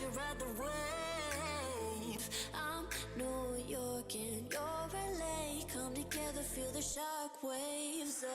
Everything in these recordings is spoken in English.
you ride the wave. I'm New York and you're LA. Come together, feel the shock waves.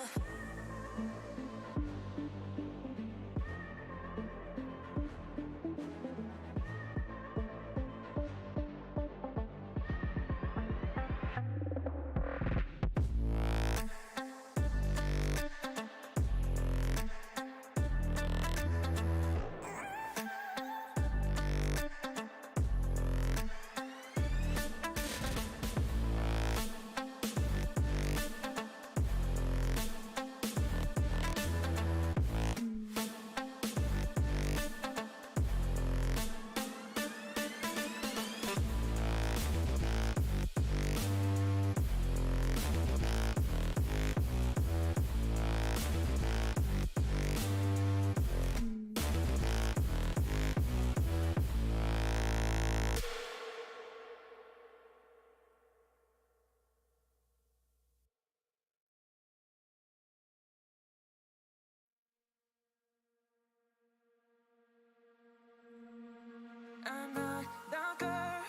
I'm not the girl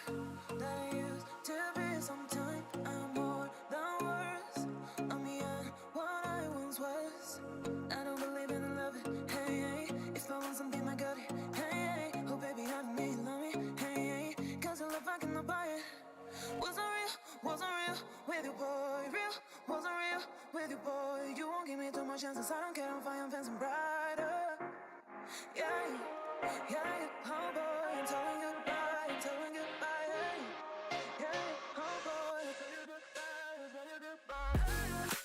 that I used to be. Sometime I'm more than words. I'm beyond what I once was. I don't believe in love. Hey, hey. If I want something, I got it. Hey, hey. Oh baby, I need you, love me. Hey, hey. Cause your love I cannot buy it. Wasn't real with you, boy. Real, wasn't real with you, boy. You won't give me too much chances. I don't care, I'm fine, I'm fancy brighter. Yeah, yeah, oh boy, I'm telling goodbye, I'm telling goodbye, yeah, yeah, oh boy, I'm telling goodbye, I'm telling goodbye.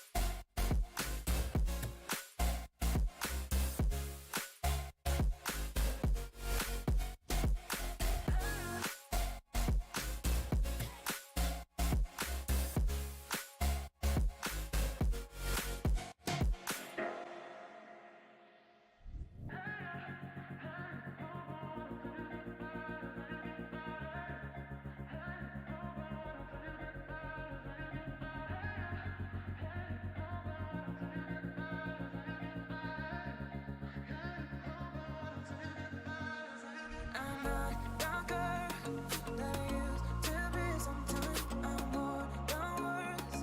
I'm not the girl that I used to be. Sometimes I'm more than words.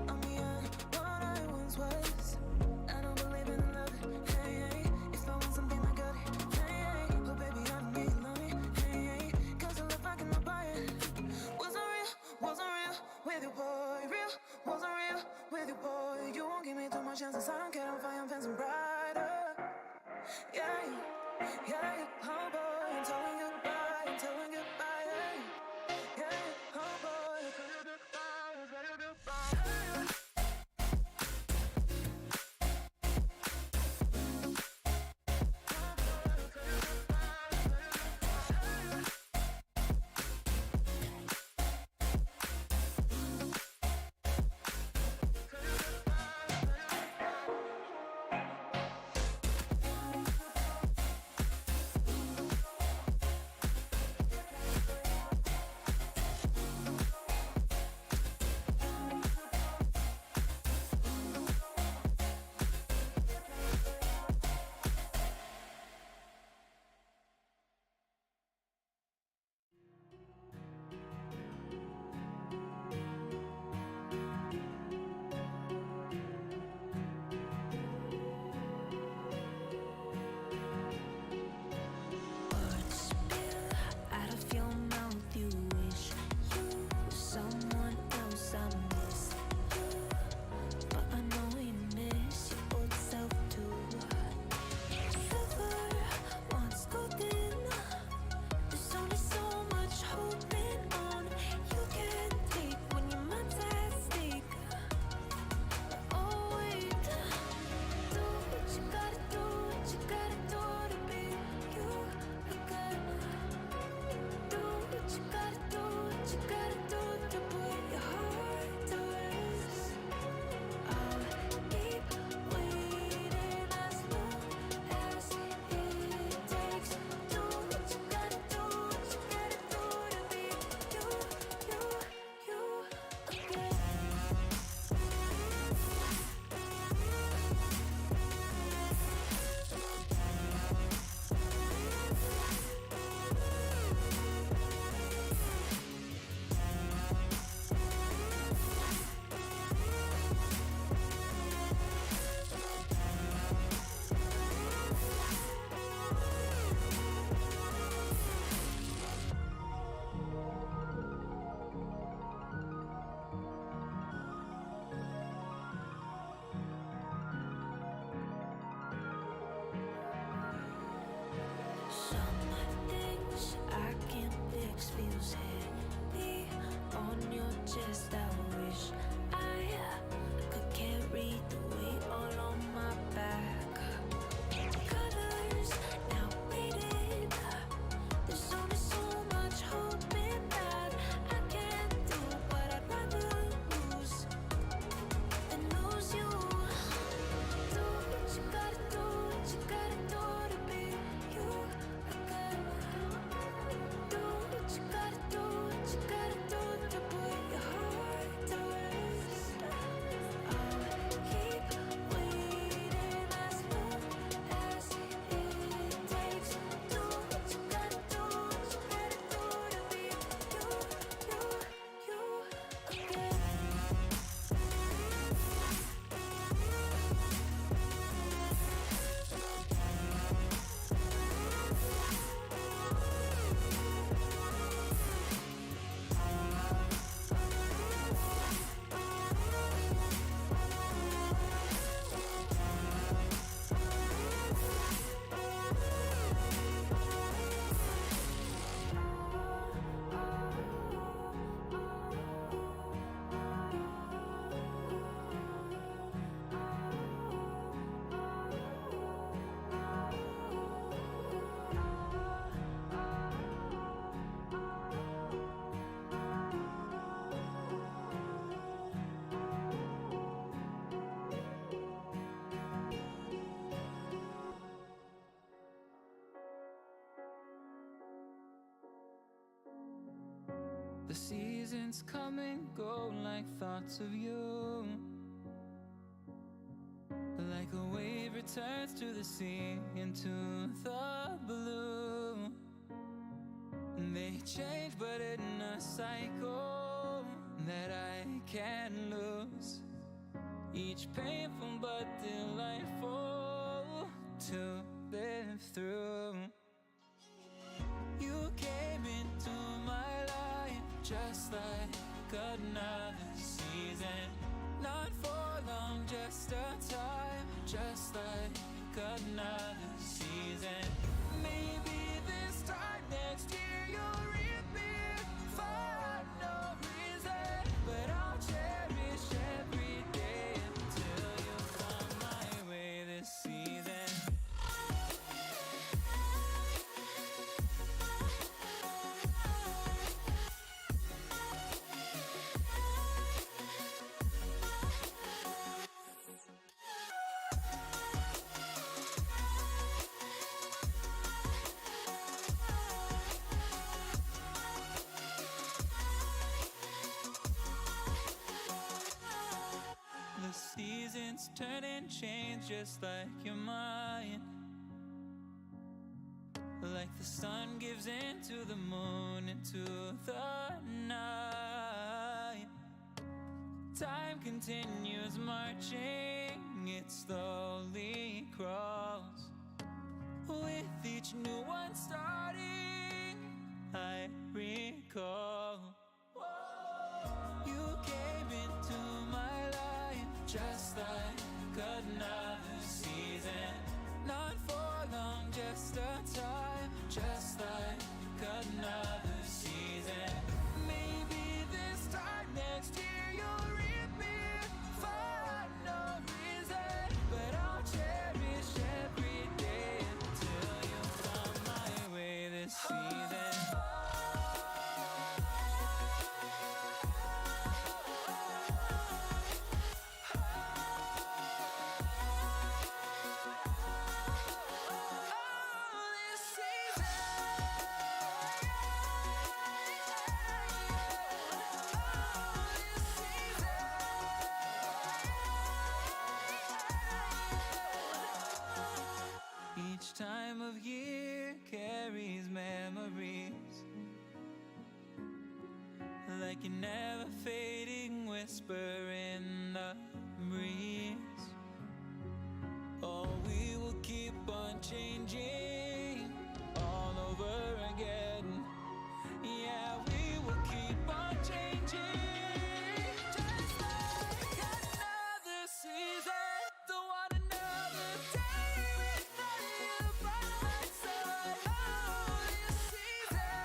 I'm beyond what I once was. I don't believe in love. Hey, hey. If I want something, I got it. Hey, hey. Oh baby, I need you, love me. Hey, hey. Cause your love I cannot buy it. Wasn't real with you, boy. Real, wasn't real with you, boy. You won't give me too much chances. I don't care, I'm fine, I'm fancy brighter. Yeah, yeah, oh boy, I'm telling goodbye, I'm telling goodbye, yeah, yeah, oh boy, I'm telling goodbye, I'm telling goodbye. feels heavy on your chest. I wish I could carry the weight all on my back. Colors now faded. There's only so much hoping that I can't do what I'd rather lose than lose you. Do what you gotta do, what you gotta do to be you again. Do what you gotta do, what you gotta do to put your heart to rest. I'll keep waiting as long as it takes. Do what you gotta do, what you gotta do to be you again. The seasons come and go like thoughts of you. Like a wave returns to the sea into the blue. They change but in a cycle that I can't lose. Each painful but delightful to live through. You came into my life just like another season. Not for long, just a time. Just like another season. Maybe this time next year you'll reappear for no reason. But I'll cherish every day until you come my way this season. The seasons turn and change just like your mind. Like the sun gives into the moon, into the night. Time continues marching, it slowly crawls. With each new one starting, I recall. You came into my life just like another season. Not for long, just a time. Just like another season. Maybe this time next year you'll reappear for no reason. But I'll cherish every day until you come my way this season. Each time of year carries memories, like a never fading whisper in the breeze. Oh, we will keep on changing all over again. Yeah, we will keep on changing. Just like another season. Don't want another day without you by my side. Oh, this season.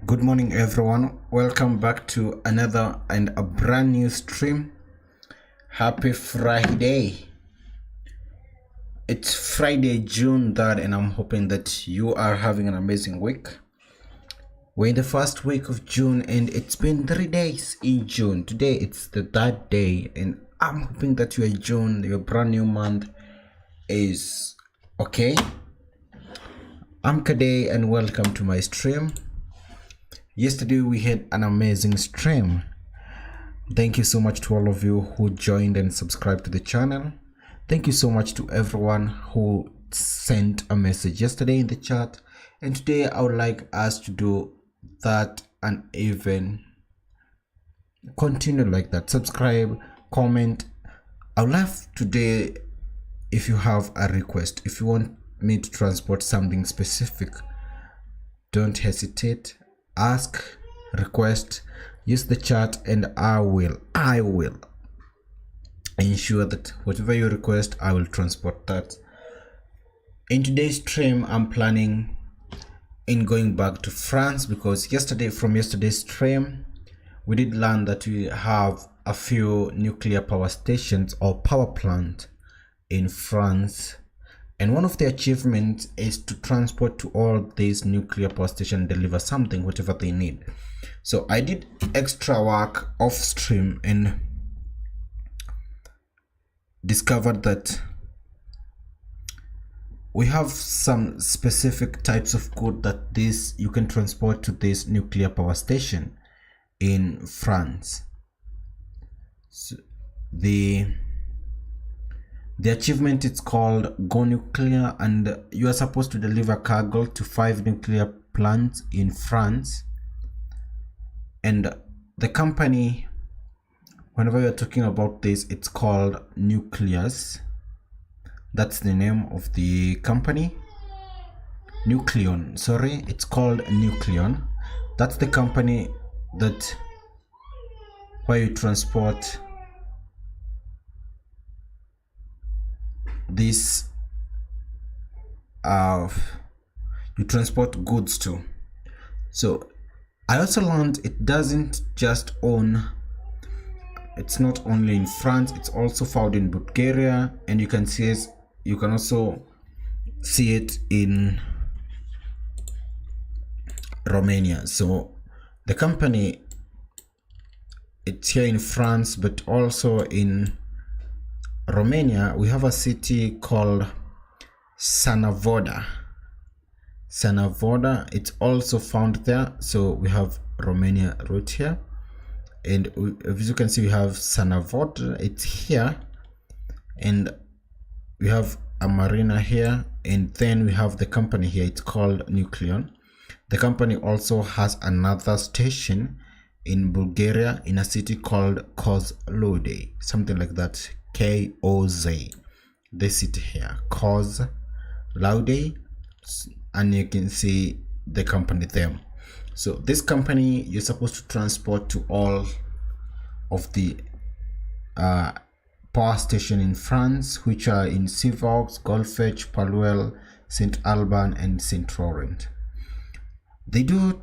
Good morning, everyone. Welcome back to another and a brand new stream. Happy Friday. It's Friday, June 3rd, and I'm hoping that you are having an amazing week. We're in the first week of June, and it's been 3 days in June. Today, it's the 3rd day, and I'm hoping that your June, your brand new month, is okay. I'm Kade, and welcome to my stream. Yesterday we had an amazing stream. Thank you so much to all of you who joined and subscribed to the channel. Thank you so much to everyone who sent a message yesterday in the chat. And today I would like us to do that and even continue like that. Subscribe, comment. I would love today, if you have a request, if you want me to transport something specific, don't hesitate. Ask, request, use the chat, and I will ensure that whatever you request, I will transport that. In today's stream, I'm planning in going back to France because from yesterday's stream, we did learn that we have a few nuclear power stations or power plant in France. And one of the achievements is to transport to all these nuclear power stations and deliver something, whatever they need. So I did extra work off stream and discovered that we have some specific types of good that you can transport to this nuclear power station in France. So the achievement is called Go Nuclear, and you are supposed to deliver cargo to 5 nuclear plants in France. And the company, whenever you're talking about this, it's called Nucleus. That's the name of the company. Nucleon, sorry, it's called Nucleon. That's the company where you transport this you transport goods to. So I also learned it's not only in France, it's also found in Bulgaria, and you can also see it in Romania. So the company, it's here in France, but also in Romania. We have a city called Sanavoda. It's also found there. So we have Romania right here, and as you can see, we have Sanavoda. It's here, and we have a marina here, and then we have the company here. It's called Nucleon. The company also has another station in Bulgaria in a city called Kozloduy, something like that. K-O-Z. They sit here, Kozloduy, and you can see the company there. So this company, you're supposed to transport to all of the power station in France, which are in Civaux, Golfech, Paluel, Saint Alban, and Saint Laurent. They do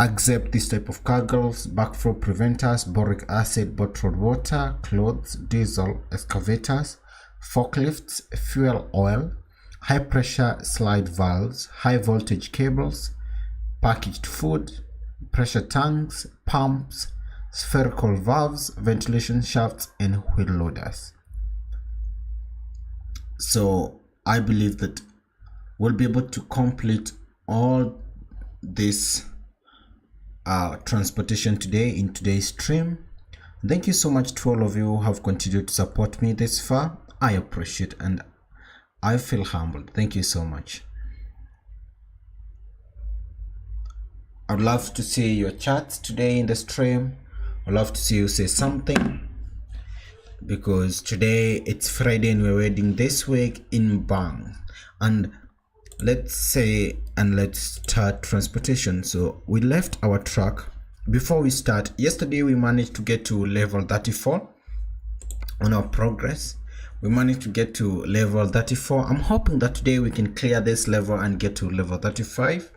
accept this type of cargoes: backflow preventers, boric acid, bottled water, clothes, diesel, excavators, forklifts, fuel oil, high pressure slide valves, high voltage cables, packaged food, pressure tanks, pumps, spherical valves, ventilation shafts, and wheel loaders. So I believe that we'll be able to complete all this transportation today in today's stream. Thank you so much to all of you who have continued to support me this far. I appreciate and I feel humbled. Thank you so much. I'd love to see your chats today in the stream. I'd love to see you say something, because today it's Friday and we're wedding this week in Bang. And let's start transportation. So we left our truck. Before we start, yesterday we managed to get to level 34 on our progress. We managed to get to level 34. I'm hoping that today we can clear this level and get to level 35.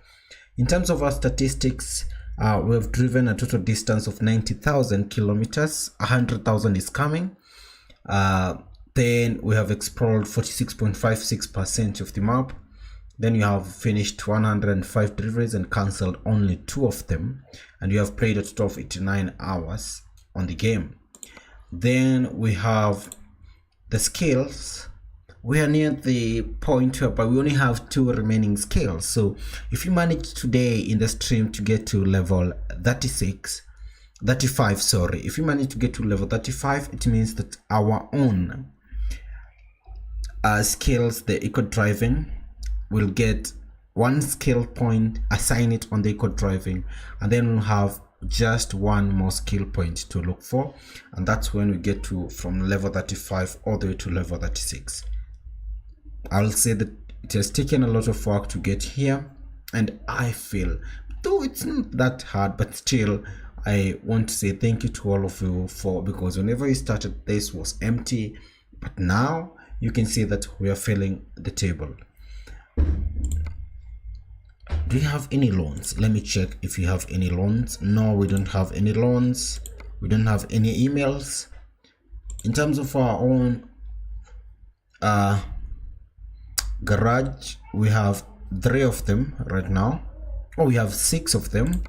In terms of our statistics, we have driven a total distance of 90,000 kilometers. 100,000 is coming. Then we have explored 46.56% of the map. Then you have finished 105 deliveries and cancelled only 2 of them, and you have played a total of 89 hours on the game. Then we have the skills. We are near the point where we only have 2 remaining skills. So if you manage today in the stream to get to level 35, sorry, if you manage to get to level 35, it means that our own skills, the eco driving, will get 1 skill point, assign it on the eco driving, and then we'll have just 1 more skill point to look for, and that's when we get to from level 35 all the way to level 36. I'll say that it has taken a lot of work to get here, and I feel, though it's not that hard, but still I want to say thank you to all of you because whenever you started, this was empty, but now you can see that we are filling the table. Do you have any loans? Let me check if you have any loans. No, we don't have any loans. We don't have any emails. In terms of our own garage, we have 3 of them right now. Oh, we have 6 of them.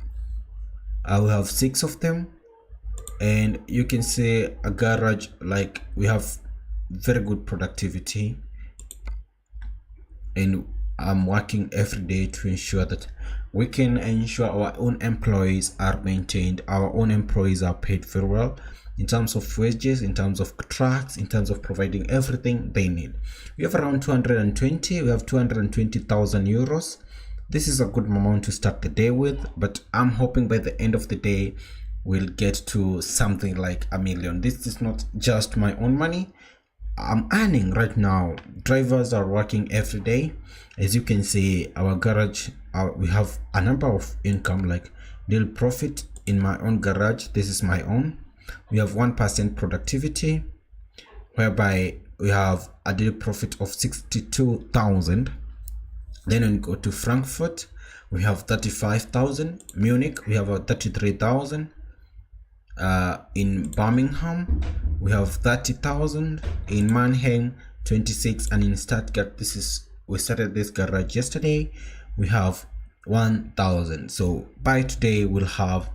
We have 6 of them, and you can see a garage, like we have very good productivity, and I'm working every day to ensure that we can ensure our own employees are maintained, our own employees are paid very well in terms of wages, in terms of trucks, in terms of providing everything they need. We have around 220, we have 220,000 euros. This is a good amount to start the day with, but I'm hoping by the end of the day we'll get to something like 1 million. This is not just my own money. I'm earning right now. Drivers are working every day. As you can see, our garage, we have a number of income, like daily profit in my own garage. This is my own. We have 1% productivity, whereby we have a daily profit of 62,000. Then when we go to Frankfurt, we have 35,000. Munich, we have 33,000. In Birmingham, we have 30,000. In Mannheim, 26, and in Stuttgart, we started this garage yesterday, we have 1,000. So by today we'll have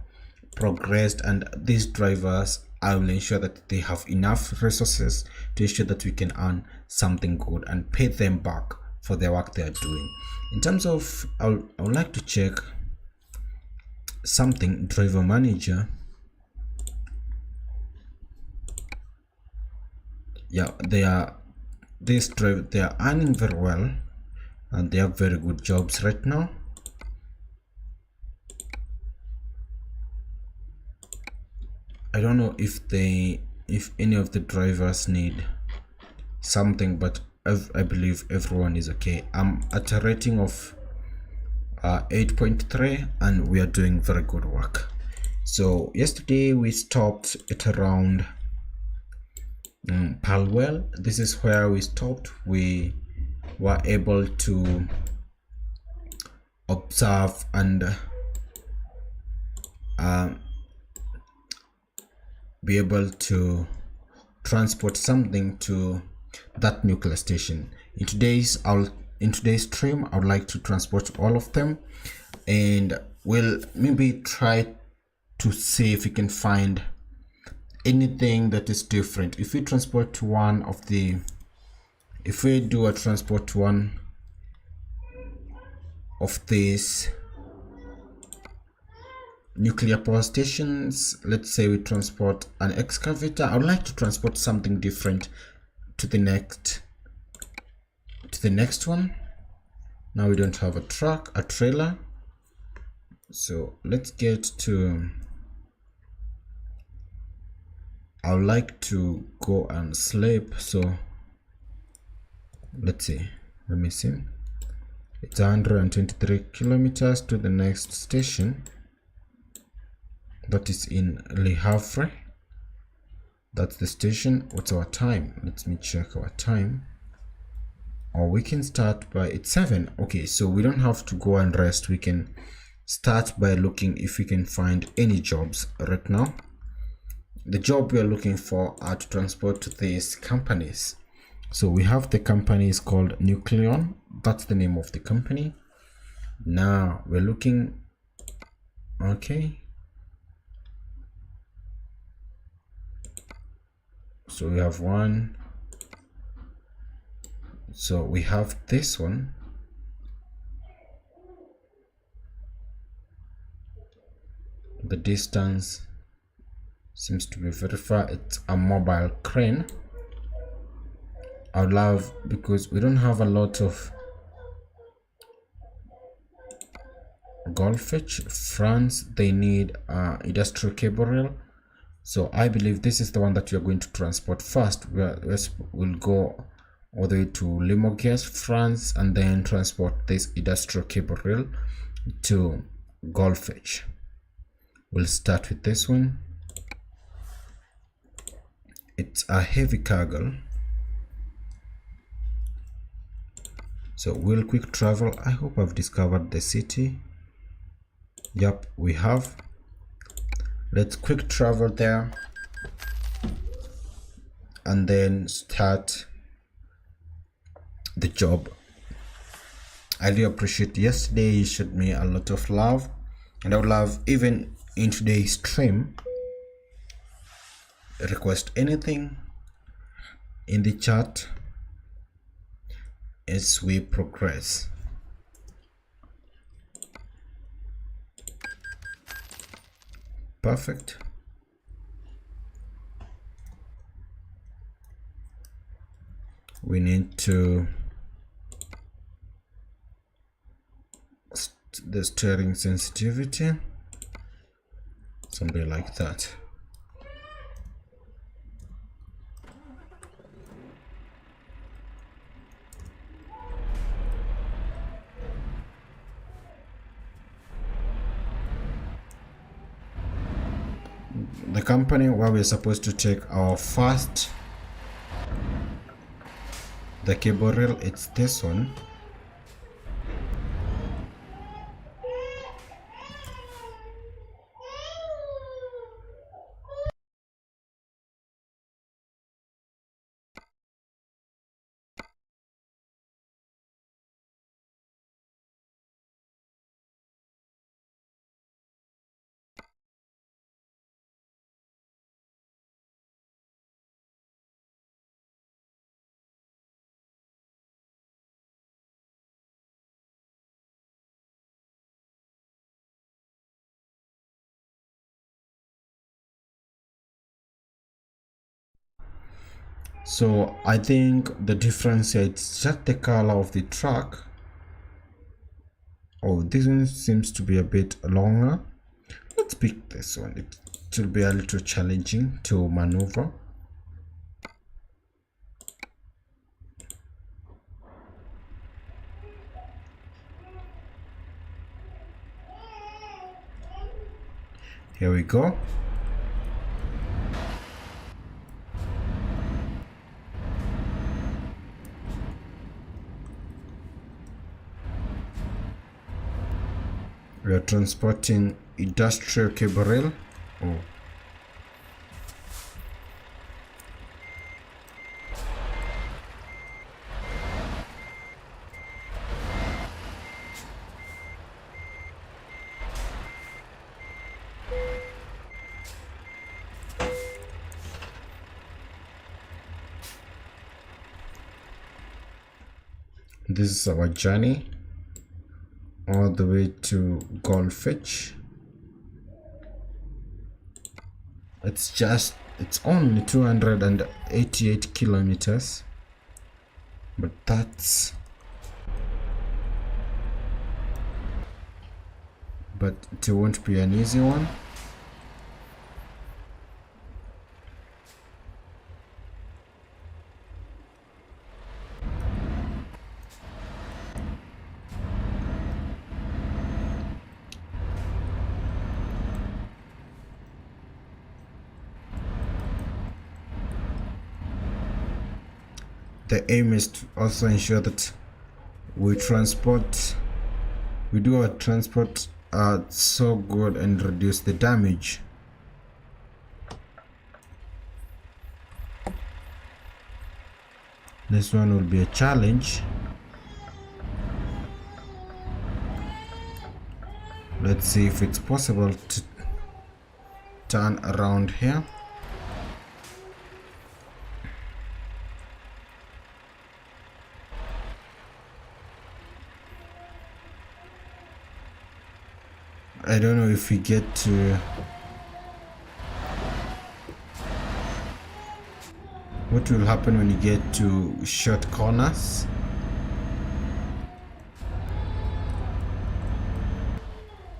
progressed, and these drivers, I will ensure that they have enough resources to ensure that we can earn something good and pay them back for the work they are doing. In terms of, I would like to check something. Driver manager, yeah, they are earning very well, and they have very good jobs right now. I don't know if any of the drivers need something, but I believe everyone is okay. I'm at a rating of 8.3, and we are doing very good work. So yesterday we stopped at around Palwell. This is where we stopped. We were able to observe and be able to transport something to that nuclear station. In today's stream, I would like to transport all of them, and we'll maybe try to see if we can find anything that is different. If we transport to if we do a transport to one of these nuclear power stations, let's say we transport an excavator, I would like to transport something different to the next one. Now we don't have a trailer, so let's get to, I would like to go and sleep. So let's see, let me see, it's 123 kilometers to the next station, that is in Le Havre. That's the station. What's our time? Let me check our time. Or we can start by, it's 7. Okay, so we don't have to go and rest. We can start by looking if we can find any jobs right now. The job we are looking for are to transport to these companies. So we have the company is called Nucleon. That's the name of the company. Now we're looking. Okay. So we have one. So we have this one. The distance seems to be very far. It's a mobile crane. I would love, because we don't have a lot of Goldfish. France, they need industrial cable rail. So I believe this is the one that we are going to transport first. We'll go all the way to Limoges, France, and then transport this industrial cable rail to Goldfish. We'll start with this one. It's a heavy cargo. So we'll quick travel. I hope I've discovered the city. Yep, we have. Let's quick travel there and then start the job. I really appreciate yesterday you showed me a lot of love, and I would love even in today's stream request anything in the chat as we progress. Perfect. We need to the steering sensitivity, something like that. The company where we're supposed to take our first the cable rail, it's this one. So I think the difference here, it's just the color of the truck. Oh, this one seems to be a bit longer. Let's pick this one. It will be a little challenging to maneuver. Here we go. We are transporting industrial cable rail. Oh. This is our journey all the way to Goldfish. It's only 288 kilometers, but it won't be an easy one. The aim is to also ensure that we do our transport so good and reduce the damage. This one will be a challenge. Let's see if it's possible to turn around here. I don't know if we get to... What will happen when you get to short corners?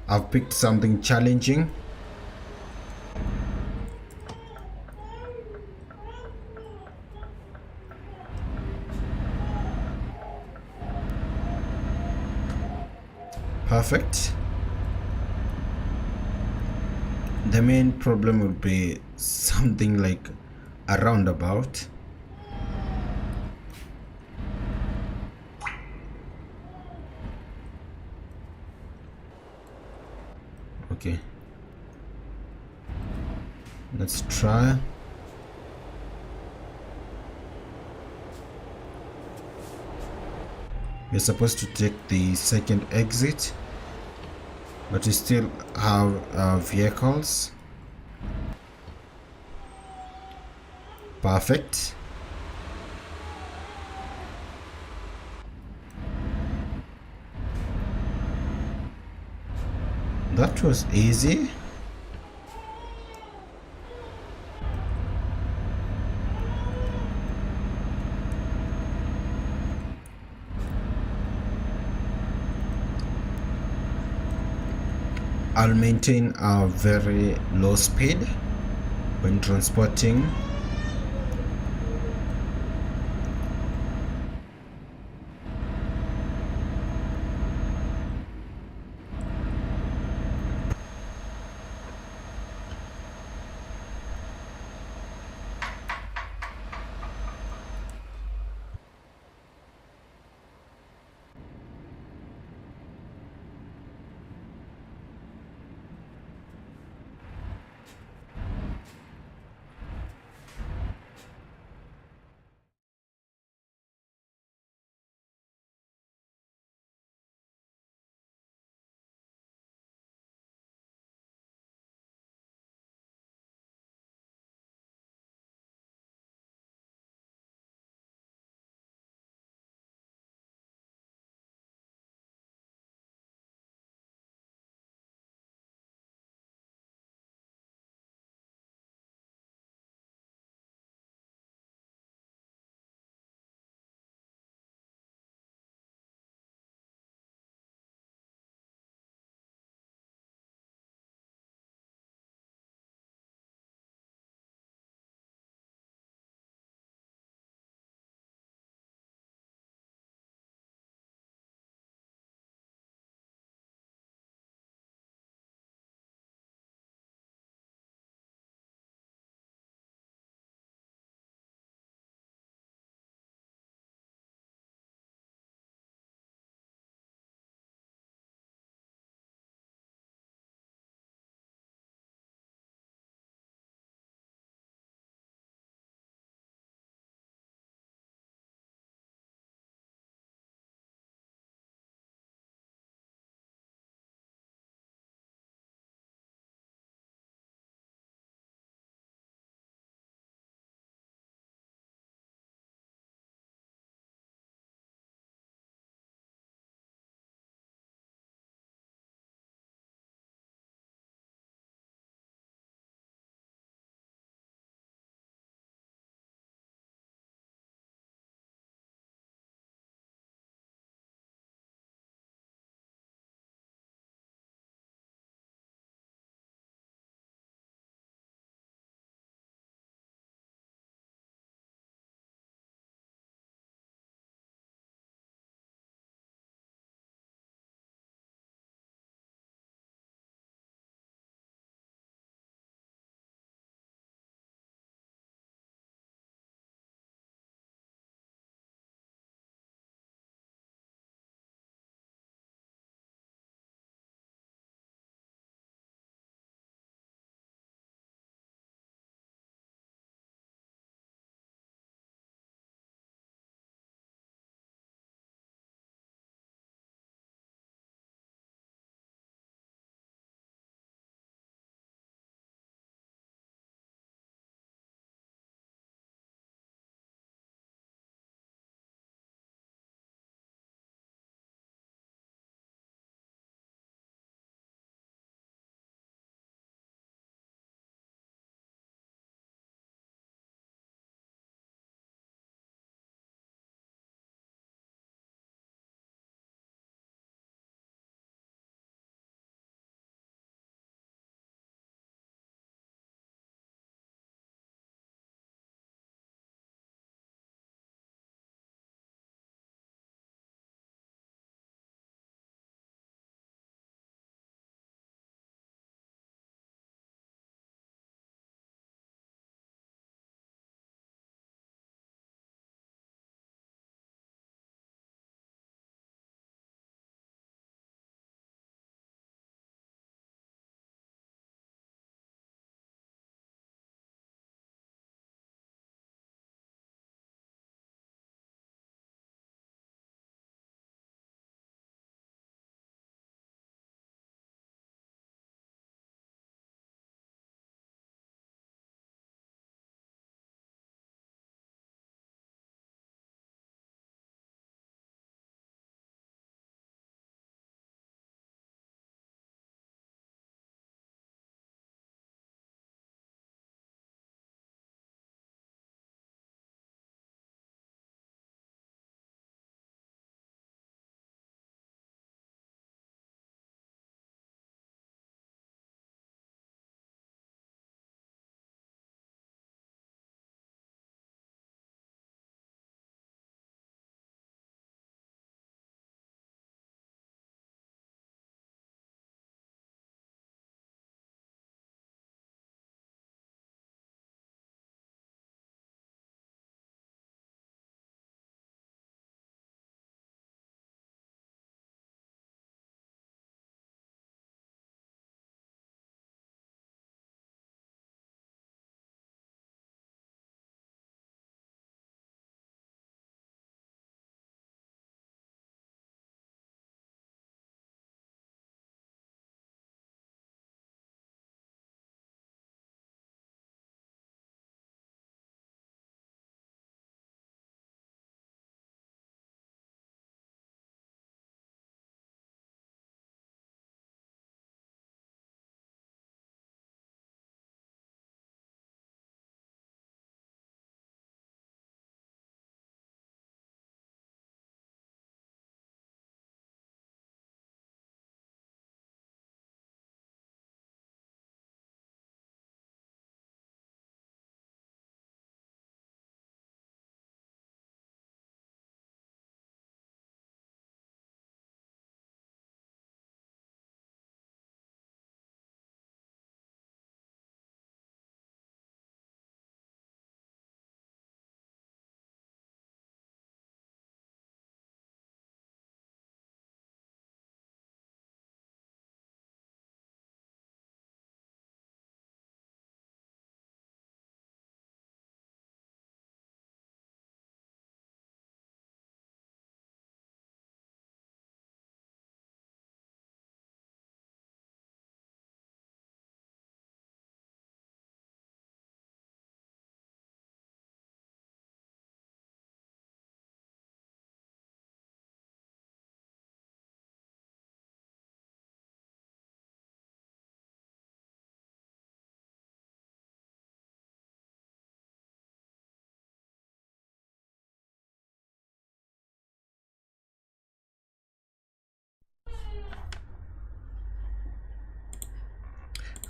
I've picked something challenging. Perfect. The main problem would be something like a roundabout. Okay, let's try. We're supposed to take the second exit, but we still have vehicles. Perfect. That was easy. I'll maintain a very low speed when transporting.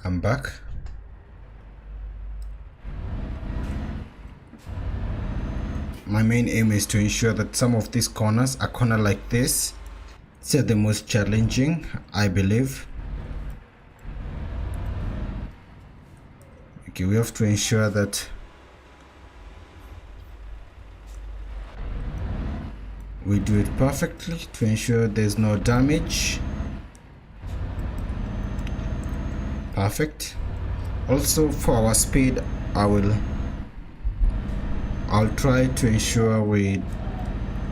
I'm back. My main aim is to ensure that some of these corners, a corner like this, these are the most challenging, I believe. Okay, we have to ensure that we do it perfectly to ensure there's no damage. Perfect. Also, for our speed, I'll try to ensure we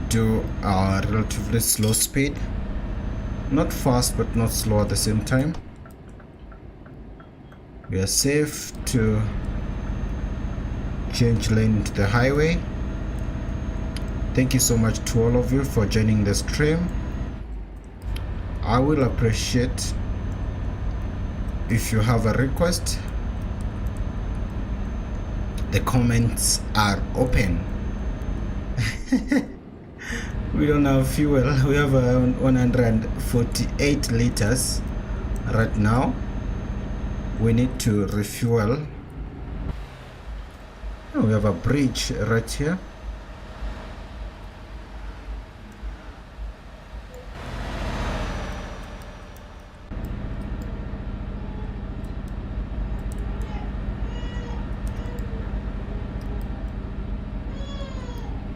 do a relatively slow speed, not fast but not slow at the same time. We are safe to change lane to the highway. Thank you so much to all of you for joining the stream. I will appreciate if you have a request. The comments are open. We don't have fuel. We have around 148 liters right now. We need to refuel. Oh, we have a bridge right here.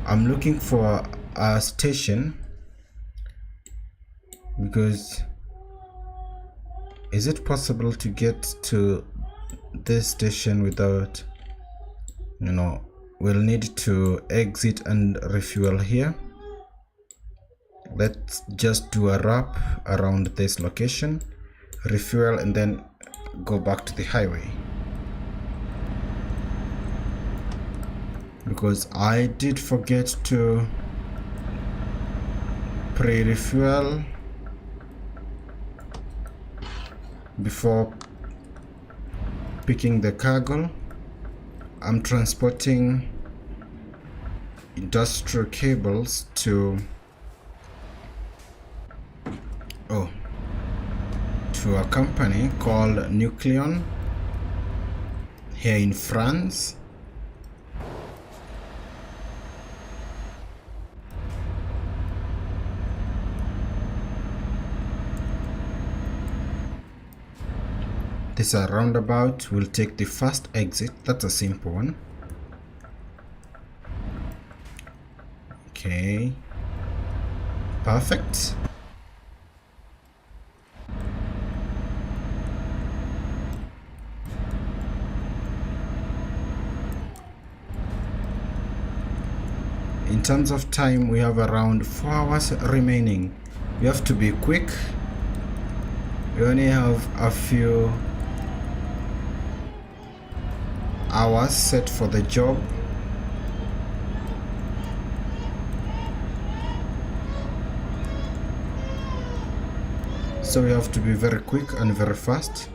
I'm looking for a station because is it possible to get to this station without, we'll need to exit and refuel here. Let's just do a wrap around this location, refuel, and then go back to the highway. Because I did forget to pre-refuel before picking the cargo. I'm transporting industrial cables to a company called Nucleon here in France. This roundabout will take the first exit. That's a simple one. Okay, perfect. In terms of time, we have around 4 hours remaining. We have to be quick. We only have a few hours set for the job. So we have to be very quick and very fast.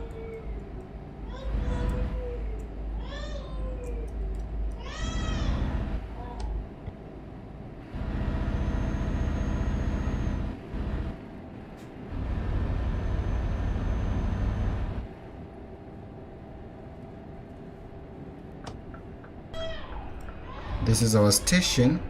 This is our station.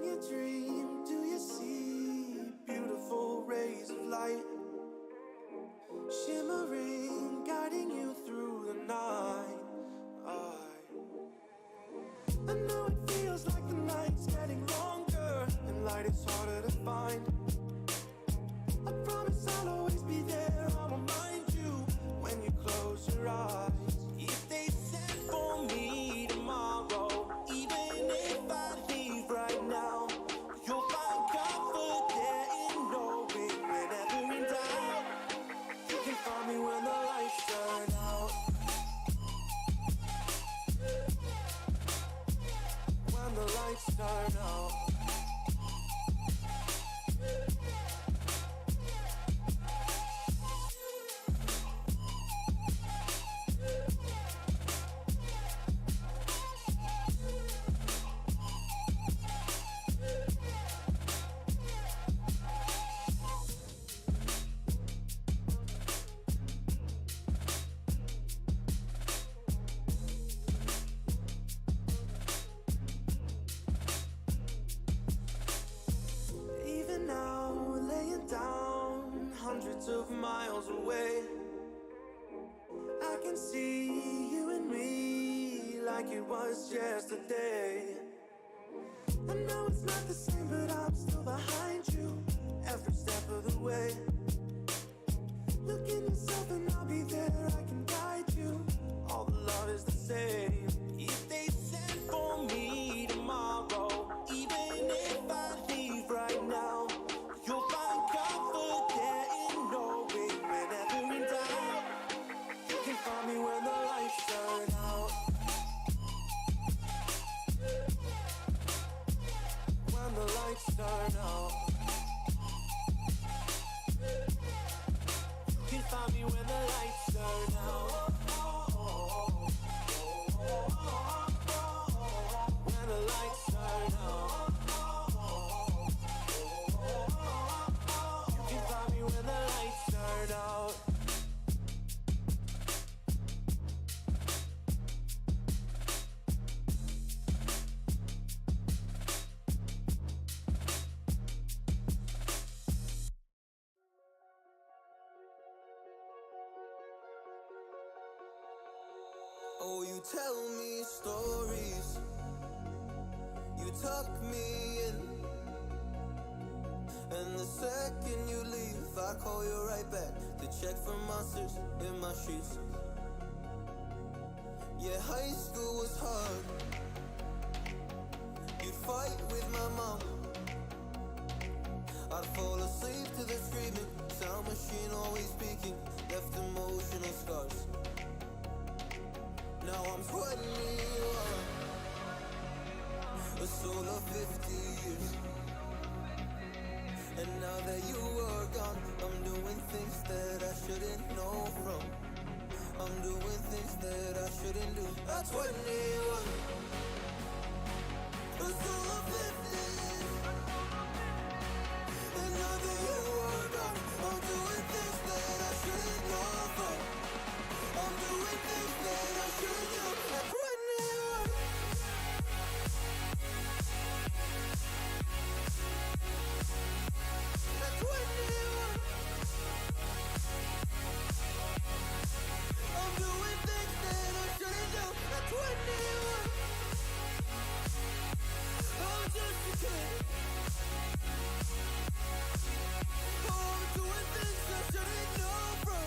When you dream, do you see beautiful rays of light shimmering, guiding you through the night? I know it feels like the night's getting longer and light is harder to find. I promise I'll always be there, I'll remind you when you close your eyes. If they send for me tomorrow, even if I leave right now, you'll find comfort there in knowing whenever in doubt, you can find me when the lights turn out. When the lights turn out. Even now, laying down hundreds of miles away, I can see you and me like it was yesterday. I know it's not the same, but I'm still behind you every step of the way. Look in yourself and I'll be there, I can guide you. All the love is the same. If they send for me tomorrow, even if I leave right now, you'll find comfort there in knowing whenever in doubt, you can find me when the lights turn out. When the lights turn out, you can find me when the lights turn out. When the lights turn out, you can find me when the lights turn out. Oh, you tell me stories, you tuck me in, and the second you leave, I call you right back to check for monsters in my sheets. Yeah, high school was hard. You'd fight with my mom, I'd fall asleep to the screaming, sound machine always speaking, left emotional scars. Now I'm 21, a soul of 50 years. And now that you are gone, I'm doing things that I shouldn't know from. I'm doing things that I shouldn't do. At 21, a soul of 50 years. And now that you are gone, I'm doing things that I shouldn't know from. I'm doing things that I shouldn't do. At 21. At 21. I'm doing things that I shouldn't do. At 21. I'm just a kid. Oh, I'm doing things I shouldn't know from.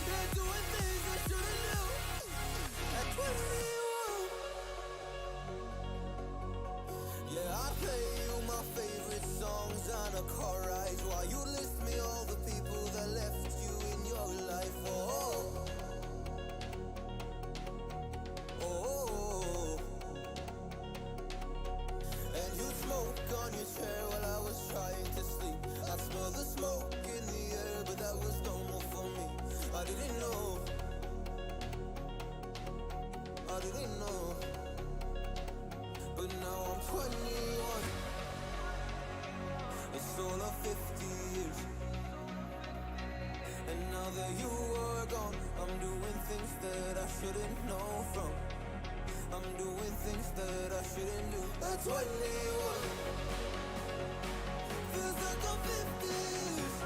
Yeah, doing things I shouldn't do. At 21. Yeah, I play you my favorite songs on a car ride while you list me all the people that left you in your life. Oh, oh, oh. And you smoke on your chair while I was trying to sleep. I smell the smoke in the air, but that was normal for me. I didn't know. I didn't know. But now I'm 21. A soul of 50 years. And now that you are gone, I'm doing things that I shouldn't know from. I'm doing things that I shouldn't do. At 21, feels like I'm 50s.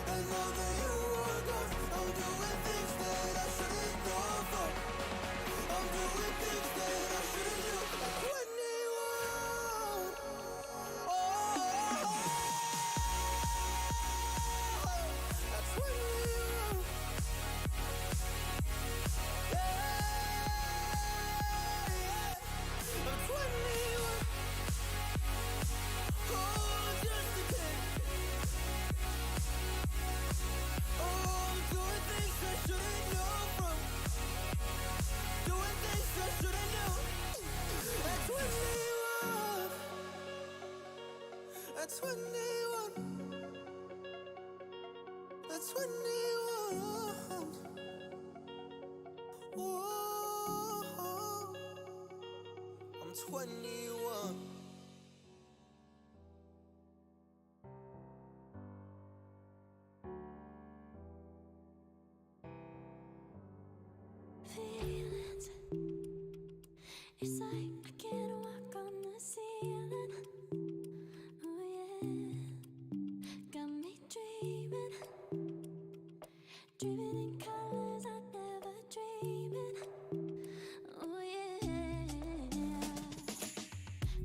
And now that you are gone, I'm doing things that I shouldn't go for. I'm doing things that I shouldn't do. At 21, oh, at 21, I'm 21. Oh, just a kid. Oh, I'm doing things I shouldn't know from. Doing things I shouldn't know. At 21. At 21. At 21. Whoa. I'm 21. Feelings, it's like I can't walk on the ceiling. Oh yeah, got me dreaming, dreaming in colors I never dreamed in. Oh yeah,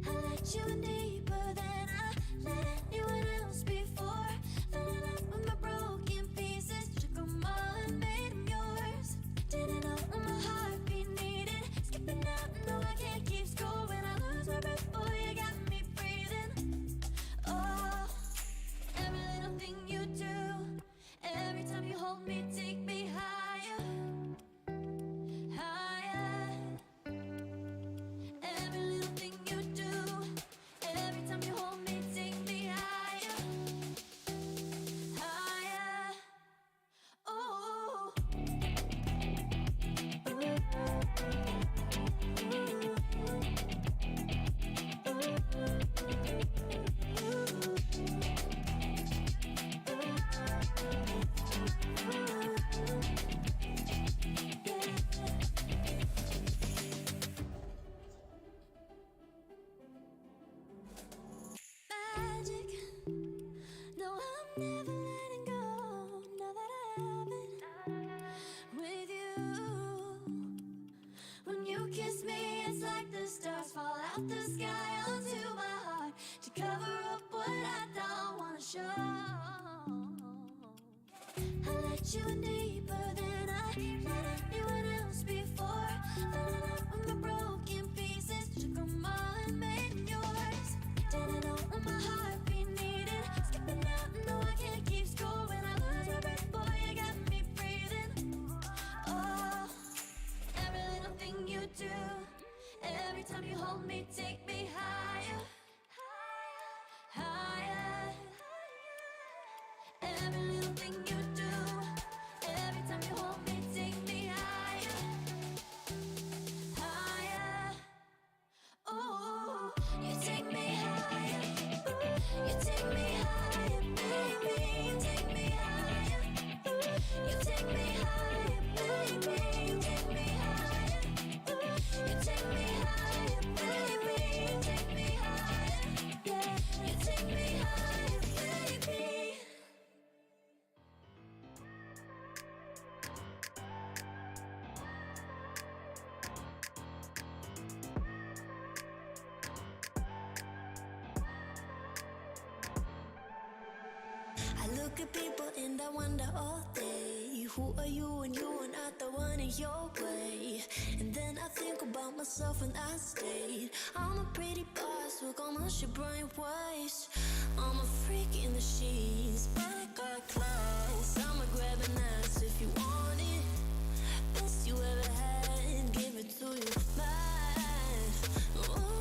I let you in deeper than I let anyone else before. Fell in love with my broken pieces, took 'em all and made 'em yours. Didn't know what my heartbeat needed. Skipping out, no, I can't keep score. When I lose my breath, boy, you got me breathing. Oh, every little thing you do, every time you hold me, take me higher, higher. Every little thing you do, every time you hold me, take me higher, higher. Oh. Magic. No, I'm never letting go. Now that I have it with you. When you kiss me, it's like the stars fall out the sky onto my heart to cover up what I don't wanna show. I let you in deeper than I let anyone else before. Fell in love with my broken pieces, took 'em all and made 'em yours. Didn't know what my heartbeat needed. Skipping out, no, I can't keep score. When I lose my breath, boy, you got me breathing. Oh, every little thing you do, every time you hold me, take me higher, higher. Every little thing you do, every time you hold me, take me higher, higher. Oh, you take me higher, you take me higher, baby, you take me higher, you take me higher, baby, you take me higher, you take me higher, baby, you take me higher, yeah, you take me higher, baby. I look at people and I wonder all day, who are you and you are not the one in your way. And then I think about myself and I stayed. I'm a pretty boss with almost your brain waste. I'm a freak in the sheets, but I got class. I'ma grab an ass if you want it. Best you ever had, give it to you. Mine. Ooh.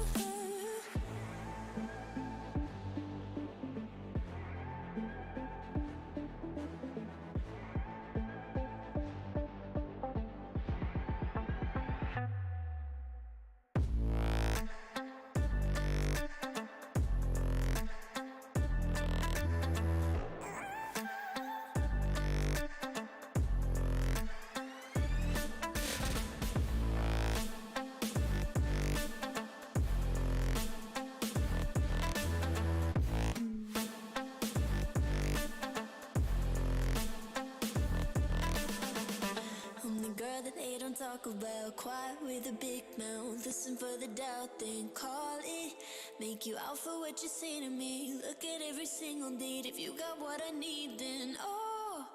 Taco Bell, quiet with a big mouth. Listen for the doubt, then call it. Make you out for what you say to me. Look at every single date. If you got what I need, then oh,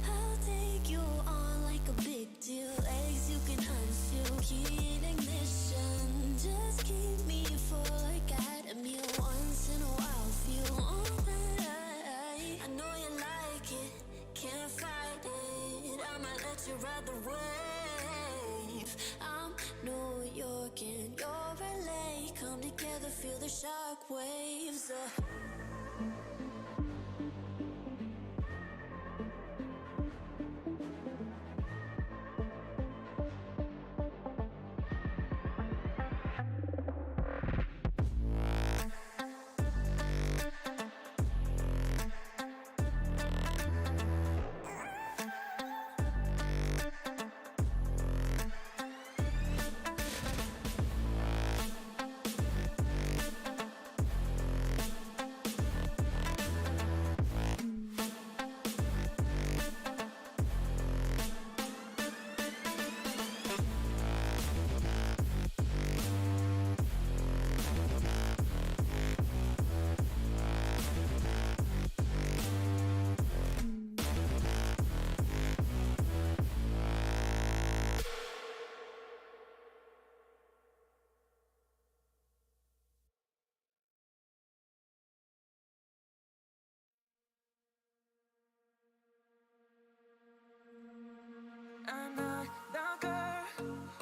I'll take you on like a big deal. Legs you can unfeel, key in ignition. Just keep me full like at a meal. Once in a while, feel alright. I know you like it, can't fight it. I might let you ride the wave. I'm New York and you're LA. Come together, feel the shock waves. I'm not the girl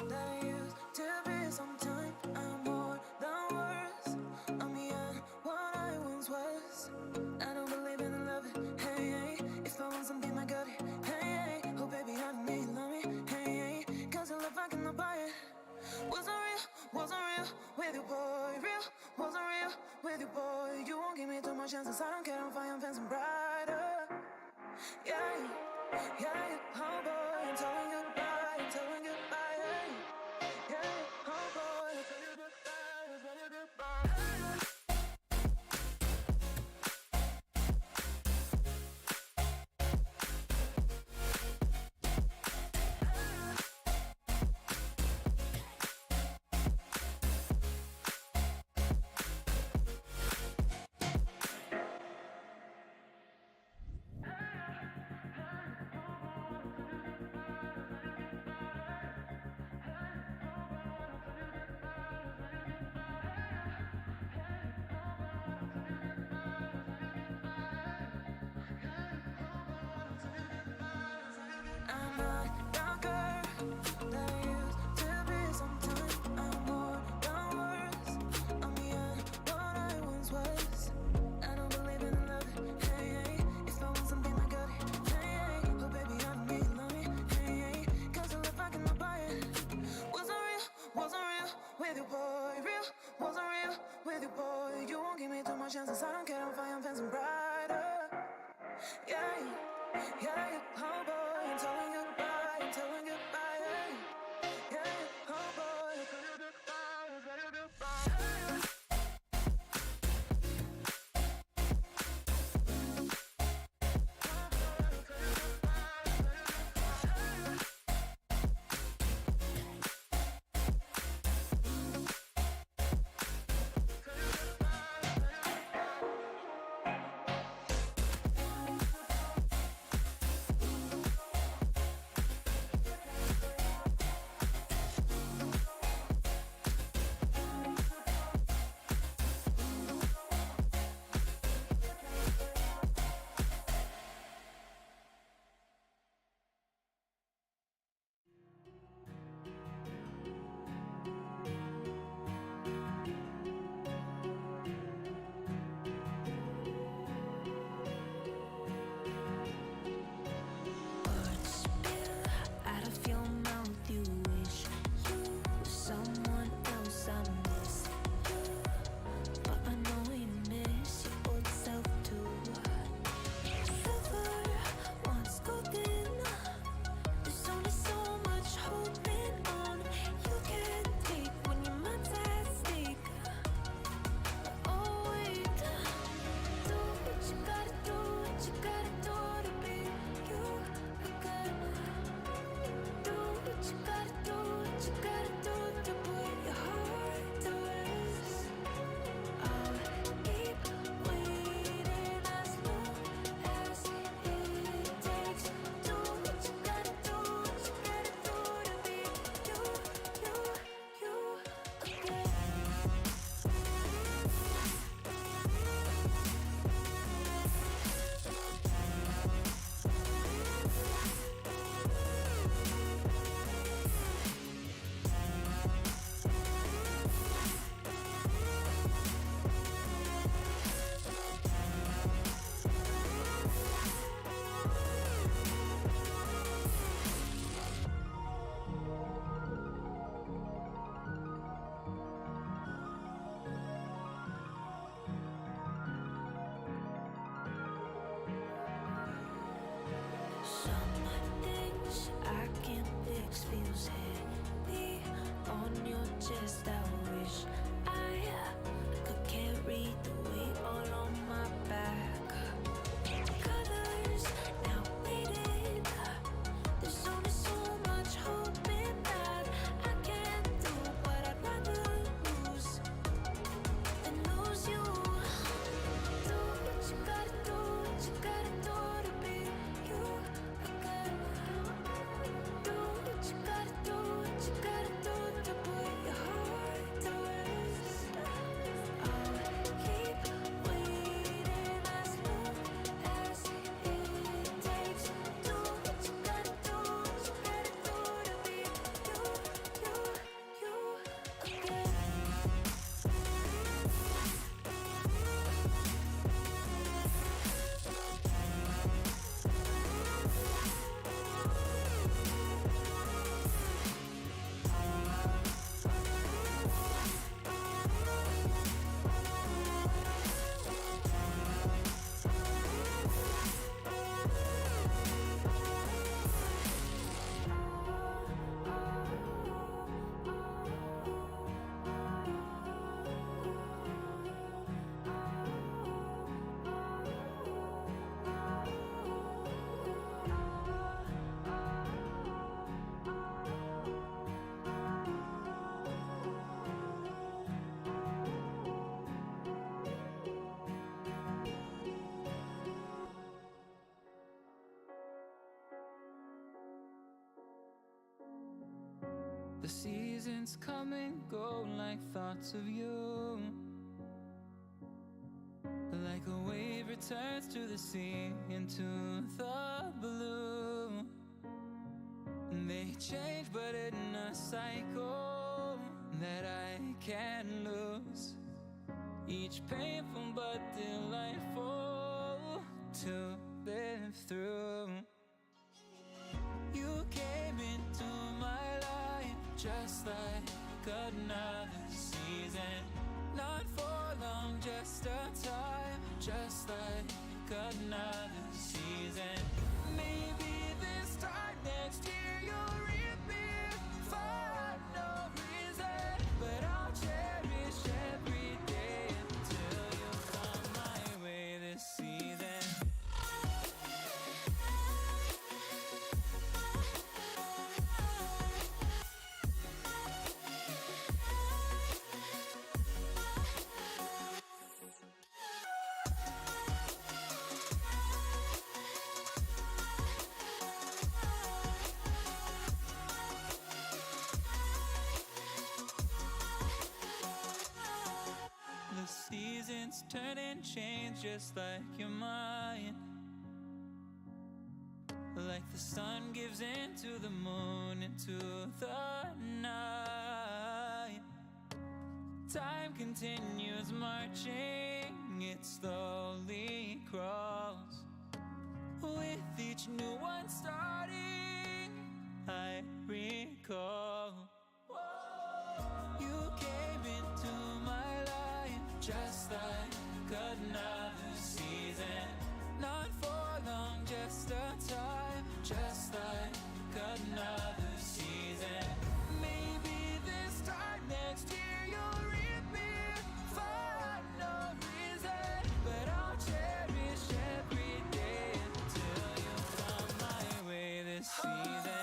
that I used to be. Sometime I'm more than words. I'm beyond what I once was. I don't believe in love. Hey, hey. If I want something, I got it. Hey, hey. Oh, baby, I know you love me. Hey, hey. Cause your love, I cannot buy it. Wasn't real with you, boy. Real, wasn't real with you, boy. You won't give me too much chances. I don't care, I'm fine, I'm fancy brighter. Yeah, yeah, oh boy, I'm telling goodbye, yeah, oh boy, I'm telling goodbye. just I wish I could carry the weight all on my back. Colors now faded. There's only so much hope in that. I can't do what I'd rather lose than lose you. Do what you gotta do, what you gotta do to be you again. Do what you gotta do, what you gotta do to put your heart to rest. I'll keep waiting as long as it takes. Do what you gotta do, what you gotta do to be you again. The seasons come and go like thoughts of you. Like a wave returns to the sea into the blue. They change but in a cycle that I can't lose. Each painful but delightful to live through. You came into my life just like another season. Not for long, just a time. Just like another season. Maybe this time next year you'll reappear for no reason. But I'll cherish every day until you come my way this season. The seasons turn and change just like your mind. Like the sun gives into the moon, into the night. Time continues marching, it slowly crawls. With each new one starting, I recall. You came into my life just like another season. Not for long, just a time. Just like another season. Maybe this time next year you'll reappear for no reason. But I'll cherish every day until you come my way this season.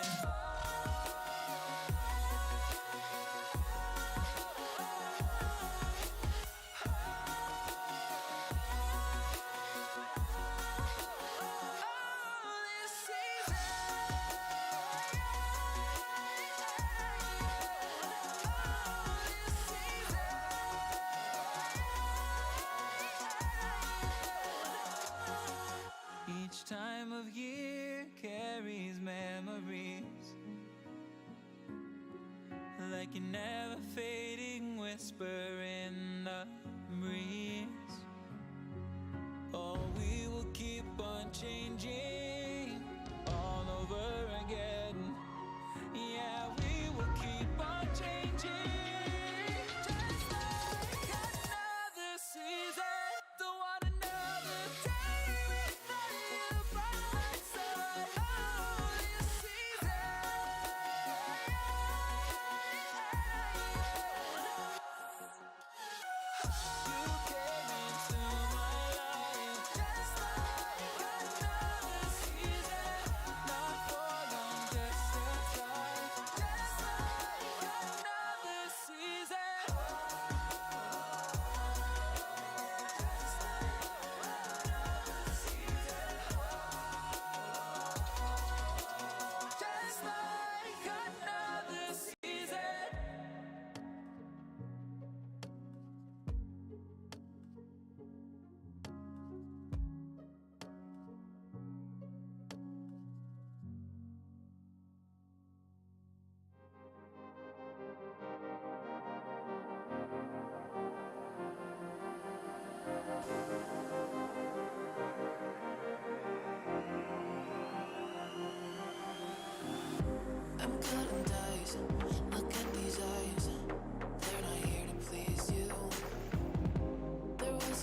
Each time of year carries memories, like a never fading whisper in the breeze. Oh, we will keep on changing all over again. Yeah, we will keep on changing. Just like another season. Don't want another day without you by my side. Oh, this season.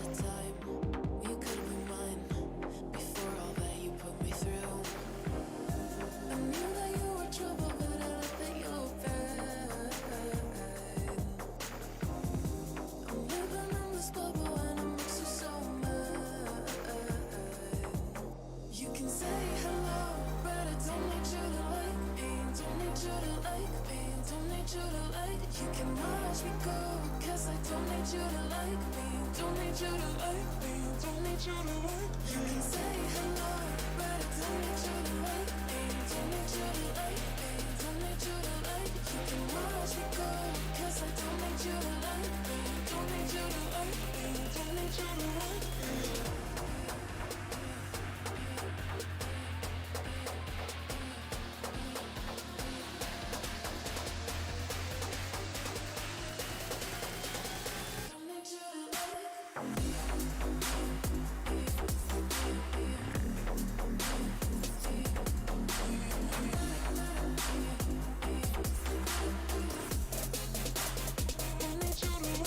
was a time you could be mine. Before all that you put me through, I knew that you were trouble, but I love that you're bad. I'm living in this bubble and it makes you so mad. You can say hello, but I don't need you to like me. Don't need you to like me. Don't need you to like. You can watch me go, 'cause I don't need you to like me. Don't need you to like me. Don't need you to like. You can say hello, but I don't need you to like me. Don't need you to like me. Don't need you to like. You can watch me go, 'cause I don't need you to like me. Don't need you to like me. Don't need you to like me. Don't need you to like. Don't need you to like.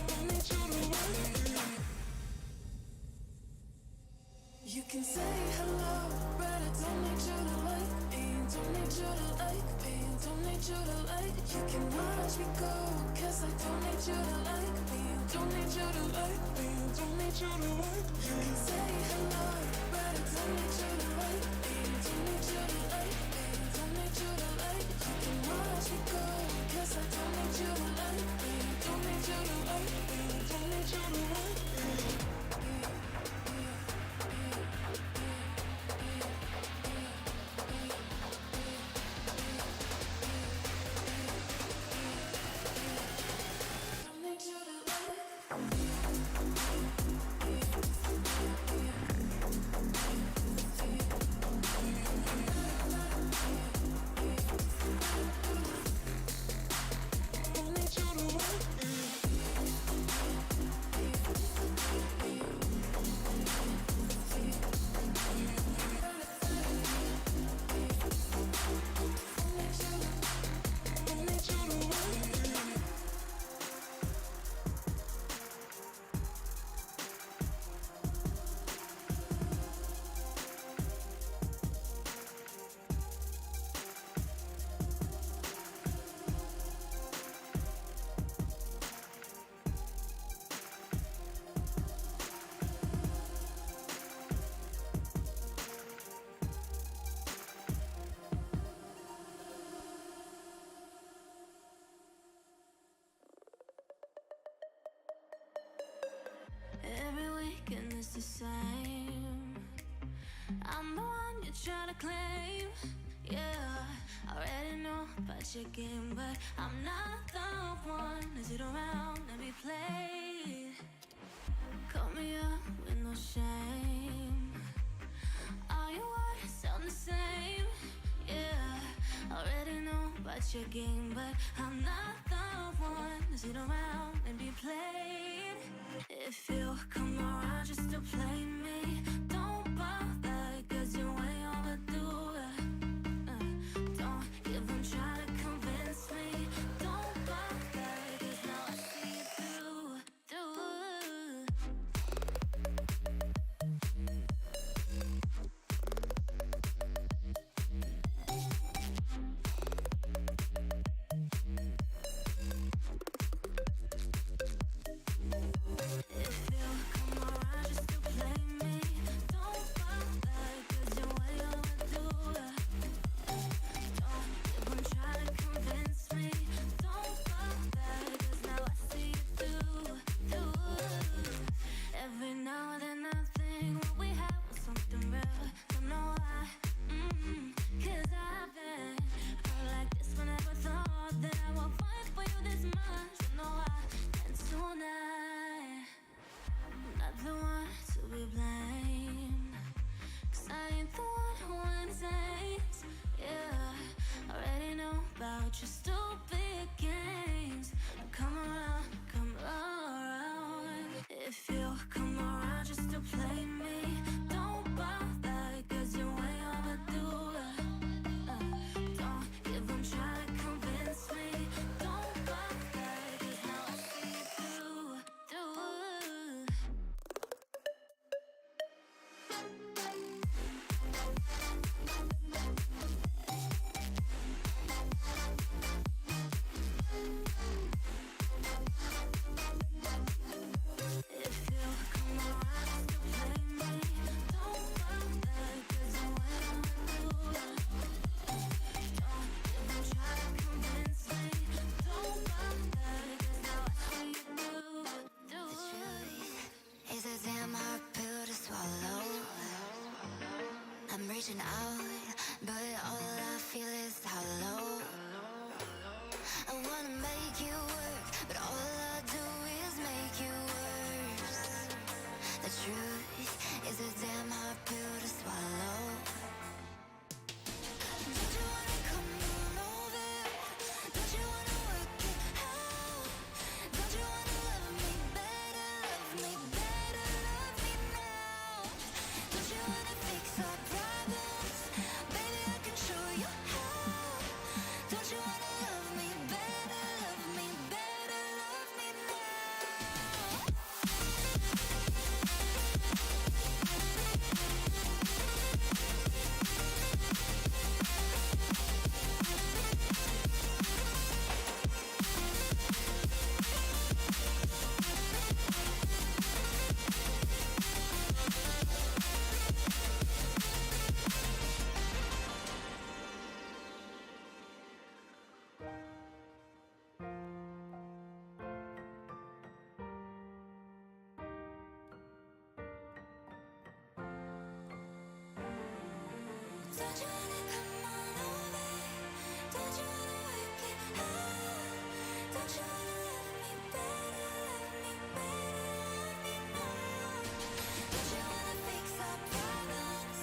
Don't need you to like. You can say hello, but I don't need you to like me. Don't need you to like me. Don't need you to like. You can watch me go, 'cause I don't need you to like me. Don't need you to like me. Don't need you to like. You can say hello, but I don't need you to like me. Don't need you to like me. Don't need you to like. You can watch me go, 'cause I don't need you to like me. Don't need you to like me. Don't need you to like me. Don't need you to like. Don't need you to like. Don't need you to like. Every weekend is the same. I'm the one you try to claim. Yeah, I already know about your game, but I'm not the one to sit around and be played. Call me up with no shame. All your words sound the same. Yeah, I already know about your game, but I'm not the one to sit around and be played. If you come around just to play me, don't bother, 'cause you ain't overdue. Don't even try to convince me. Don't bother, 'cause now I see you through. If you come around just to play me, don't bother, 'cause you ain't overdue. Don't even try to convince me. Don't bother, 'cause now I see you through. Every now and then I think what we had was something real. Don't know why, 'cause I've been hurt like this, but never thought that I would fight for you this much. Don't know why, and tonight I'm not the one to be blamed, 'cause I ain't the one who ends. Yeah, I already know about your stupid games. Come around, come around. If you come around just to play me, don't bother. I'm reaching out, but all I feel is hollow. I wanna make you work, but all I do is make you worse. The truth is a damn hard pill to swallow. Don't you wanna come on over? Don't you wanna work it out? Don't you wanna love me better, love me better, love me now? Don't you wanna fix our problems? Baby, I can show you how. Don't you wanna love me better, love me better, love me now? Don't you wanna come on over? Don't you wanna work it out? Don't you wanna love me better, love me better, love me now? Don't you wanna fix our problems?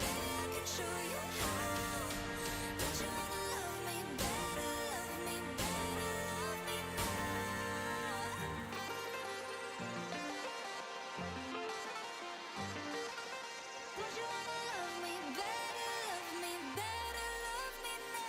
Baby, I can show you how. Don't you wanna love me better, love me better, love me now? Don't you wanna love me better, love me better, love me now?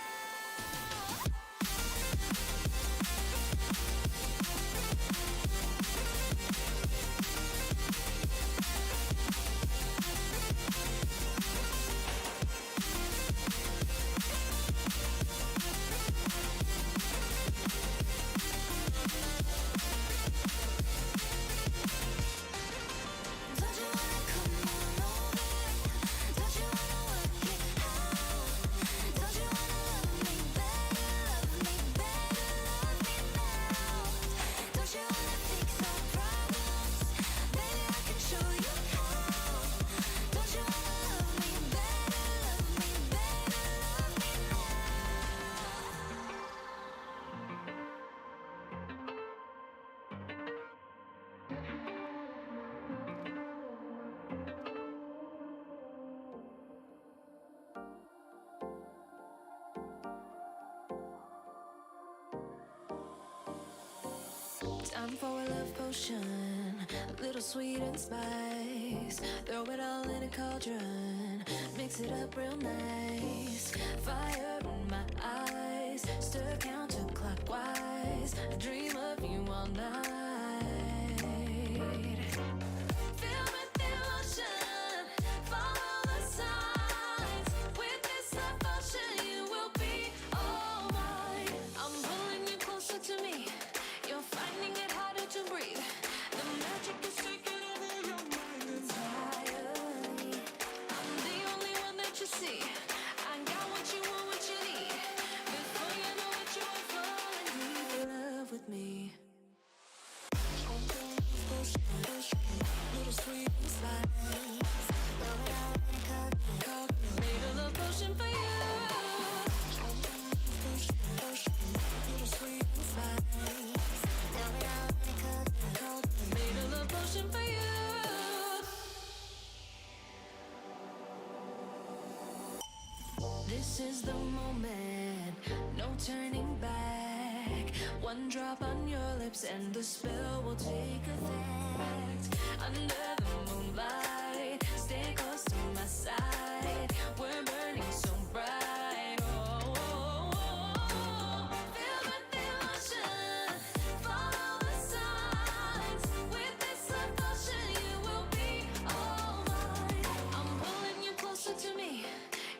Don't you wanna come on over? Don't you wanna work it out? Don't you wanna love me better, love me better, love me now? Don't you wanna fix our problems? Baby, I can show you how. Don't you wanna love me better, love me better, love me Time for a love potion, a little sweet and spice. Throw it all in a cauldron, mix it up real nice. Fire in my eyes, stir counterclockwise. I dream of you all night. Feel with the emotion, follow the signs. With this love potion, you will be all mine. I'm pulling you closer to me. You're finding it harder to breathe. The magic is taking over your mind entirely. I'm the only one that you see. I got what you want, what you need. Before you know it, you are falling deep in love with me. Little sweet and spice. Made a love potion for you. Little sweet and spice. Made a love potion for you. This is the moment, no turning back. One drop on your lips and the spell will take effect. Under the moonlight, stay close to my side. We're burning so bright. Oh, oh, oh. Feel the emotion, follow the signs. With this love potion, you will be all mine. I'm pulling you closer to me.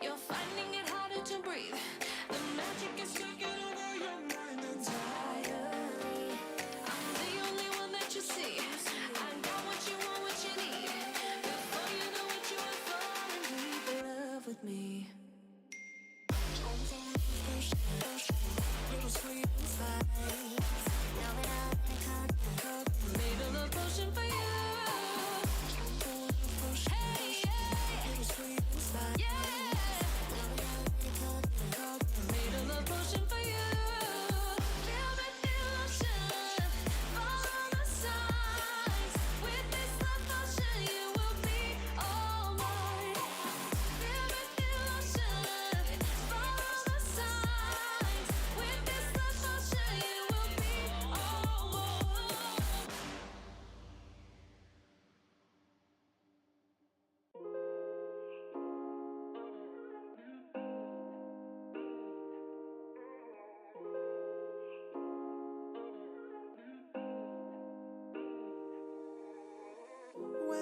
You're finding it harder to breathe. The magic is taking over your mind entirely. I'm the only one that you see. I got what you want, what you need. Before you know it, you are falling deep in love with me. Little sweet and spice. Made a love potion for you. Hey, yeah. Little sweet and spice. Yeah.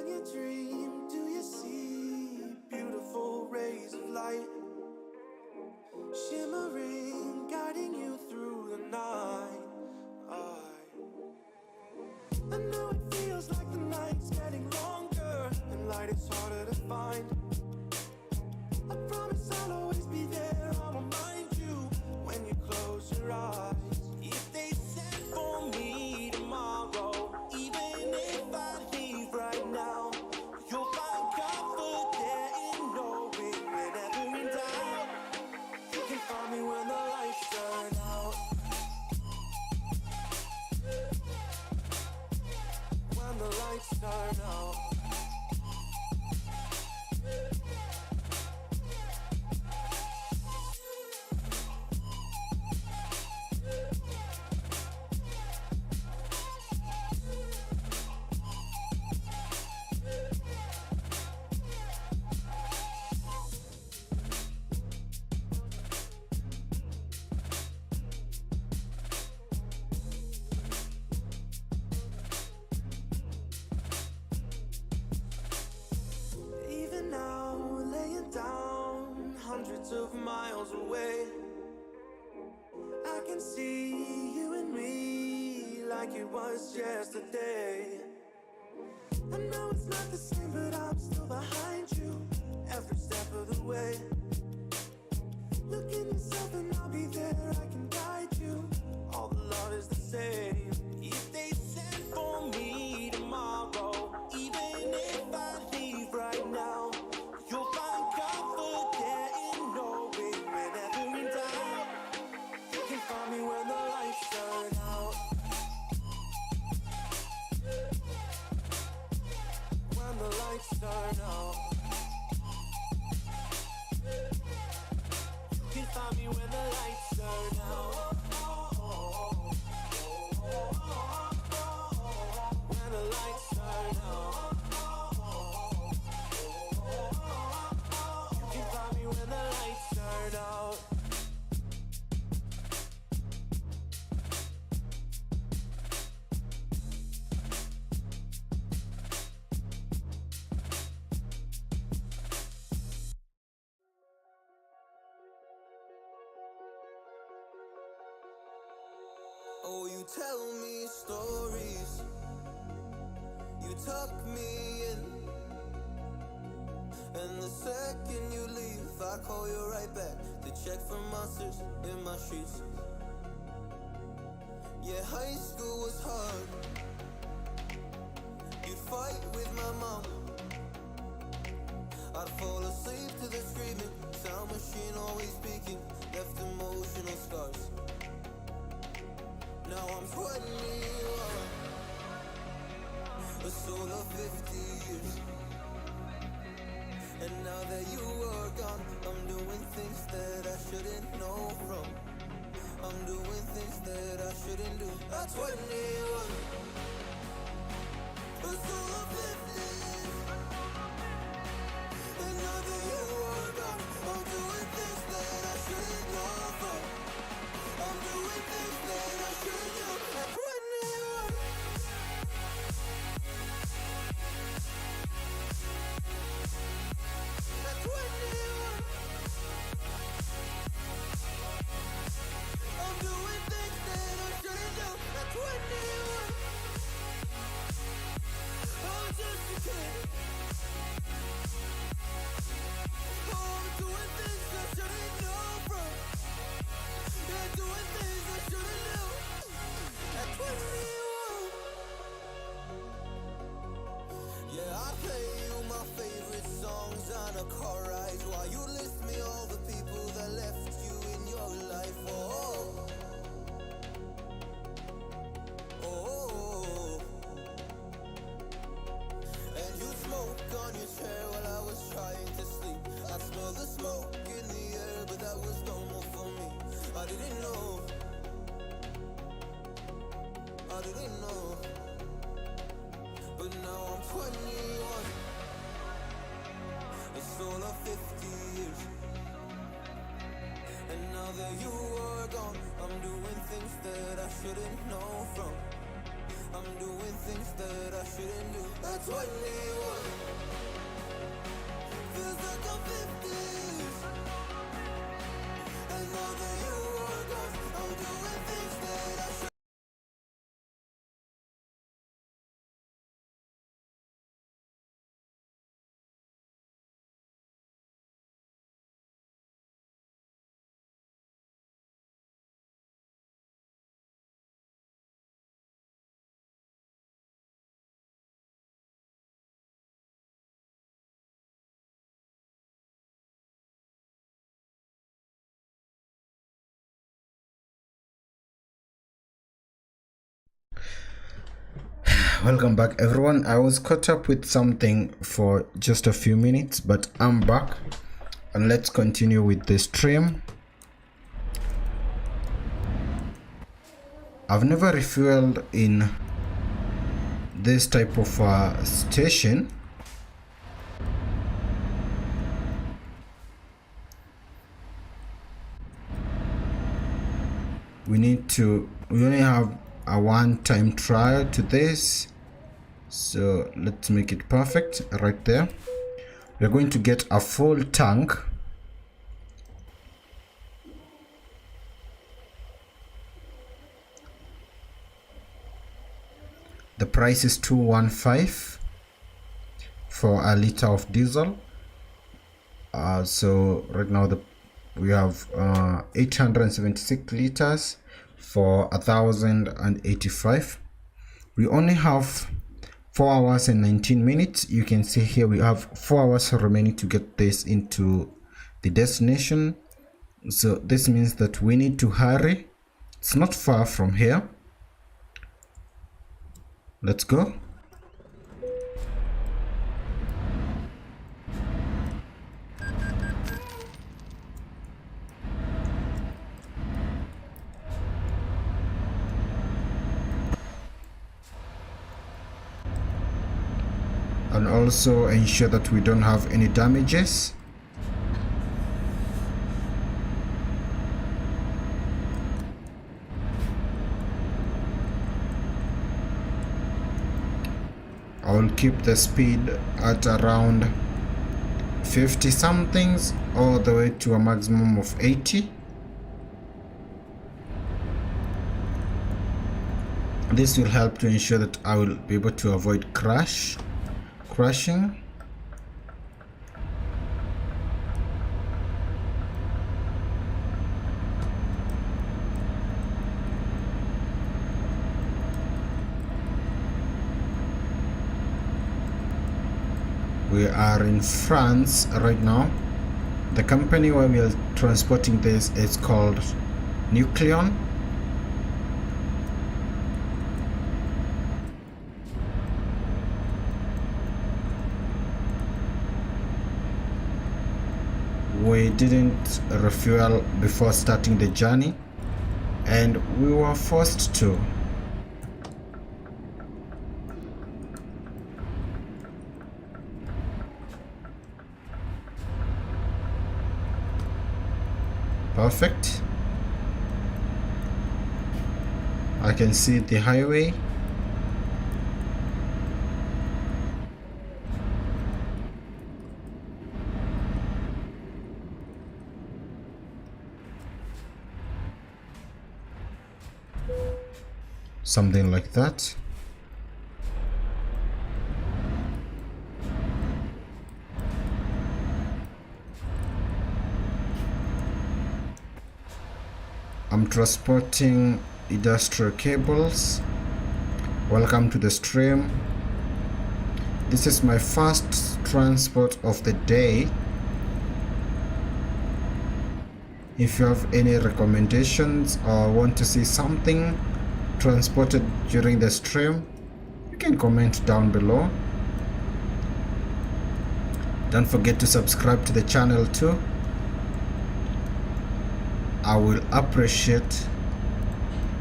When you dream, do you see beautiful rays of light shimmering, guiding you through the night? I know it feels like the night's getting longer and light is harder to find. I promise I'll always be there, I'll remind you when you close your eyes. If they said for me tomorrow, even if I leave right now, you'll find comfort there in knowing whenever in doubt, you can find me when the lights turn out. When the lights turn out. Even now, laying down hundreds of miles away, I can see you and me like it was yesterday. I know it's not the same, but I'm still behind you every step of the way. Look in yourself and I'll be there, I can guide you. All the love is the same. If they said for me tomorrow, even if I leave right now, you'll find comfort there in knowing whenever in doubt, you can find me when the lights turn out. When the lights turn out. You can find me when the lights turn out. When the lights turn out. You can find me when the lights turn out. Oh, you tell me stories, you tuck me in, and the second you leave, I call you right back to check for monsters in my sheets. Yeah, high school was hard. You'd fight with my mom. I'd fall asleep to the screaming, sound machine always speaking, left emotional scars. Now I'm 21, a soul of 50 years. And now that you are gone, I'm doing things that I shouldn't know from. I'm doing things that I shouldn't do. At 21, a soul of 50 years. And now that you are gone, I'm doing things that I shouldn't know from. I'm doing things that I shouldn't do. At 21. At 21. I'm doing things that I shouldn't do. At 21. I'm just a kid. Oh, I'm doing things I shouldn't know from. Yeah, doing things I shouldn't do. At 21. Yeah, I play you my favorite songs on a car ride while you list me all the people that left you in your life. Oh, oh, oh. And you smoke on your chair while I was trying to sleep. I smell the smoke in the air, but that was normal for me. I didn't know. I didn't know. But now I'm 21. A soul of 50 years. And now that you are gone, I'm doing things that I shouldn't know from. I'm doing things that I shouldn't do. At 21, feels like I'm 50s. And now that you are gone, I'm doing things that I should. Welcome back, everyone. I was caught up with something for just a few minutes, but I'm back and let's continue with the stream. I've never refueled in this type of station. We only have a one-time trial to this, so let's make it perfect right there. We're going to get a full tank. The price is 215 for a liter of diesel. So right now we have 876 liters for 1085. We only have 4 hours and 19 minutes. You can see here we have 4 hours remaining to get this into the destination. So this means that we need to hurry. It's not far from here. Let's go. And also ensure that we don't have any damages. I will keep the speed at around 50 somethings all the way to a maximum of 80. This will help to ensure that I will be able to avoid crashing. We are in France right now. The company where we are transporting this is called Nucleon. We didn't refuel before starting the journey, and we were forced to. Perfect. I can see the highway. Something like that. I'm transporting industrial cables. Welcome to the stream. This is my first transport of the day. If you have any recommendations or want to see something transported during the stream, you can comment down below. Don't forget to subscribe to the channel too. I will appreciate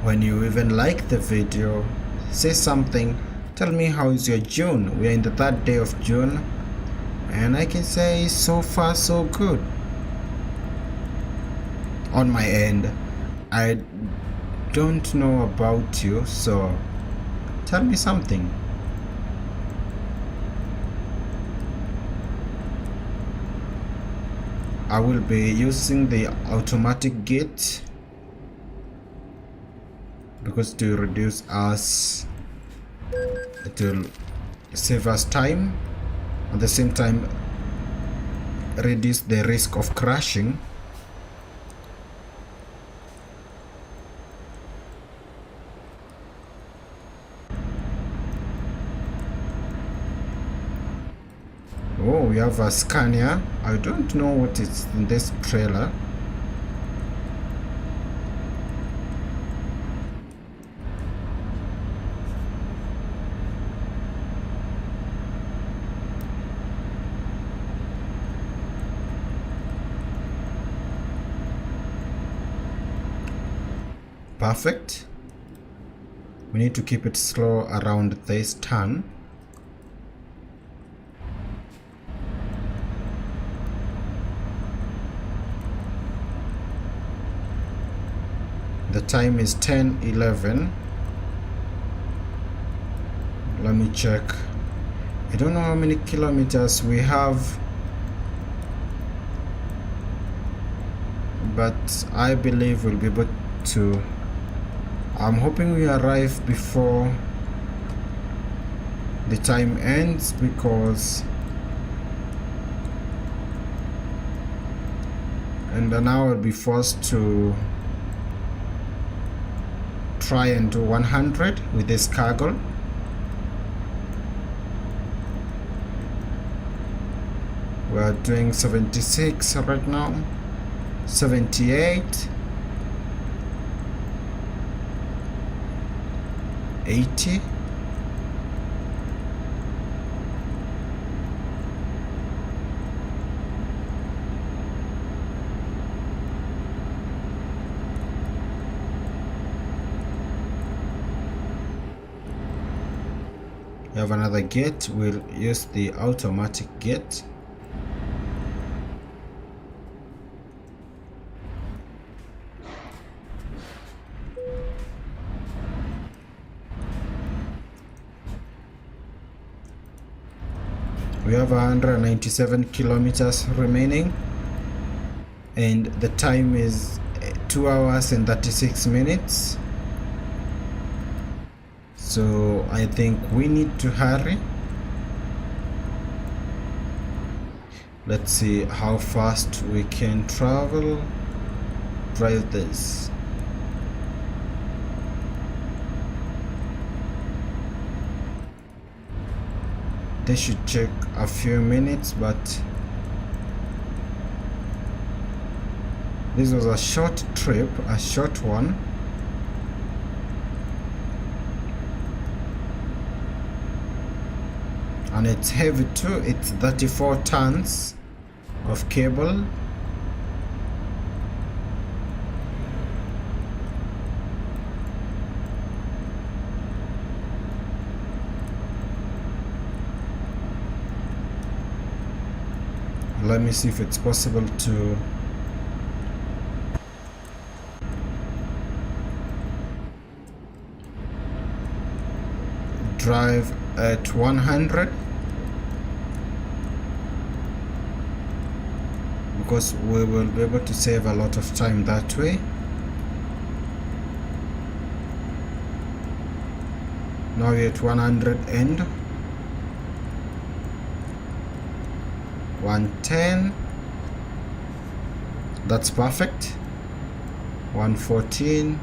when you even like the video, say something, tell me how is your June. We are in the 3rd day of June, and I can say so far so good. On my end, I don't know about you, so Tell me something. I will be using the automatic gate because to reduce us, it will save us time, at the same time reduce the risk of crashing. Oh, we have a Scania. I don't know what is in this trailer. Perfect. We need to keep it slow around this turn. The time is 10:11. Let me check. I don't know how many kilometers we have, but I believe we'll be able to. I'm hoping we arrive before the time ends, because and then I will be forced to try and do 100 with this cargo. We are doing 76 right now, 78, 80. We have another gate. We'll use the automatic gate. We have 197 kilometers remaining, and the time is 2 hours and 36 minutes. So I think we need to hurry. Let's see how fast we can travel. Drive this. They should take a few minutes, but this was a short trip, a short one. And it's heavy too. It's 34 tons of cable. Let me see if it's possible to drive at 100, because we will be able to save a lot of time that way. Now we're at 100 and 110. That's perfect. 114.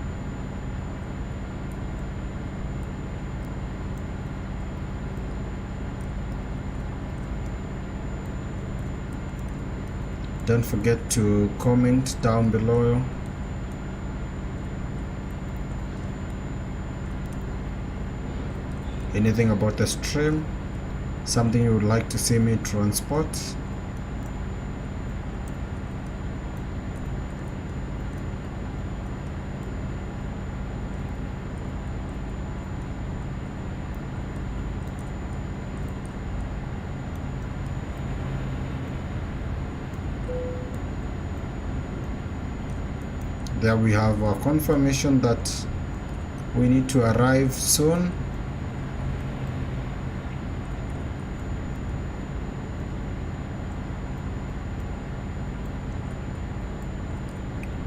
Don't forget to comment down below anything about the stream, something you would like to see me transport. There we have a confirmation that we need to arrive soon.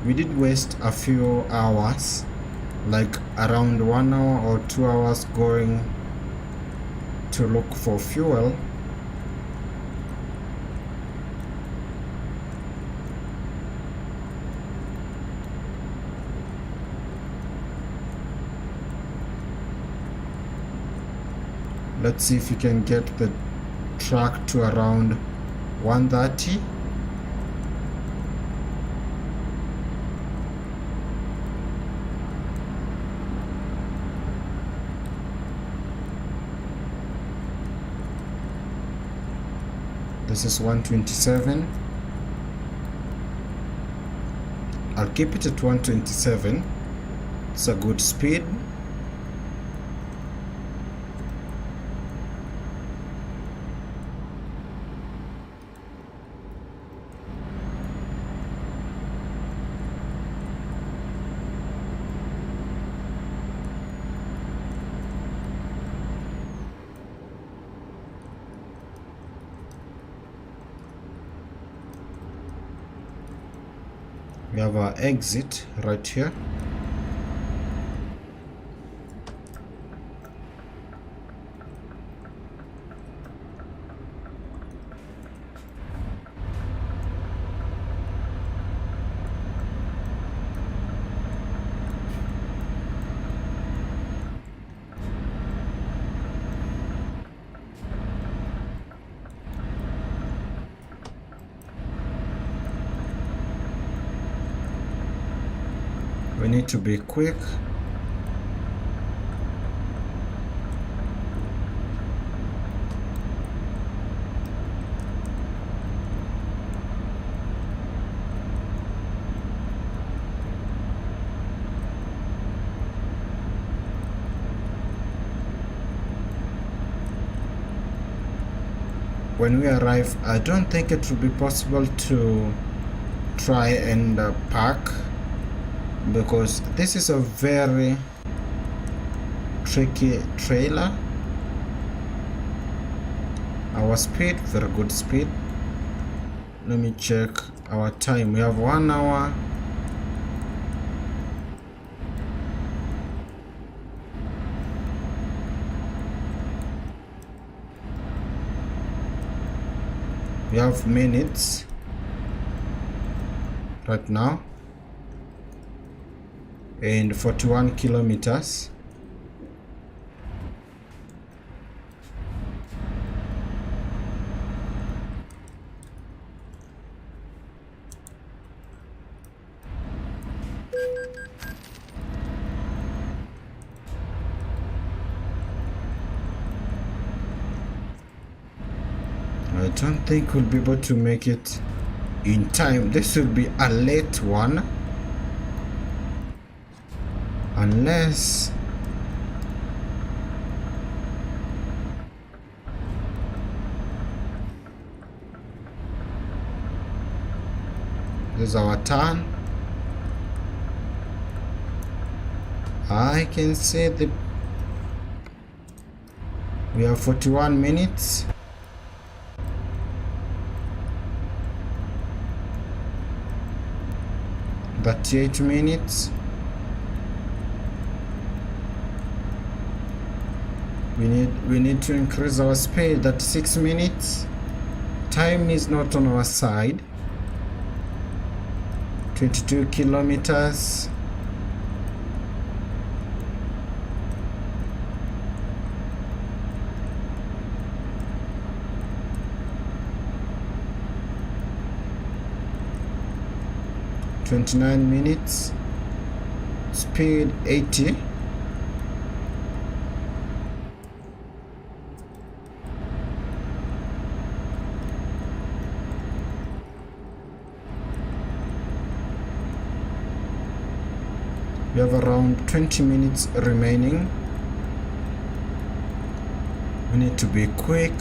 we did waste a few hours, like around 1 hour or 2 hours going to look for fuel. Let's see if we can get the track to around 130. This is 127. I'll keep it at 127. It's a good speed. We have our exit right here. We need to be quick. When we arrive, I don't think it will be possible to try and park, because this is a very tricky trailer. Our speed, very good speed. Let me check our time. We have 1 hour. We have minutes right now and 41 kilometers. I don't think we'll be able to make it in time. This will be a late one, unless this is our turn. I can see we have 41 minutes. But 8 minutes. We need to increase our speed. That 6 minutes. Time is not on our side. 22 kilometers. (29 minutes), speed 80. We have around 20 minutes remaining. We need to be quick.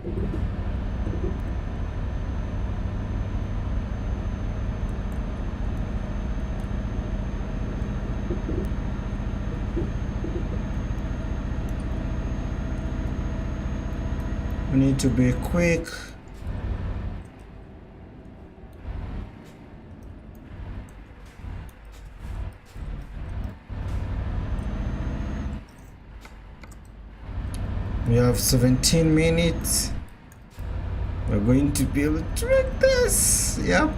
We need to be quick. We have 17 minutes. We're going to be able to make this. Yep.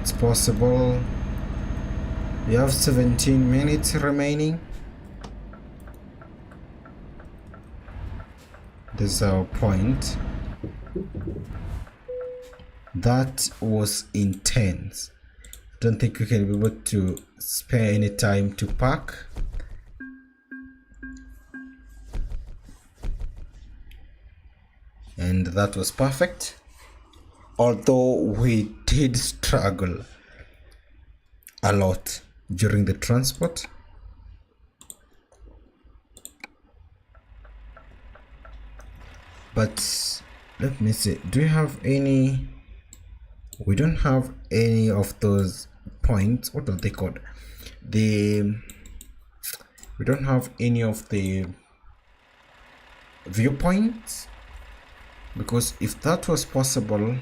It's possible. We have 17 minutes remaining. This is our point. That was intense. Don't think we can be able to spare any time to park. And that was perfect. Although we did struggle a lot during the transport. But let me see, do you have any? We don't have any of those points. What are they called? We don't have any of the viewpoints, because if that was possible,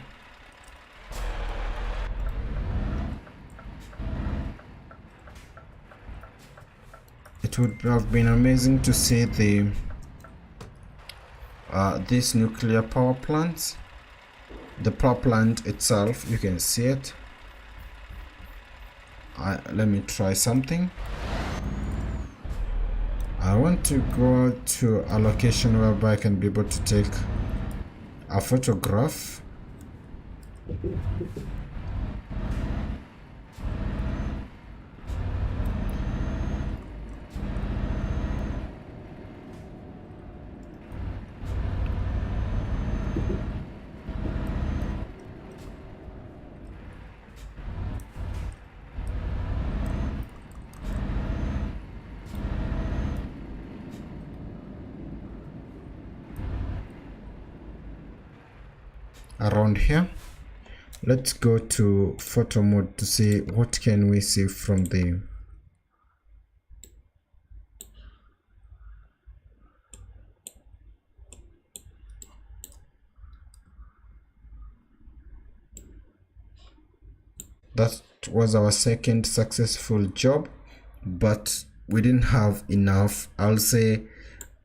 it would have been amazing to see the these nuclear power plants. The power plant itself, you can see it. Let me try something. I want to go to a location whereby I can be able to take a photograph. Around here, let's go to photo mode to see what can we see from the that was our second successful job, but we didn't have enough. I'll say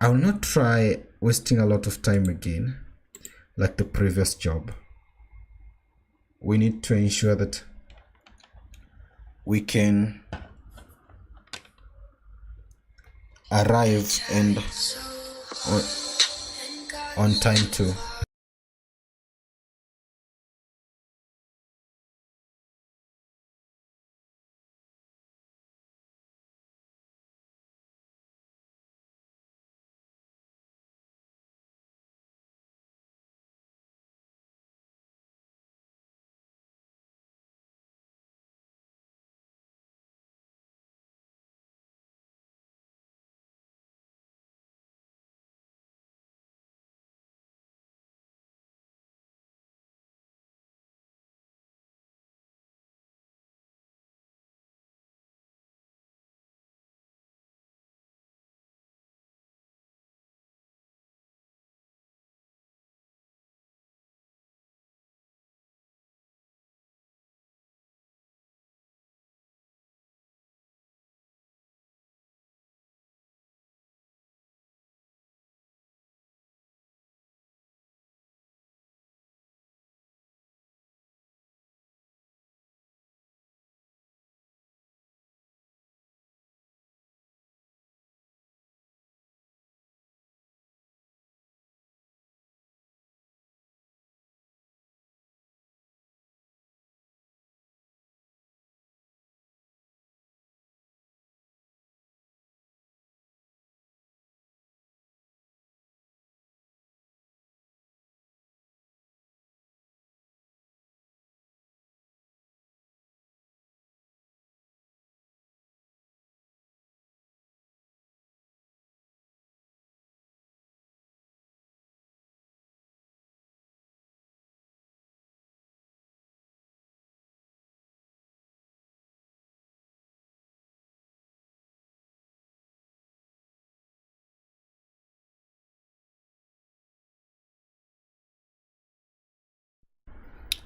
I'll not try wasting a lot of time again like the previous job. We need to ensure that we can arrive and on time too.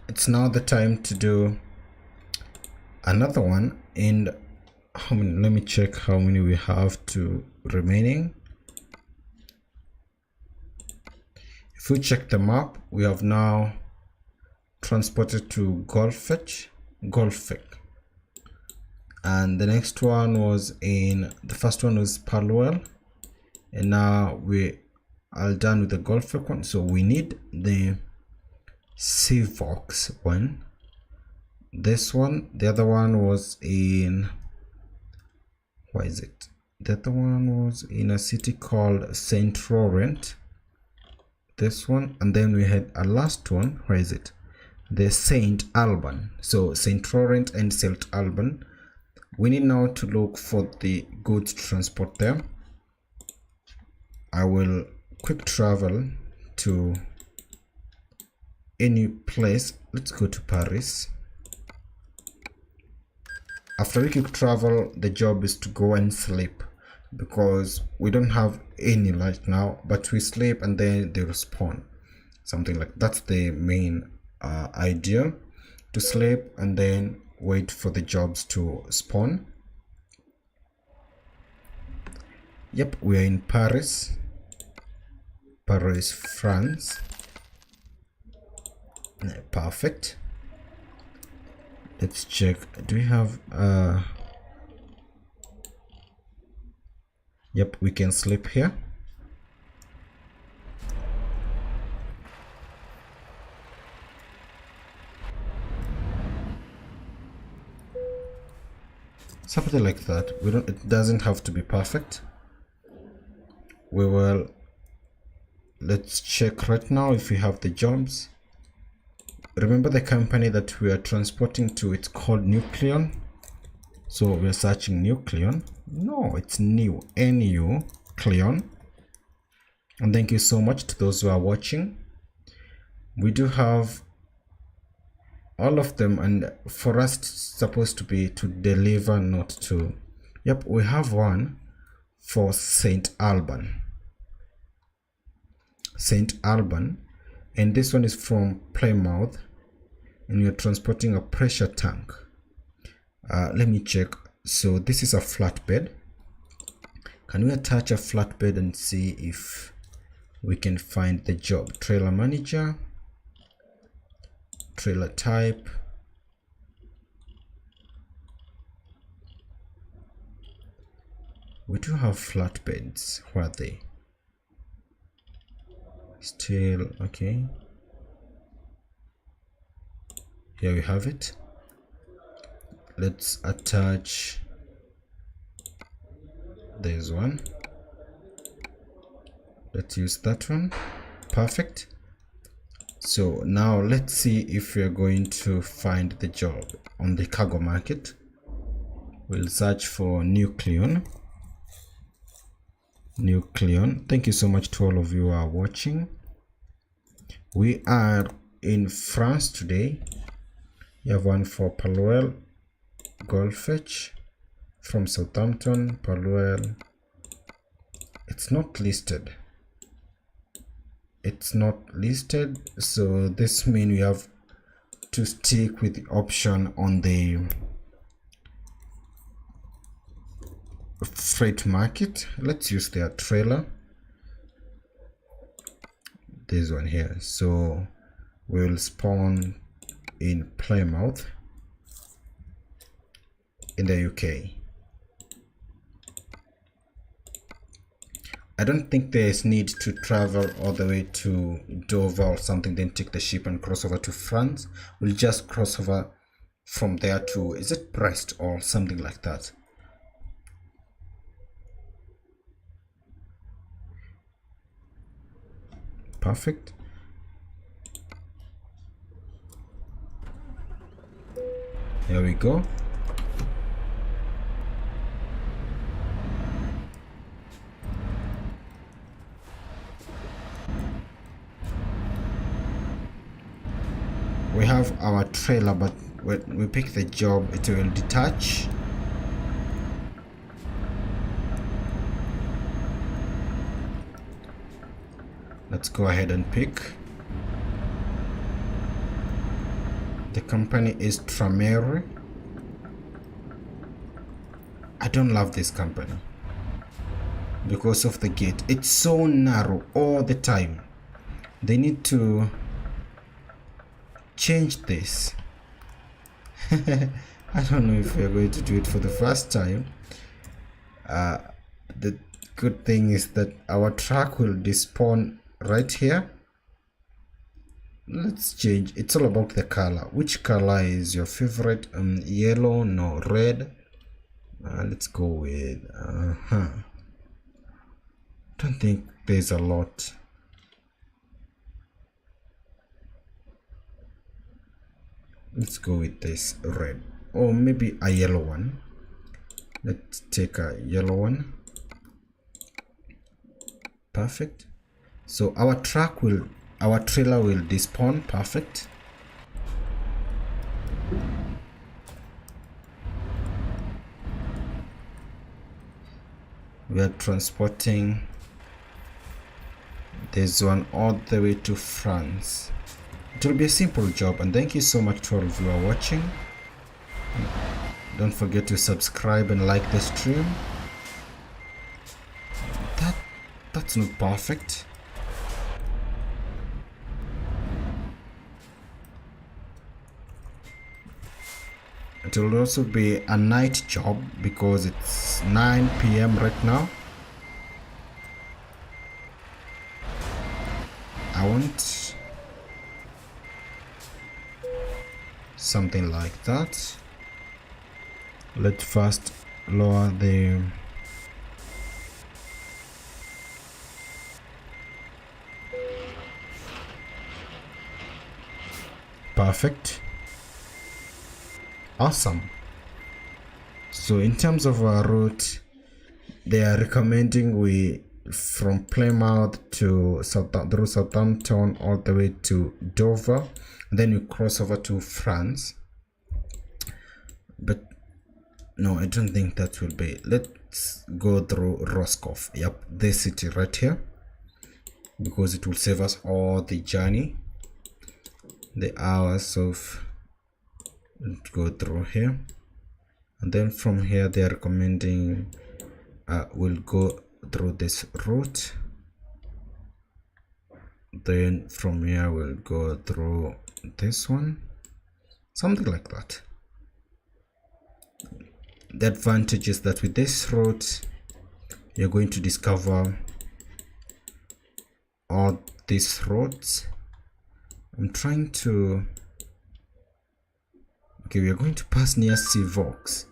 it's now the time to do another one. And how many, let me check how many we have to remaining. If we check the map, we have now transported to Golfech, and the next one was in, the first one was Palwell, and now we are done with the Golfech one. So we need the Seavox one, this one. The other one was in, where is it? The other one was in a city called St. Laurent, this one. And then we had a last one, where is it? The St. Alban. So St. Laurent and St. Alban. We need now to look for the goods transport there. I will quick travel to any place. Let's go to Paris. After we quick travel, the job is to go and sleep, because we don't have any right now, but we sleep and then they respawn, something like that's the main idea, to sleep and then wait for the jobs to spawn. Yep, we are in Paris, France. Perfect. Let's check, do we have yep, we can sleep here. Something like that. We don't, it doesn't have to be perfect. We will, let's check right now if we have the jobs. Remember the company that we are transporting to, it's called Nucleon. So we're searching Nucleon. No, it's new, NU Cleon. And thank you so much to those who are watching. We do have all of them, and for us it's supposed to be to deliver, not to. Yep, we have one for St. Alban, and this one is from Plymouth, and you're transporting a pressure tank. Let me check. So this is a flatbed. Can we attach a flatbed and see if we can find the job? Trailer manager, trailer type, we do have flatbeds. Where are they? Still okay, here we have it. Let's attach, there's one, let's use that one. Perfect. So now let's see if we're going to find the job on the cargo market. We'll search for Nucleon. Thank you so much to all of you who are watching. We are in France today. You have one for Palwell, Golfech, from Southampton, Palwell. It's not listed. So this means we have to stick with the option on the freight market. Let's use their trailer, this one here. So we'll spawn in Plymouth in the UK. I don't think there's need to travel all the way to Dover or something, then take the ship and cross over to France. We'll just cross over from there to, is it Brest or something like that? Perfect. There we go. We have our trailer, but when we pick the job, it will detach. Let's go ahead and pick. The company is Trameri. I don't love this company because of the gate. It's so narrow all the time. They need to change this. I don't know if we're going to do it for the first time. The good thing is that our truck will despawn right here. Let's change. It's all about the color. Which color is your favorite? Yellow? No, red. Let's go with don't think there's a lot. Let's go with this red, or maybe a yellow one. Let's take a yellow one. Perfect. So our trailer will despawn. Perfect. We are transporting this one all the way to France. It will be a simple job, and thank you so much to all of you who are watching. Don't forget to subscribe and like the stream. That's not perfect. It will also be a night job because it's 9 p.m. right now. I want something like that. Let's first lower the perfect. Awesome. So in terms of our route, they are recommending we from Plymouth to through Southampton all the way to Dover, then you cross over to France. But no, I don't think that will be. Let's go through Roscoff. Yep, this city right here, because it will save us all the journey, the hours of. Let's go through here, and then from here they are recommending we'll go through this route. Then from here we'll go through this one, something like that. The advantage is that with this route you're going to discover all these roads. I'm trying to. Okay, we are going to pass near Seavox.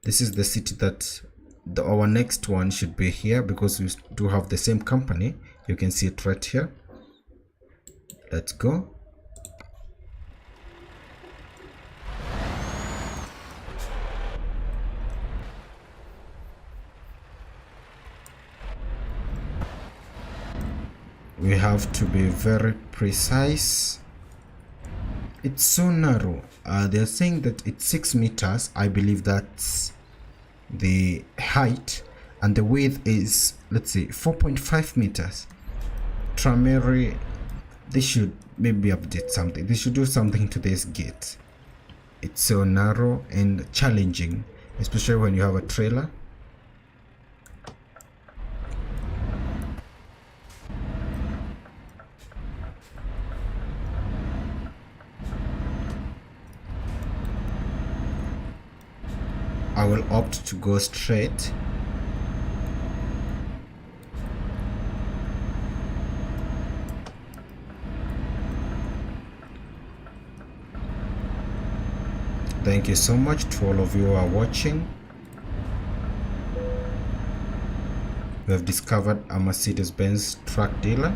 This is the city that our next one should be here, because we do have the same company. You can see it right here. Let's go. We have to be very precise. It's so narrow. They're saying that it's 6 meters. I believe that's the height, and the width is, let's say, 4.5 meters. Trameri, they should maybe update something. They should do something to this gate. It's so narrow and challenging, especially when you have a trailer. I will opt to go straight. Thank you so much to all of you who are watching. We have discovered a Mercedes-Benz truck dealer.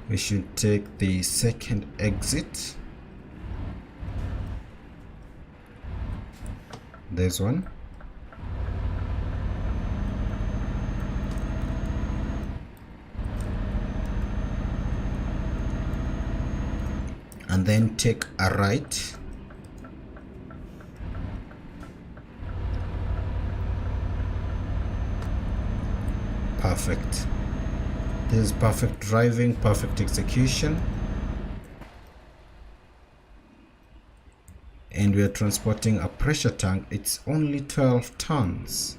We should take the second exit. There's one. And then take a right. Perfect. This is perfect driving, perfect execution. And we are transporting a pressure tank. It's only 12 tons.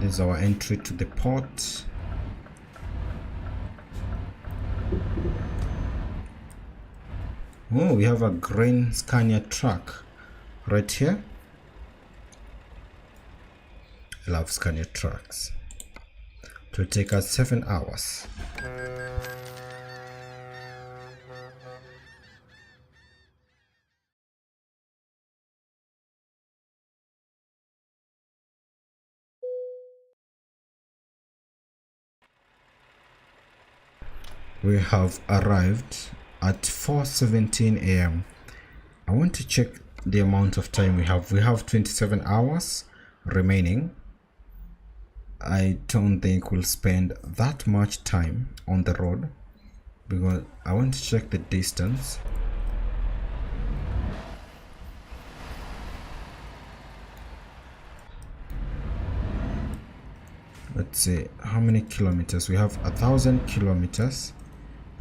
This is our entry to the port. Oh, we have a green Scania truck right here. I love Scania trucks. It will take us 7 hours. We have arrived at 4:17 a.m. I want to check the amount of time we have. We have 27 hours remaining. I don't think we'll spend that much time on the road because I want to check the distance. Let's see how many kilometers. We have 1,000 kilometers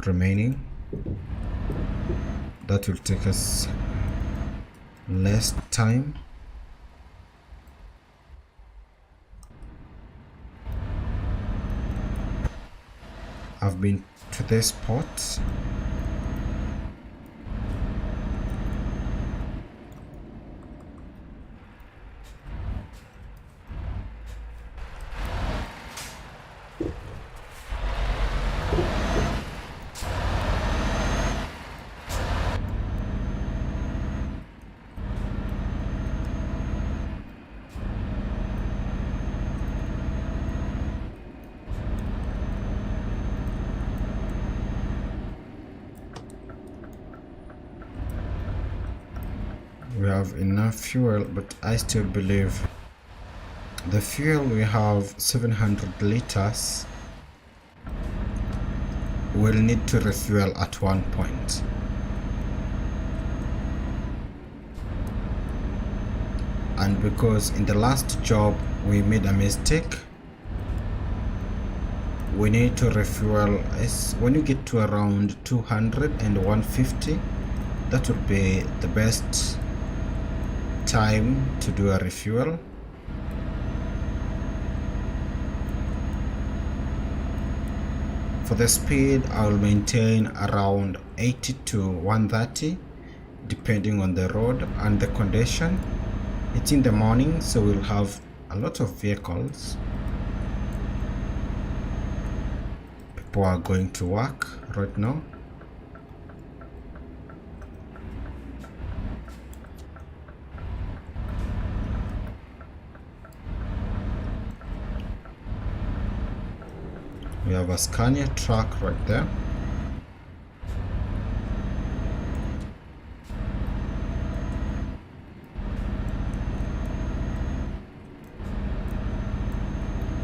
remaining. That will take us less time. I've been to this spot. We have enough fuel, but I still believe the fuel we have 700 liters. We'll need to refuel at one point. And because in the last job we made a mistake, we need to refuel. When you get to around 200 and 150, that would be the best time to do a refuel. For the speed, I will maintain around 80 to 130 depending on the road and the condition. It's in the morning, so we'll have a lot of vehicles. People are going to work right now. We have a Scania truck right there.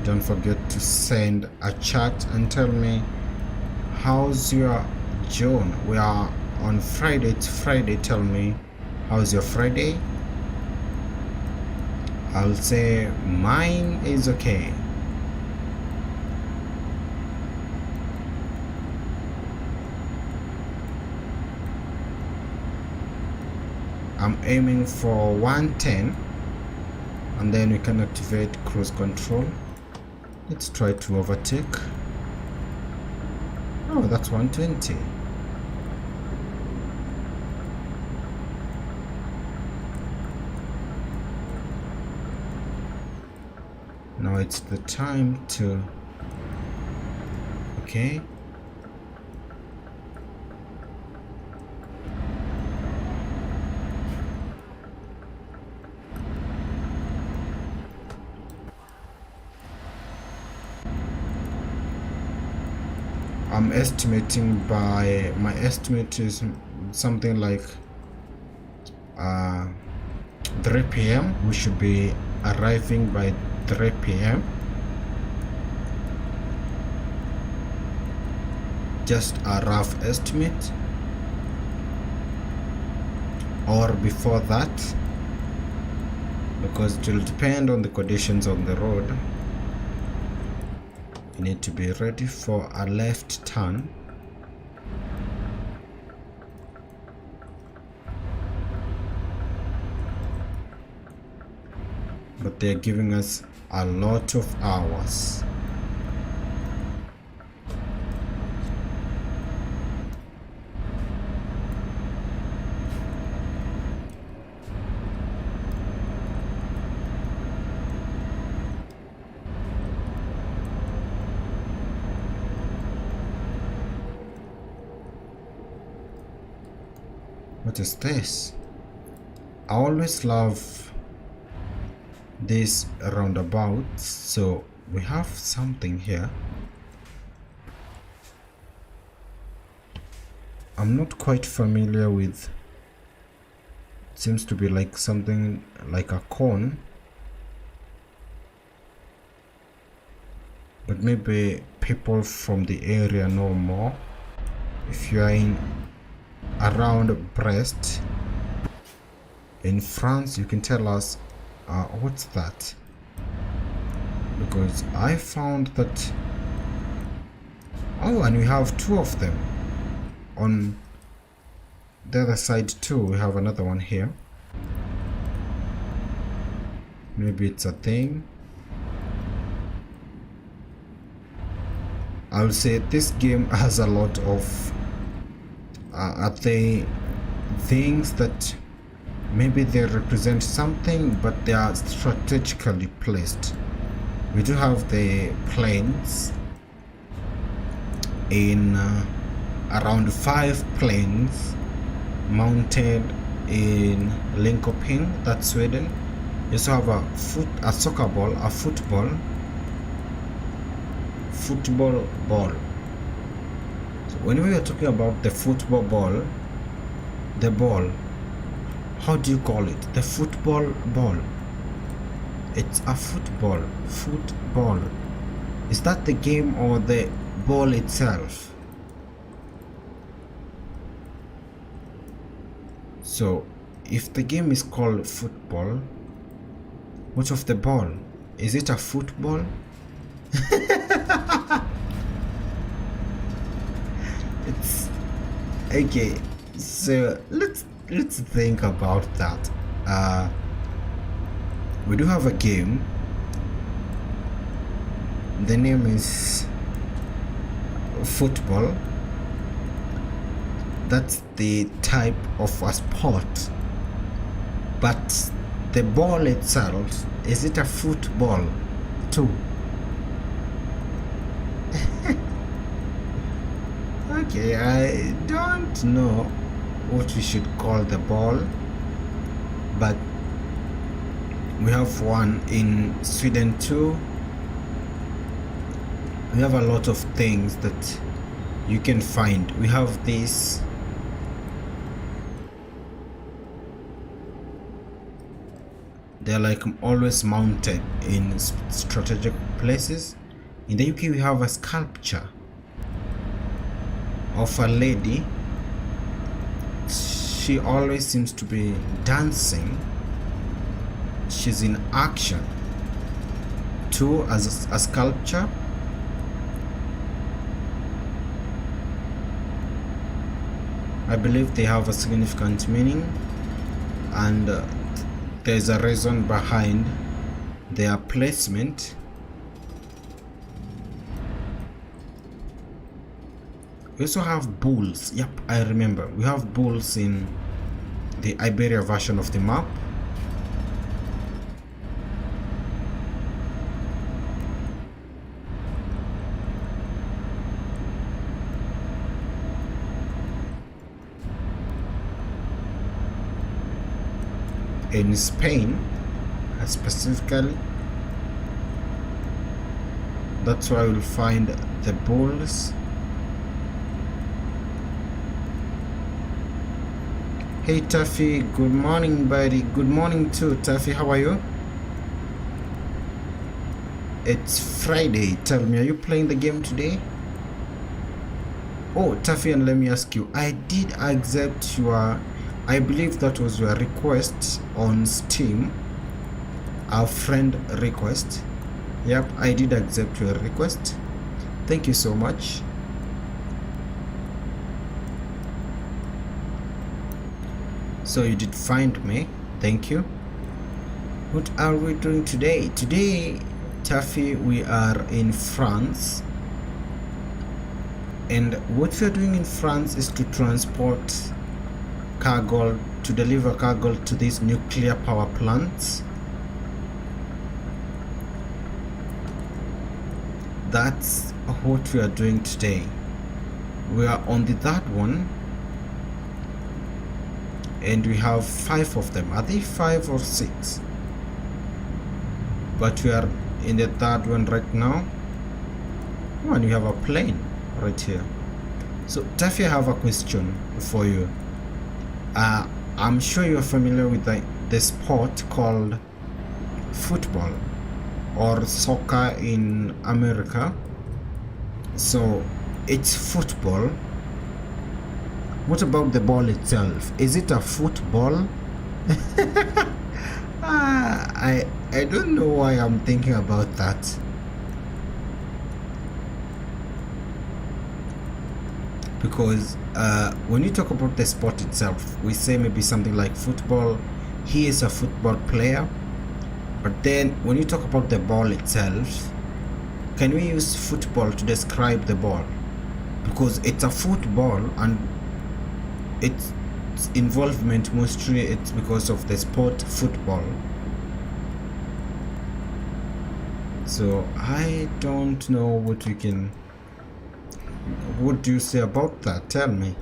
Don't forget to send a chat and tell me how's your June. We are on Friday. It's Friday. Tell me how's your Friday. I'll say mine is okay. I'm aiming for 110 and then we can activate cruise control. Let's try to overtake. Oh, that's 120. Now it's the time to... Okay. I'm estimating by, my estimate is something like 3 p.m. We should be arriving by 3 p.m. Just a rough estimate, or before that. because it will depend on the conditions on the road. You need to be ready for a left turn. But they're giving us a lot of hours. What is this? I always love this roundabout. So we have something here. I'm not quite familiar with. It seems to be like something like a cone, but maybe people from the area know more. If you are in around Brest in France, you can tell us what's that, because I found that. Oh, and we have two of them on the other side too. We have another one here. Maybe it's a thing. I would say this game has a lot of things that maybe they represent something, but they are strategically placed. We do have the planes in around 5 planes mounted in Linköping, that's Sweden. You also have a soccer ball, a football ball. So when we are talking about the football ball, the ball, how do you call it? The football ball. It's a football. Is that the game or the ball itself? So if the game is called football, what of the ball? Is it a football? It's okay. So let's think about that. We do have a game. The name is football. That's the type of a sport. But the ball itself, is it a football too? Okay, I don't know what we should call the ball, but we have one in Sweden too. We have a lot of things that you can find. We have this. They're like always mounted in strategic places. In the UK we have a sculpture of a lady. She always seems to be dancing. She's in action too, as a sculpture. I believe they have a significant meaning, and there's a reason behind their placement. We also have bulls. Yep, I remember. We have bulls in the Iberia version of the map. In Spain, specifically, that's where you'll find the bulls. Hey Taffy, good morning buddy. Good morning too, Taffy. How are you? It's Friday. Tell me, are you playing the game today? Oh, Taffy, and let me ask you, I did accept your, I believe that was your request on Steam our friend request. Yep, I did accept your request. Thank you so much. So you did find me. Thank you. What are we doing today? Today, Taffy, we are in France. And what we are doing in France is to transport cargo, to deliver cargo to these nuclear power plants. That's what we are doing today. We are on the third one, and we have 5 of them. Are they 5 or 6? But we are in the third one right now. Oh, and we have a plane right here. So Taffy, I have a question for you. I'm sure you're familiar with the sport called football or soccer in America. So it's football. What about the ball itself? Is it a football? I don't know why I'm thinking about that. Because when you talk about the sport itself, we say maybe something like football. He is a football player. But then when you talk about the ball itself, can we use football to describe the ball? Because it's a football, and its involvement mostly it's because of the sport football. So I don't know what do you say about that? Tell me.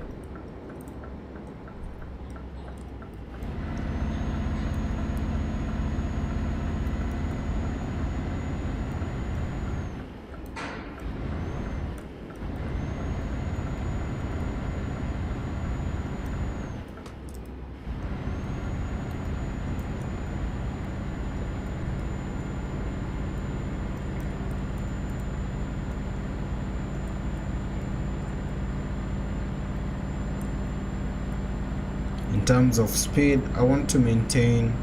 In terms of speed, I want to maintain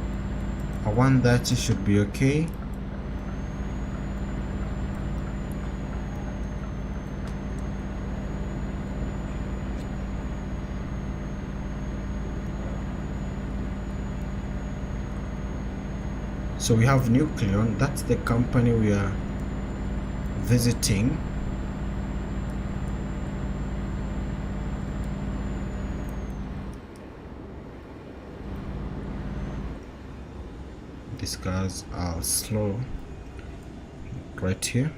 a 130 should be okay. So we have Nucleon, that's the company we are visiting. These cars are slow right here.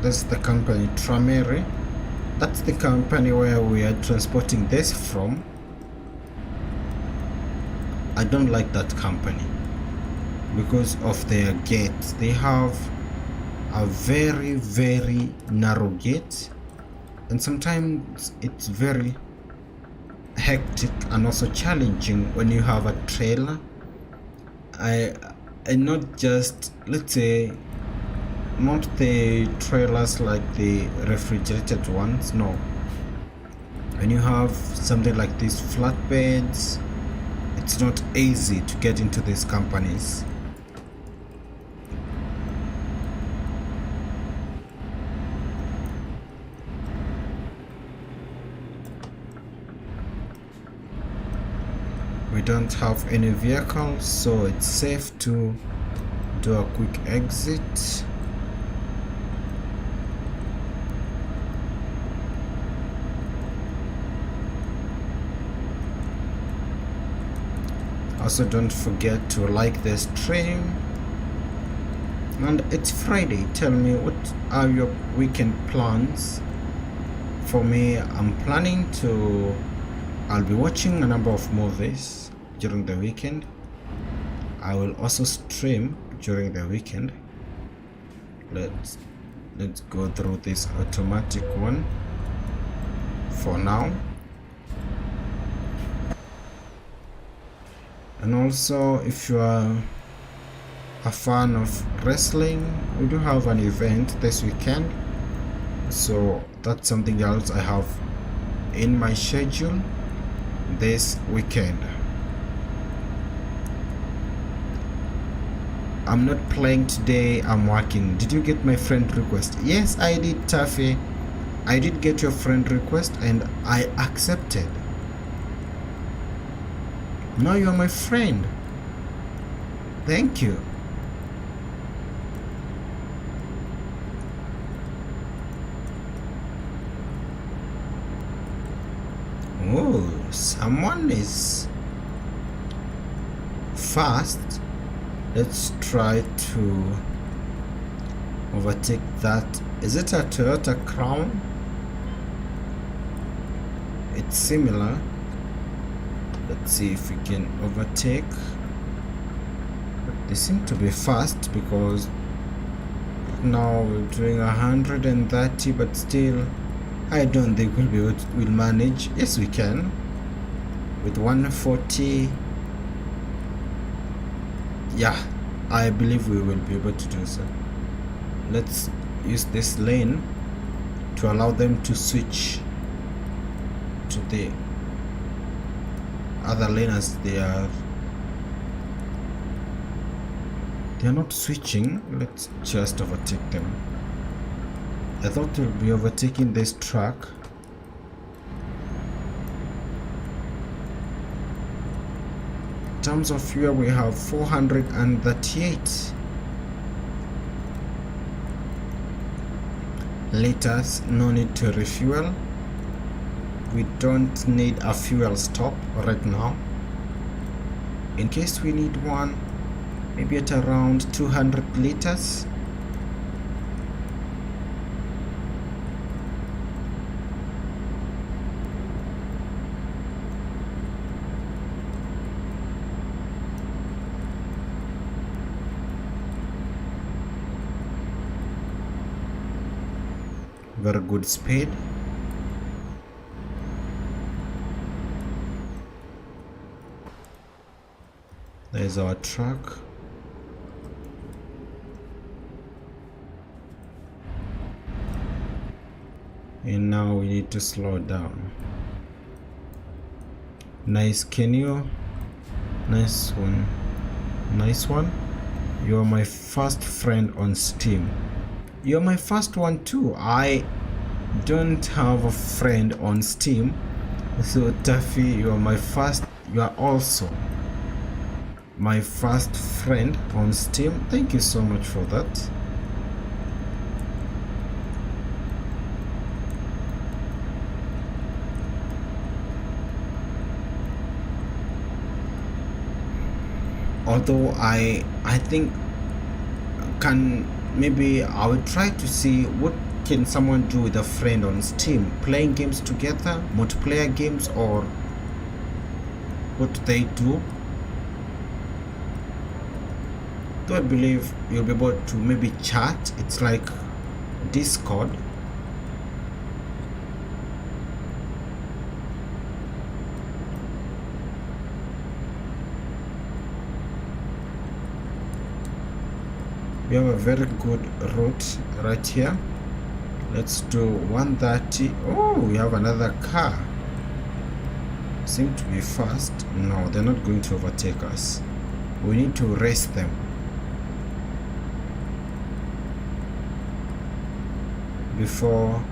That's the company Tramere. That's the company where we are transporting this from. I don't like that company because of their gates. They have a very, very narrow gate, and sometimes it's very hectic and also challenging when you have a trailer. And not just, let's say, not the trailers like the refrigerated ones, no. When you have something like these flatbeds, it's not easy to get into these companies. We don't have any vehicles, so it's safe to do a quick exit. Also, don't forget to like this stream. And it's Friday. Tell me, what are your weekend plans? For me, I'll be watching a number of movies during the weekend. I will also stream during the weekend. Let's go through this automatic one. for now. And also, if you are a fan of wrestling, we do have an event this weekend, so that's something else I have in my schedule this weekend. I'm not playing today, I'm working. Did you get my friend request? Yes, I did, Taffy. I did get your friend request and I accepted. Now you are my friend. Thank you. Oh, someone is fast. Let's try to overtake that. Is it a Toyota Crown? It's similar. Let's see if we can overtake. But they seem to be fast because now we're doing 130, but still I don't think we'll manage. Yes, we can with 140. Yeah, I believe we will be able to do so. Let's use this lane to allow them to switch to the other lane as they're not switching. Let's just overtake them. I thought we'll be overtaking this truck. In terms of fuel, we have 438 liters. No need to refuel. We don't need a fuel stop right now. In case we need one, maybe at around 200 liters. Very good speed. There's our truck. And now we need to slow down. Nice, can you? Nice one. Nice one. You're my first friend on Steam. You're my first one too. I don't have a friend on Steam. So Taffy, you are also my first friend on Steam. Thank you so much for that. Although I think maybe I will try to see what can someone do with a friend on Steam, playing games together, multiplayer games, or what do they do? Do I believe you'll be able to maybe chat? It's like Discord. We have a very good route right here. Let's do 130. Oh, we have another car. Seem to be fast. No, they're not going to overtake us. We need to race them. Before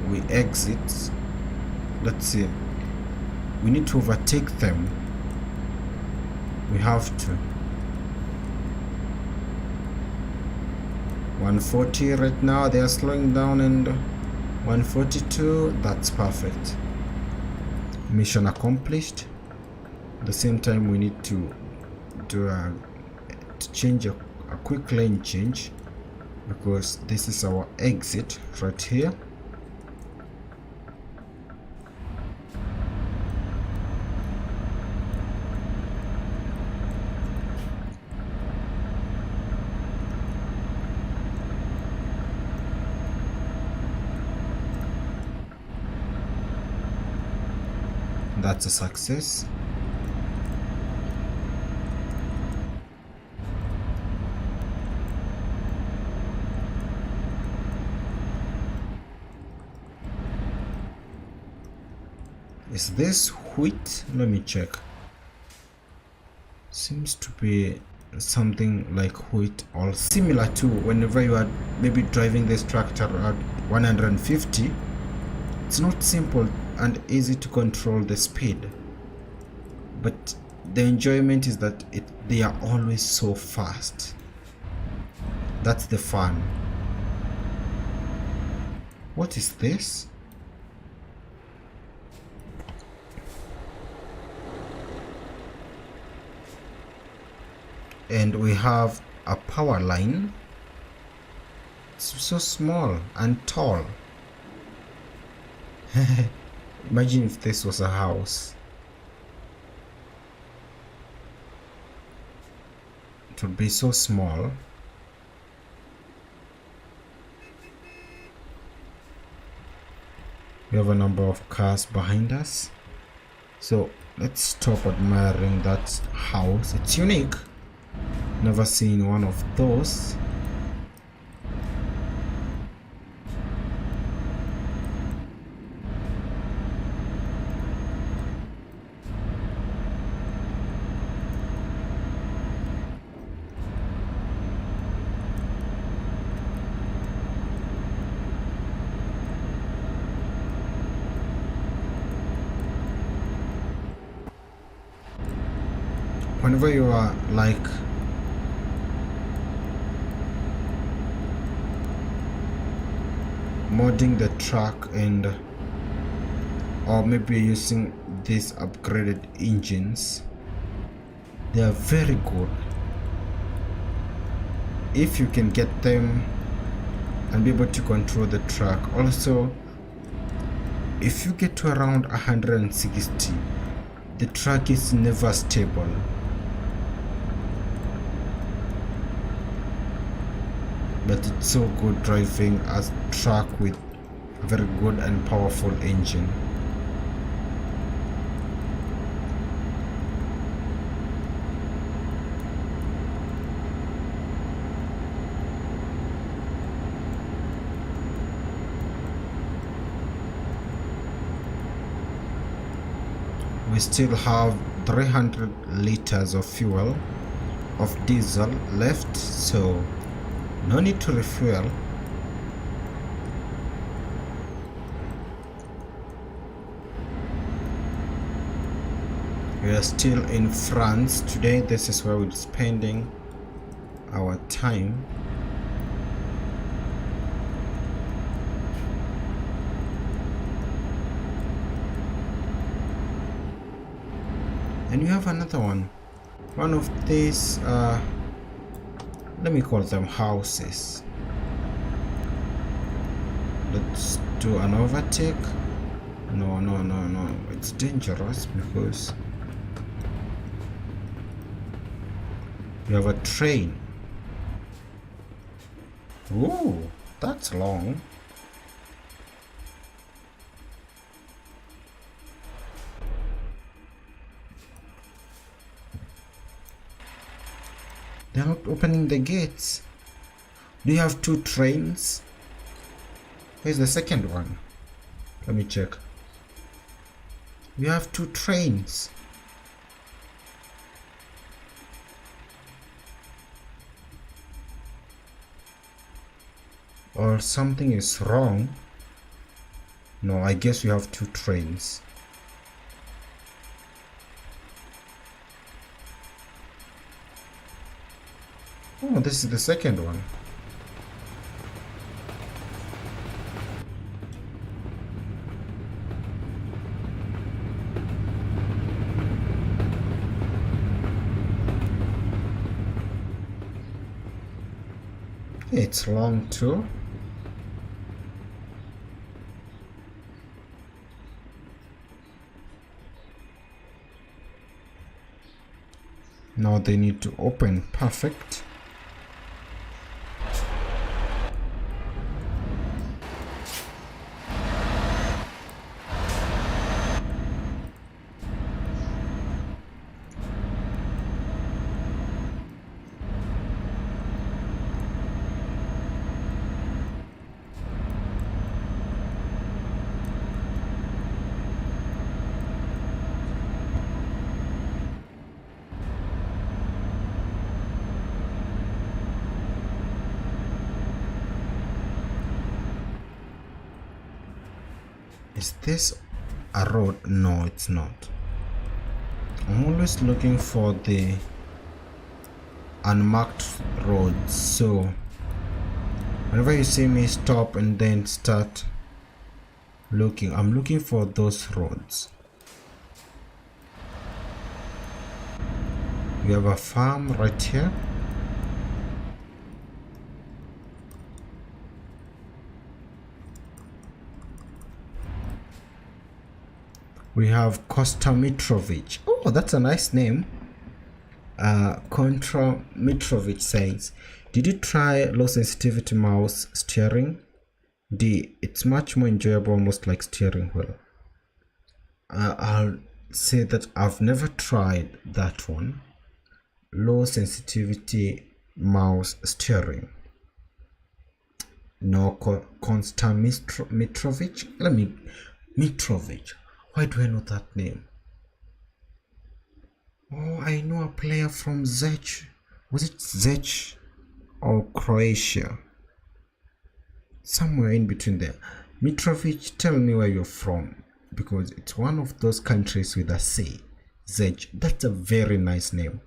we exit, let's see. We need to overtake them. We have to. 140 right now, they are slowing down, and 142, that's perfect. Mission accomplished. At the same time, we need to do change a quick lane change, because this is our exit right here. That's a success. Is this wheat? Let me check. Seems to be something like wheat or similar to whenever you are maybe driving this tractor at 150. It's not simple and easy to control the speed, but the enjoyment is that they are always so fast. That's the fun. What is this? And we have a power line. It's so small and tall. Imagine if this was a house. It would be so small. We have a number of cars behind us. So let's stop admiring that house. It's unique. Never seen one of those. Whenever you are like modding the truck and or maybe using these upgraded engines, they are very good if you can get them and be able to control the truck. Also, if you get to around 160, the truck is never stable. But it's so good driving a truck with a very good and powerful engine. We still have 300 liters of fuel of diesel left, so no need to refuel. We are still in France today. This is where we're spending our time. And you have another one of these let me call them houses. Let's do an overtake. No, it's dangerous because you have a train. Ooh, that's long. They're not opening the gates. Do you have 2 trains? Where's the second one? Let me check. We have 2 trains. Or something is wrong. No, I guess we have 2 trains. Oh, this is the second one. It's long too. Now they need to open. Perfect. Is this a road? No, it's not. I'm always looking for the unmarked roads, so whenever you see me stop and then start looking, I'm looking for those roads. We have a farm right here. We have Kosta Mitrovic. Oh, that's a nice name. Kontra Mitrovic says, did you try low sensitivity mouse steering? D, it's much more enjoyable, almost like steering wheel. I'll say that I've never tried that one. Low sensitivity mouse steering. No, Konsta Mitrovic. Mitrovic. Why do I know that name? Oh, I know a player from Zech. Was it Zech or Croatia? Somewhere in between there. Mitrovic, tell me where you're from, because it's one of those countries with a C. Zech. That's a very nice name.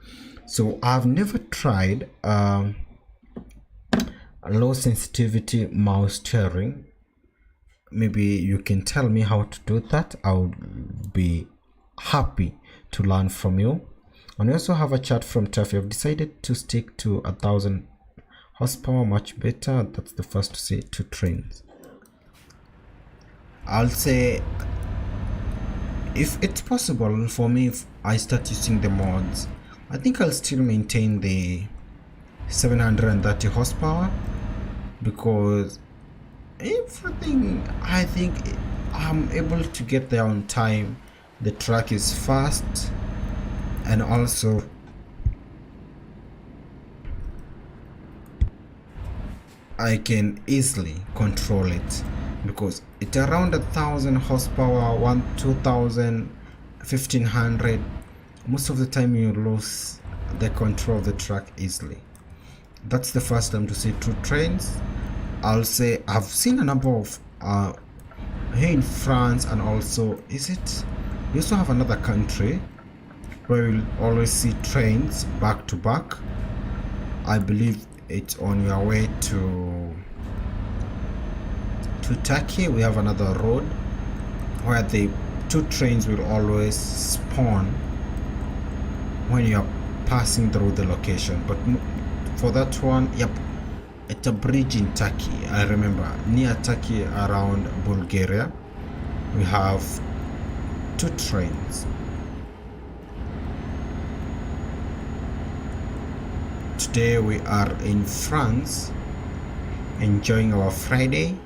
So I've never tried a low sensitivity mouse steering. Maybe you can tell me how to do that. I would be happy to learn from you. And we also have a chat from Taffy. I've decided to stick to 1,000 horsepower, much better. That's the first to say 2 trains. I'll say if it's possible for me, if I start using the mods, I think I'll still maintain the 730 horsepower, because everything, I think I'm able to get there on time. The track is fast, and also I can easily control it, because it's around 1,000 horsepower, 2,000, 1,500. Most of the time you lose the control of the track easily. That's the first time to see 2 trains. I'll say I've seen a number of here in France, and also we also have another country where you'll always see trains back to back. I believe it's on your way to Turkey. We have another road where the 2 trains will always spawn when you're passing through the location. But for that one, yep, it's a bridge in Turkey. I remember near Turkey, around Bulgaria, we have 2 trains. Today we are in France, enjoying our Friday.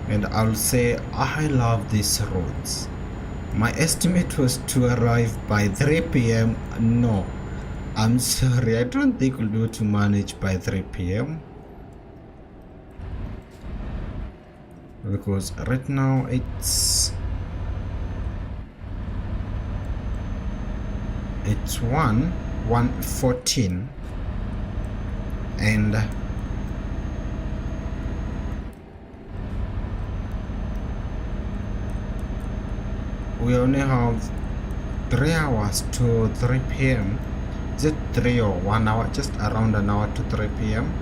And I'll say I love these roads. My estimate was to arrive by 3 p.m. No, I'm sorry, I don't think we'll be able to manage by 3 p.m. because right now it's 1:14, and we only have 3 hours to 3 p.m. Is it 3 or 1 hour? Just around an hour to 3 p.m.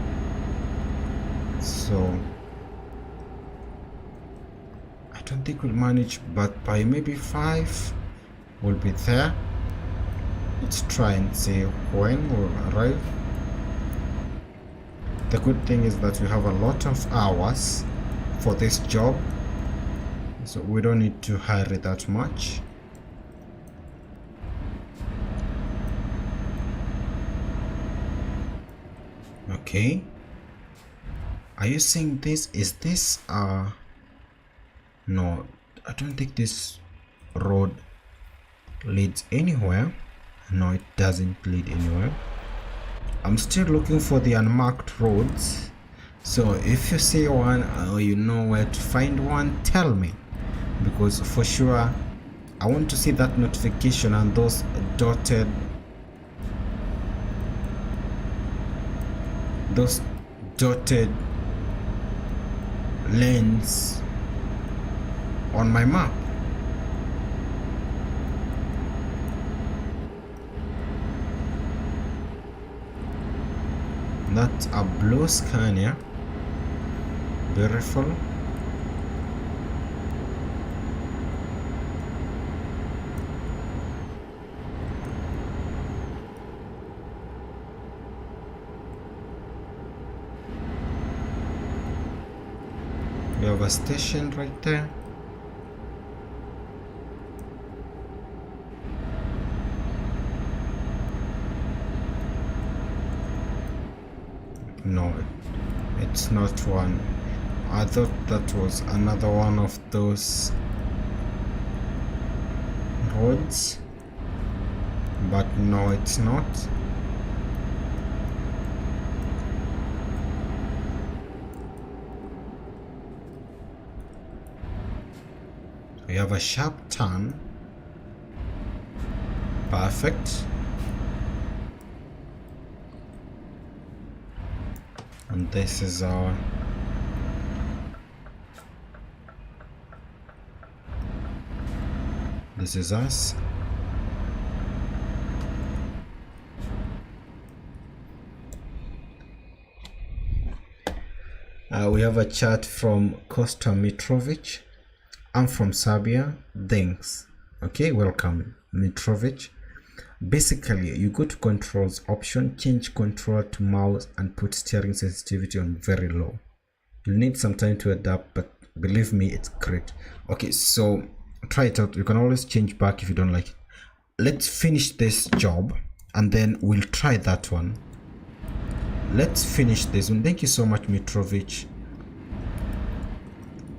So I don't think we'll manage, but by maybe 5 we'll be there. Let's try and see when we'll arrive. The good thing is that we have a lot of hours for this job, so we don't need to hurry that much. Okay, are you seeing this? Is this no, I don't think this road leads anywhere. No, it doesn't lead anywhere. I'm still looking for the unmarked roads, so if you see one or you know where to find one, tell me, because for sure I want to see that notification and those dotted lanes on my map. That's a blue Scania. Beautiful. We have a station right there. No, it's not one. I thought that was another one of those roads, but no, it's not. We have a sharp turn. Perfect. And this is our this is us. We have a chat from Kosta Mitrovic. I'm from Serbia. Thanks. Okay, welcome, Mitrovic. Basically, you go to controls option, change control to mouse, and put steering sensitivity on very low. You'll need some time to adapt, but believe me, it's great. Okay, so try it out. You can always change back if you don't like it. Let's finish this job and then we'll try that one. Let's finish this one. Thank you so much, Mitrovic,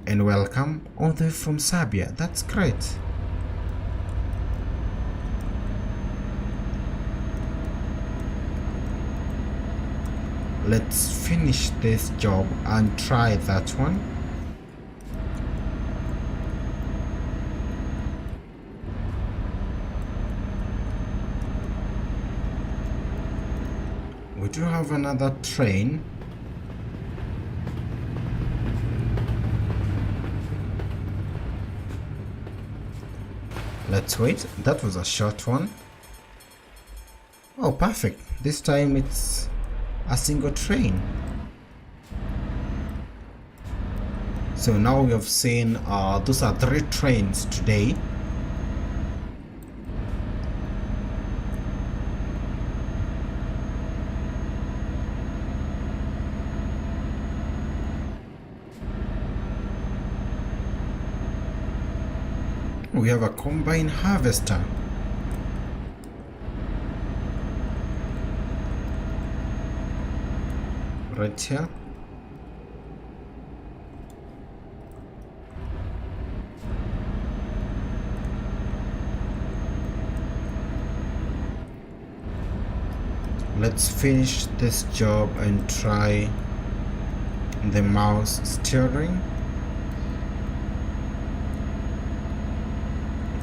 and welcome all the way from Serbia. That's great. Let's finish this job and try that one. We do have another train. Let's wait. That was a short one. Oh, perfect. This time it's a single train. So now we have seen those are 3 trains today. We have a combine harvester. Right here. Let's finish this job and try the mouse steering.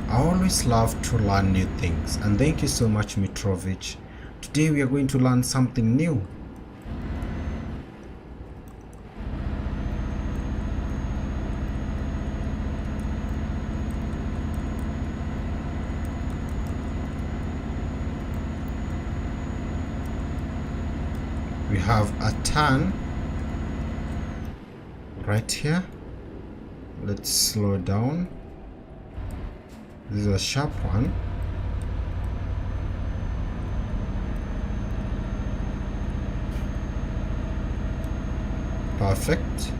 I always love to learn new things, and thank you so much, Mitrovic. Today we are going to learn something new. We have a turn right here. Let's slow down. This is a sharp one. Perfect.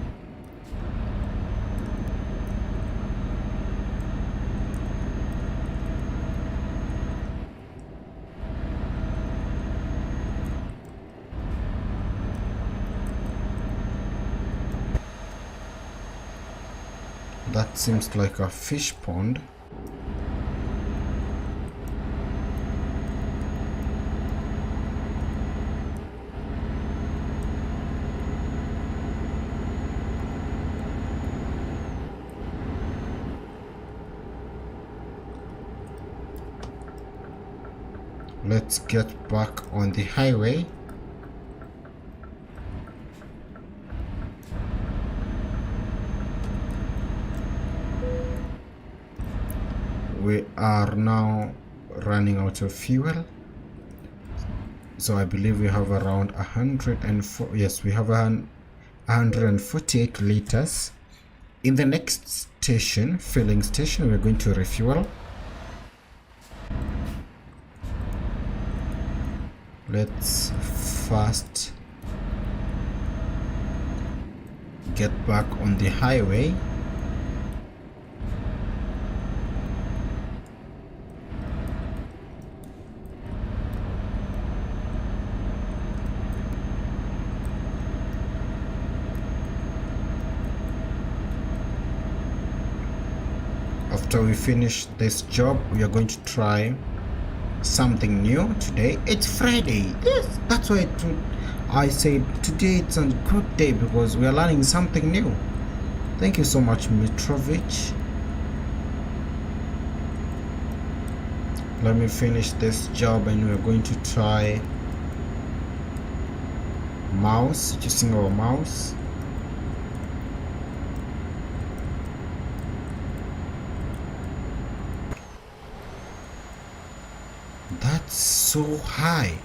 That seems like a fish pond. Let's get back on the highway. We are now running out of fuel, so I believe we have around 104. Yes, we have 148 liters. In the next station, filling station, we're going to refuel. Let's first get back on the highway. After we finish this job, we are going to try something new today. It's Friday. Yes, that's why I said today it's a good day, because we are learning something new. Thank you so much, Mitrovic. Let me finish this job and we're going to try mouse, using our mouse. That's so high.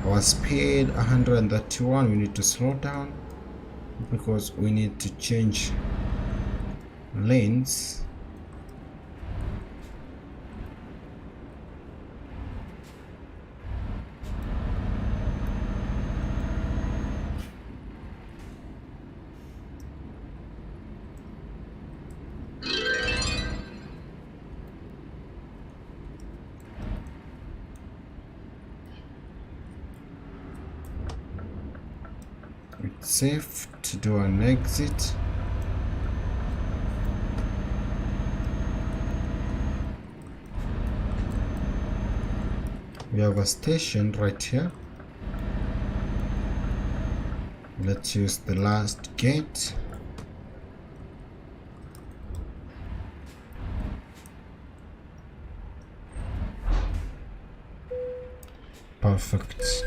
Our speed 131. We need to slow down because we need to change lanes. It's safe to do an exit. We have a station right here. Let's use the last gate. Perfect.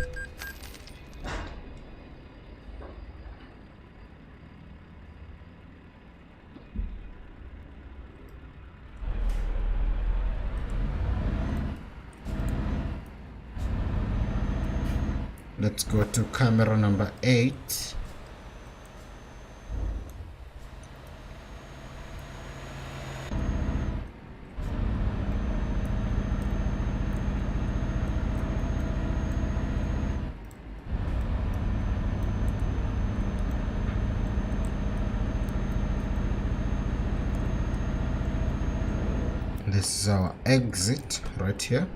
Let's go to camera number 8. This is our exit right here.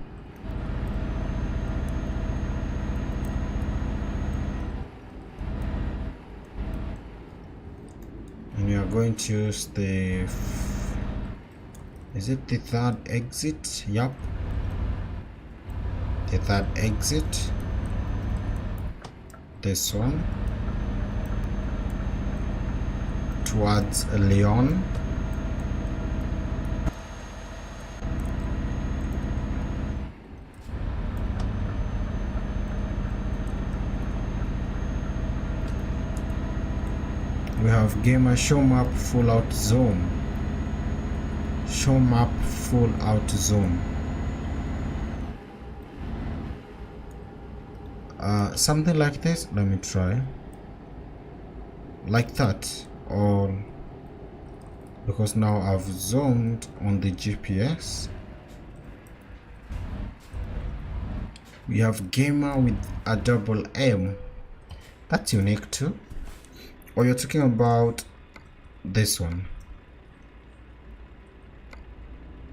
And we are going to use the, is it the third exit? Yup, the third exit, this one, towards Lyon. We have gamer show map full out zoom. Show map full out zoom. Something like this. Let me try. Like that. Or because now I've zoomed on the GPS. We have gamer with a double M. That's unique too. Or you're talking about this one.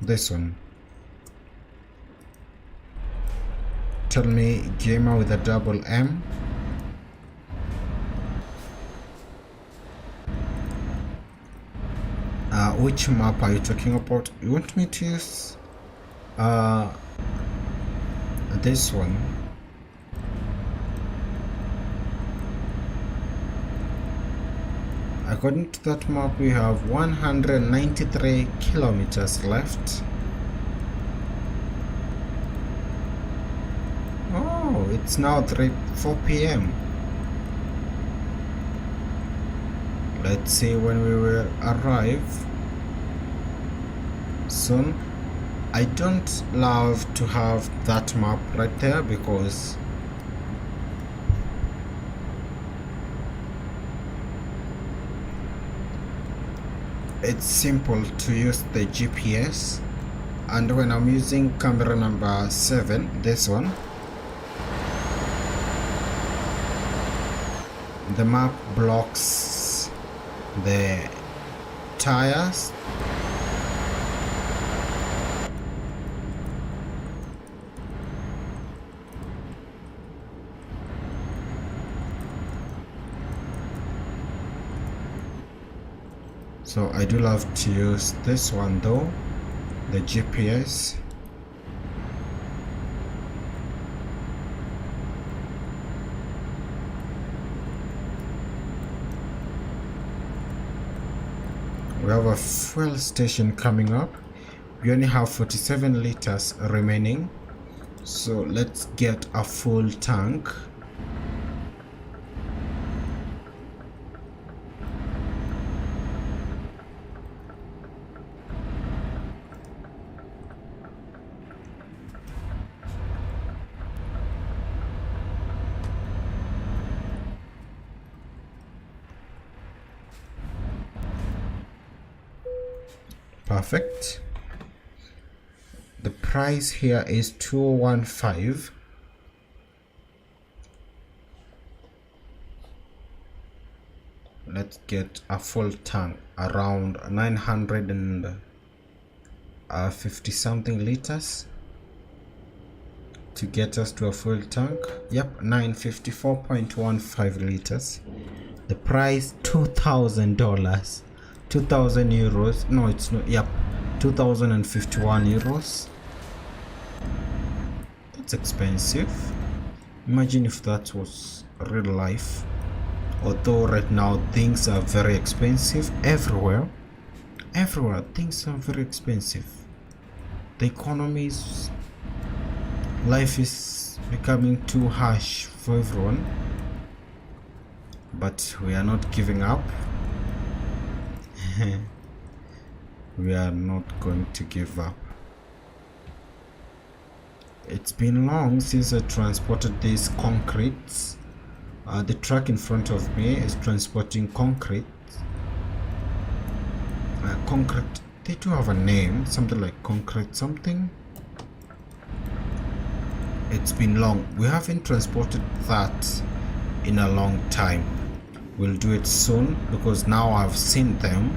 This one. Tell me, gamer with a double M. Which map are you talking about? You want me to use this one. According to that map, we have 193 kilometers left. Oh, it's now 4 p.m. Let's see when we will arrive. Soon. I don't love to have that map right there because it's simple to use the GPS, and when I'm using camera number 7, this one, the map blocks the tires. So I do love to use this one though, the GPS. We have a fuel station coming up. We only have 47 liters remaining, so let's get a full tank. Perfect. The price here is 215. Let's get a full tank around 950 something liters to get us to a full tank. Yep, 954.15 liters. The price $2,000. 2,000 euros. No, it's not. Yep, 2,051 euros. That's expensive. Imagine if that was real life. Although right now things are very expensive everywhere. Everywhere things are very expensive. The economy is, life is becoming too harsh for everyone. But we are not giving up. We are not going to give up. It's been long since I transported these concretes. The truck in front of me is transporting concrete. Concrete, they do have a name, something like concrete something. It's been long. We haven't transported that in a long time. We'll do it soon because now I've seen them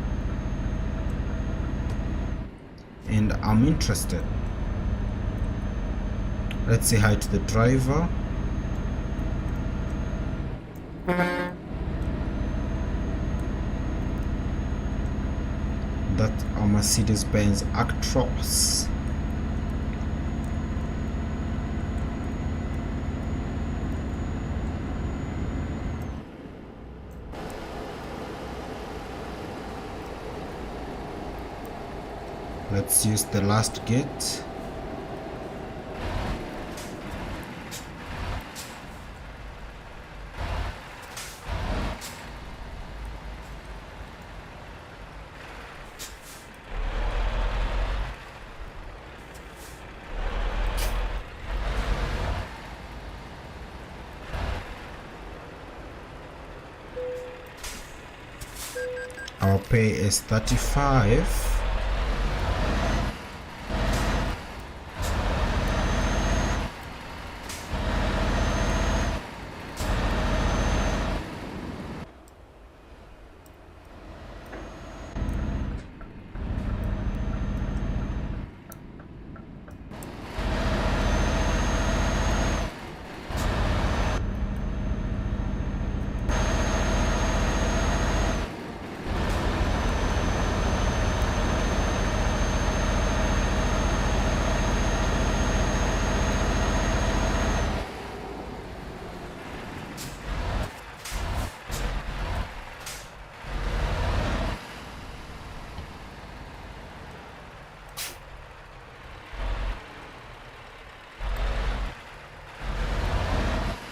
and I'm interested. Let's say hi to the driver. That's a Mercedes-Benz Actros. Let's use the last gate. Our pay is 35.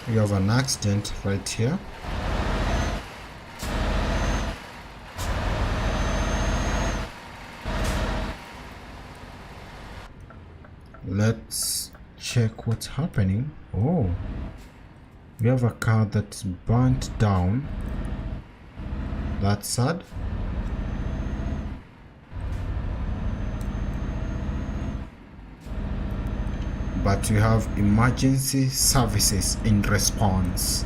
We have an accident right here. Let's check what's happening. Oh, we have a car that's burnt down. That's sad. But we have emergency services in response.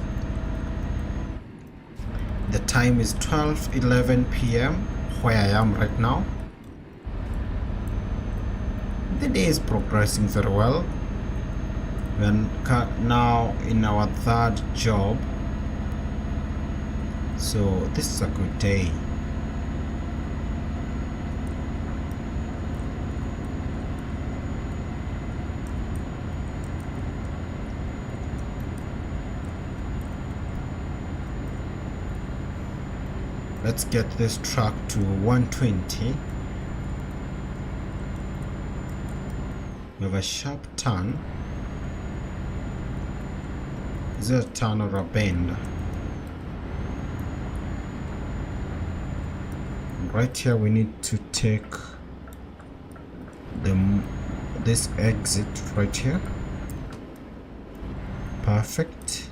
The time is 12:11 p.m. where I am right now. The day is progressing very well. We're now in our third job, so this is a good day. Let's get this truck to 120. We have a sharp turn. Is it a turn or a bend? Right here we need to take this exit right here. Perfect.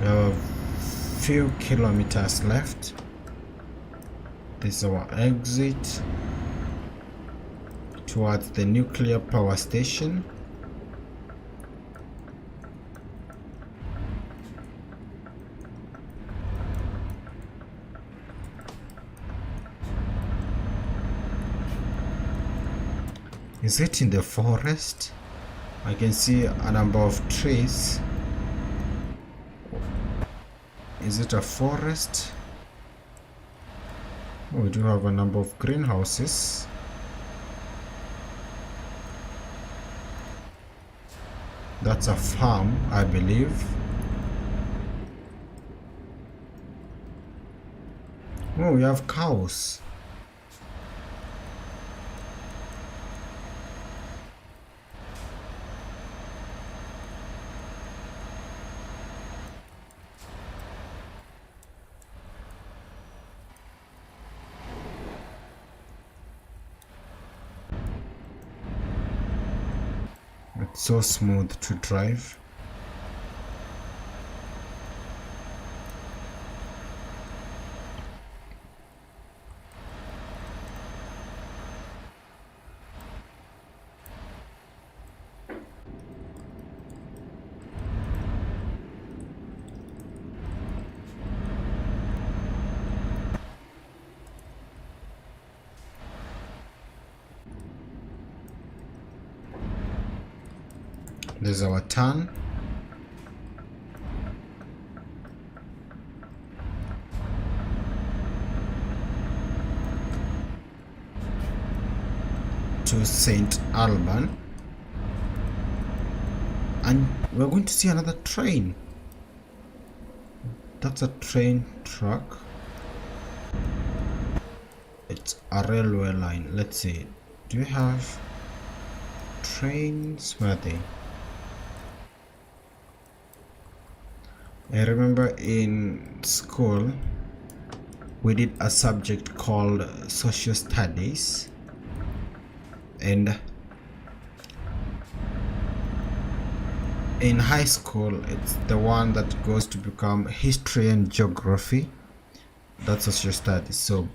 We have a few kilometers left. This is our exit towards the nuclear power station. Is it in the forest? I can see a number of trees. Is it a forest? Oh, we do have a number of greenhouses. That's a farm, I believe. Oh, we have cows. It's so smooth to drive. There's our turn. To St. Alban. And we're going to see another train. That's a train track. It's a railway line. Let's see. Do we have trains? Where are they? I remember in school we did a subject called social studies, and in high school it's the one that goes to become history and geography. That's social studies. So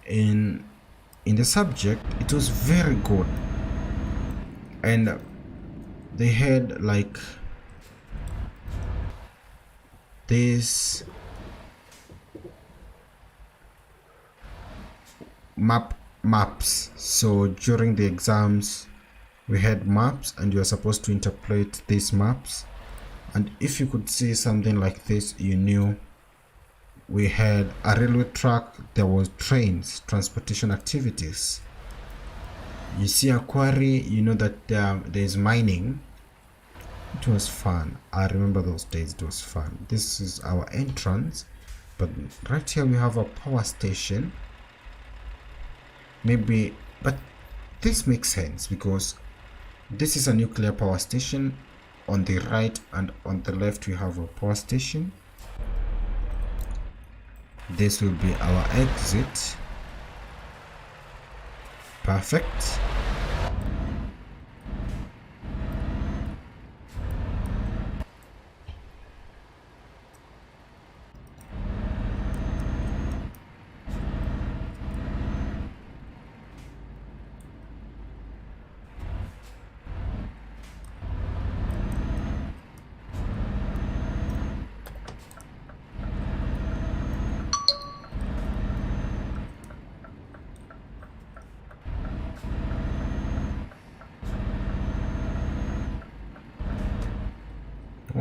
in the subject it was very good, and they had like these maps. So during the exams we had maps and you are supposed to interpret these maps, and if you could see something like this, you knew we had a railway track, there was trains, transportation activities. You see a quarry, you know that there's mining. It was fun. I remember those days. It was fun. This is our entrance. but right here we have a power station. Maybe, but this makes sense because this is a nuclear power station. On the right and on the left we have a power station. This will be our exit. Perfect.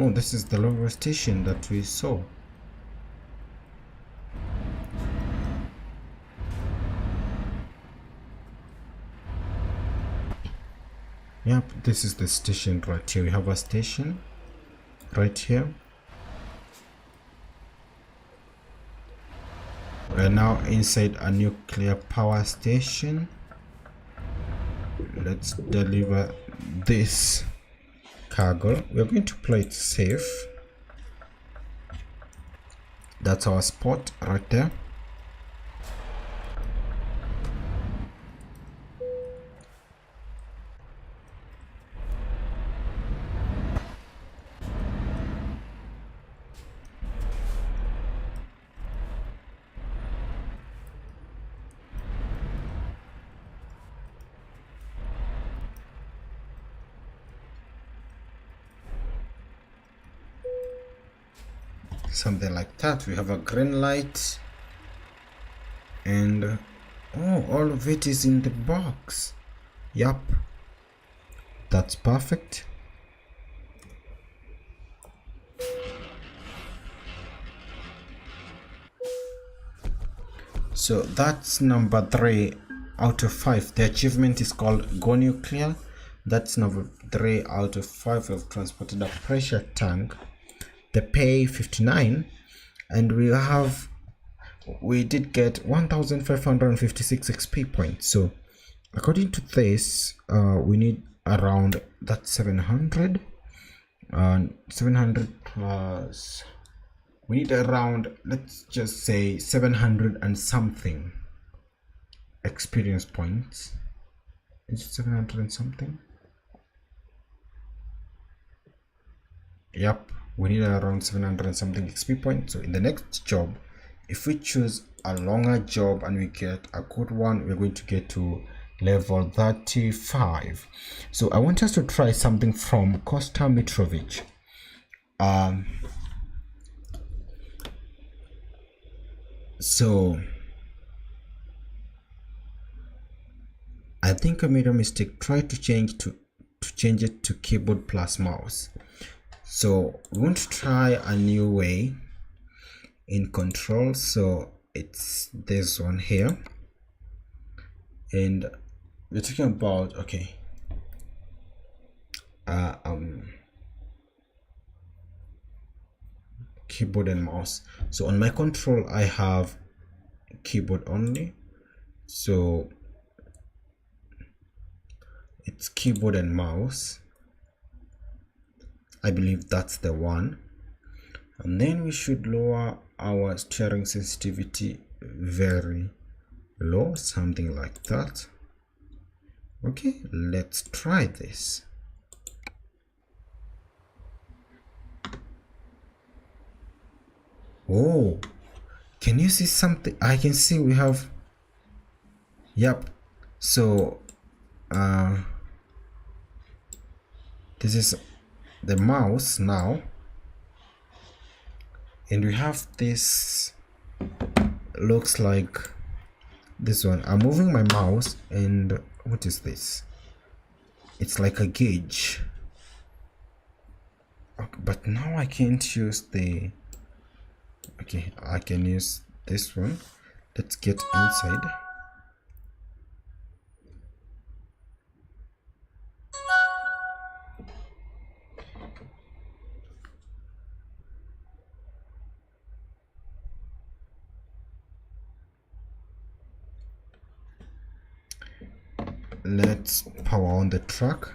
Oh, this is the lower station that we saw. Yep, this is the station right here. We have a station right here. We're now inside a nuclear power station. Let's deliver this cargo. We're going to play it safe. That's our spot right there. Something like that. We have a green light, and oh, all of it is in the box. Yup, that's perfect. So that's number 3 out of 5. The achievement is called Go Nuclear. That's number 3 out of 5. We've transported a pressure tank. The pay 59, and we did get 1556 XP points. So according to this, we need around that 700 and 700 plus, we need around, let's just say 700 and something experience points. Is it 700 and something? Yep, we need around 700 and something XP points. So in the next job, if we choose a longer job and we get a good one, we're going to get to level 35. So I want us to try something from Costa Mitrovic. So I think I made a mistake. Try to change it to keyboard plus mouse. So we want to try a new way in control. So it's this one here, and we're talking about, okay, keyboard and mouse. So on my control I have keyboard only, so it's keyboard and mouse. I believe that's the one. And then we should lower our steering sensitivity very low, something like that. Okay, let's try this. Oh, can you see something? I can see we have, yep. So this is the mouse now, and we have this, looks like this one. I'm moving my mouse, and what is this? It's like a gauge. Okay, but now I can't use the, okay, I can use this one. Let's get inside. let's power on the truck.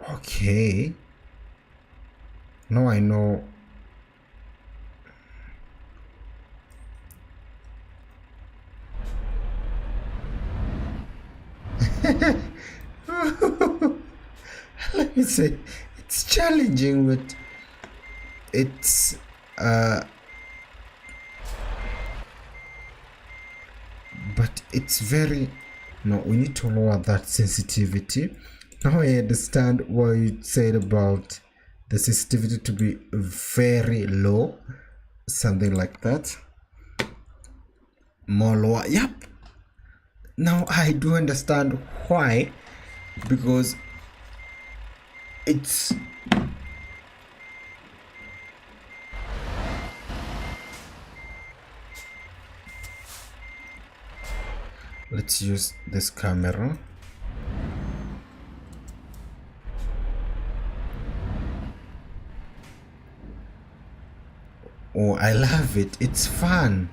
Okay, now I know. Let me say, it's challenging, but it's but it's very, no, we need to lower that sensitivity. Now I understand what you said about the sensitivity to be very low, something like that. More lower, yep. Now I do understand why, because it's let's use this camera. Oh, I love it. It's fun.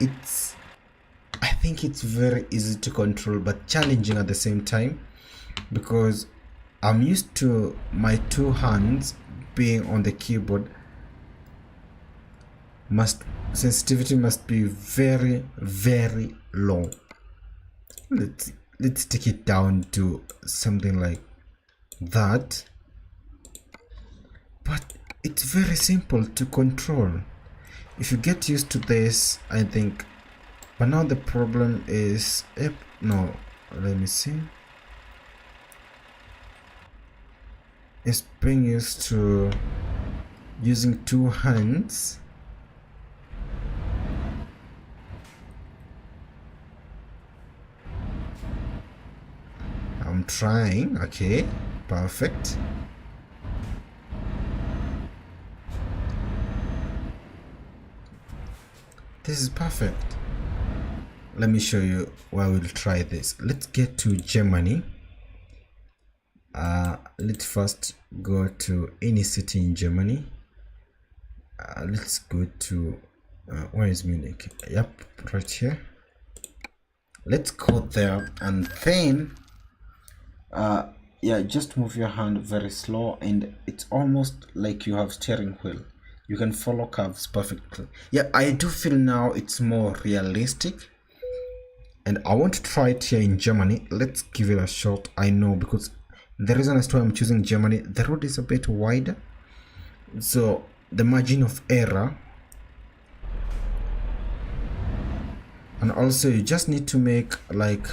It's, I think it's very easy to control but challenging at the same time, because I'm used to my two hands being on the keyboard. Sensitivity must be very, very low. Let's take it down to something like that. But it's very simple to control if you get used to this, I think. But now the problem is, no, let me see. It's being used to using two hands. I'm trying. Okay, perfect. This is perfect. Let me show you where we'll try this. Let's get to Germany. Let's first go to any city in Germany. Let's go to where is Munich? Yep, right here. Let's go there, and then yeah, just move your hand very slow, and it's almost like you have steering wheel. You can follow curves perfectly. Yeah, I do feel now it's more realistic, and I want to try it here in Germany. Let's give it a shot. I know, because the reason as to why I'm choosing Germany, the road is a bit wider, so the margin of error, and also you just need to make like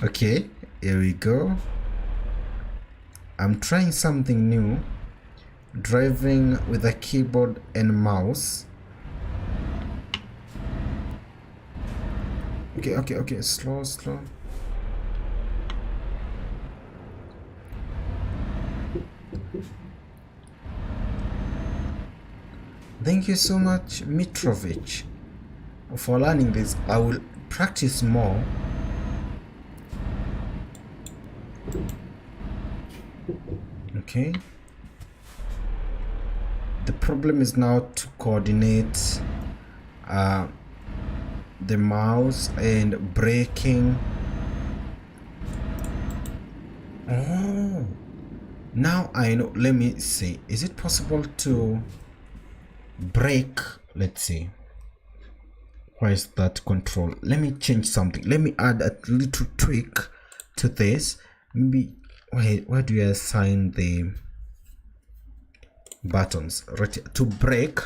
okay, here we go. I'm trying something new, driving with a keyboard and mouse. Okay, slow. Thank you so much, Mitrovic, for learning this. I will practice more. Okay. The problem is now to coordinate the mouse and braking. Oh, now I know. Let me see. Is it possible to brake? Let's see. Why is that control? Let me change something. Let me add a little tweak to this. Maybe, wait, where do you assign the buttons? Right here. To brake.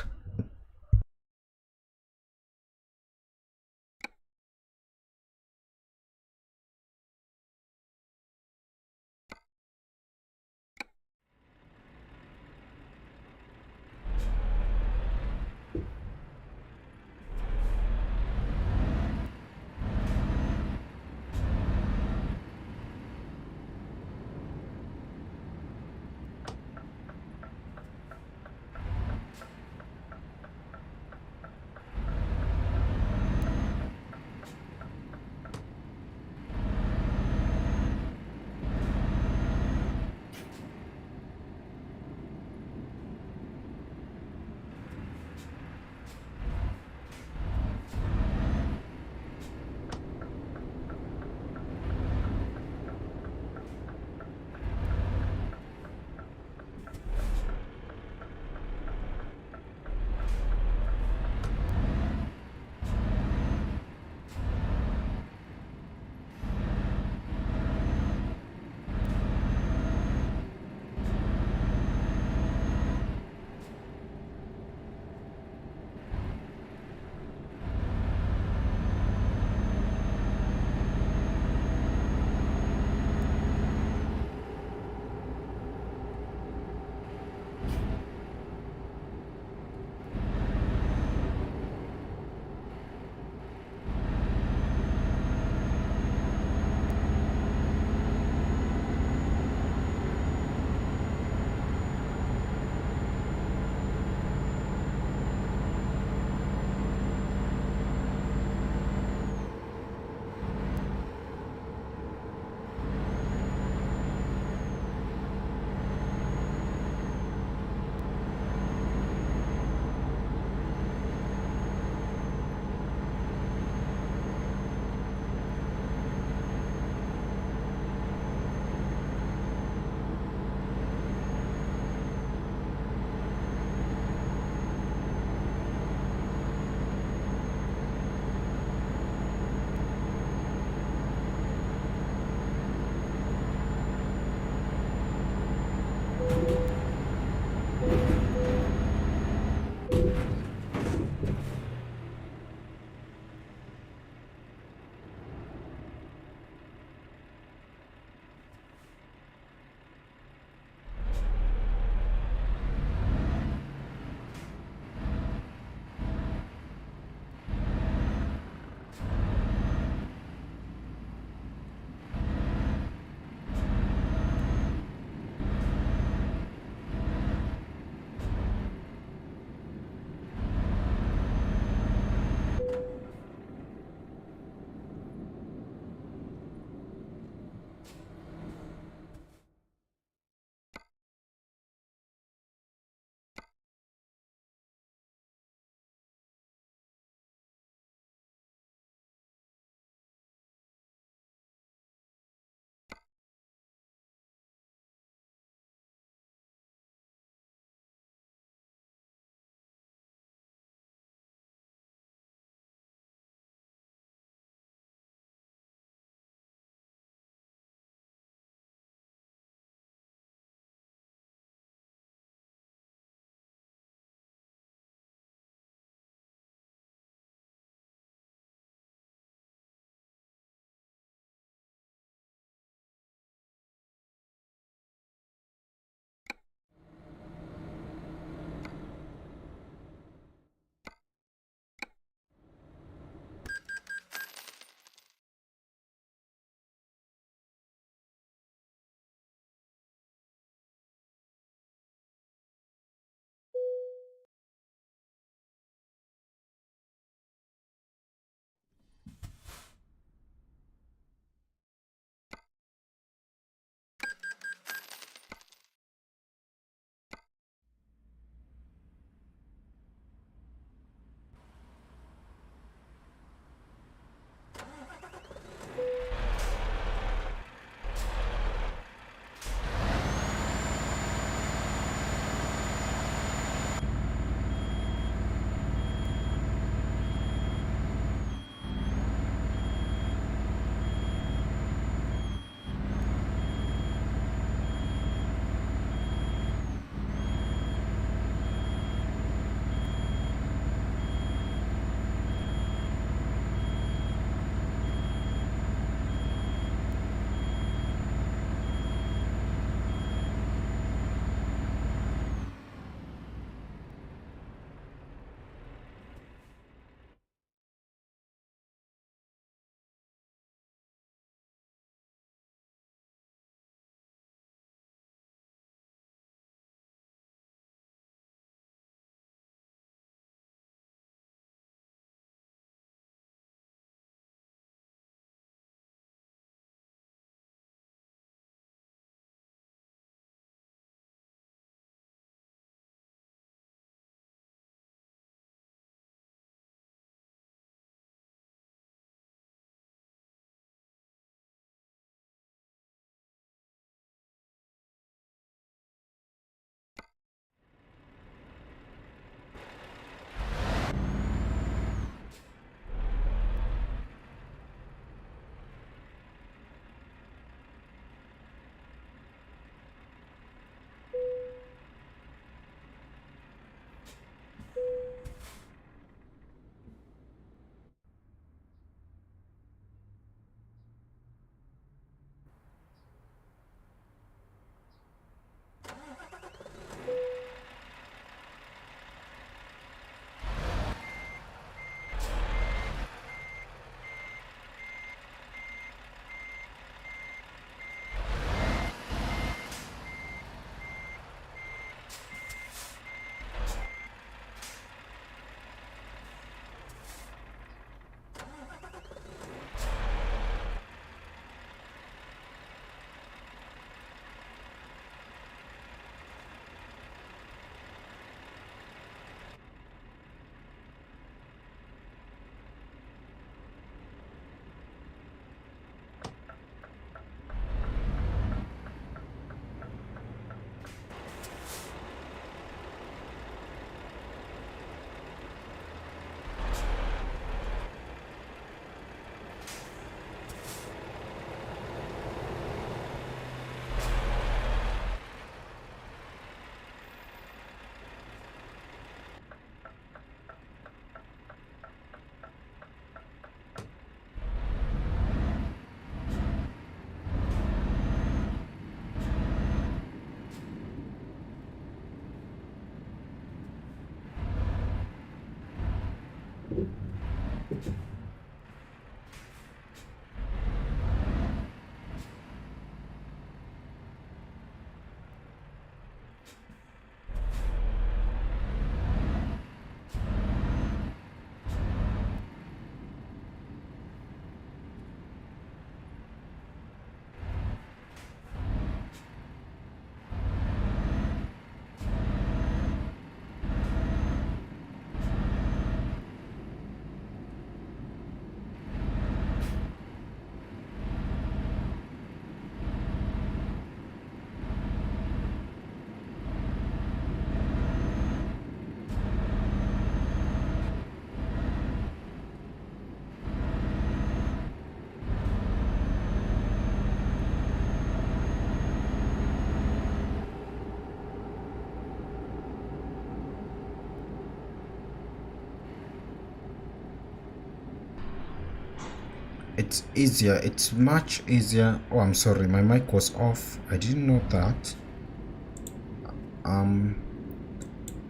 It's easier, it's much easier. Oh, I'm sorry, my mic was off. I didn't know that.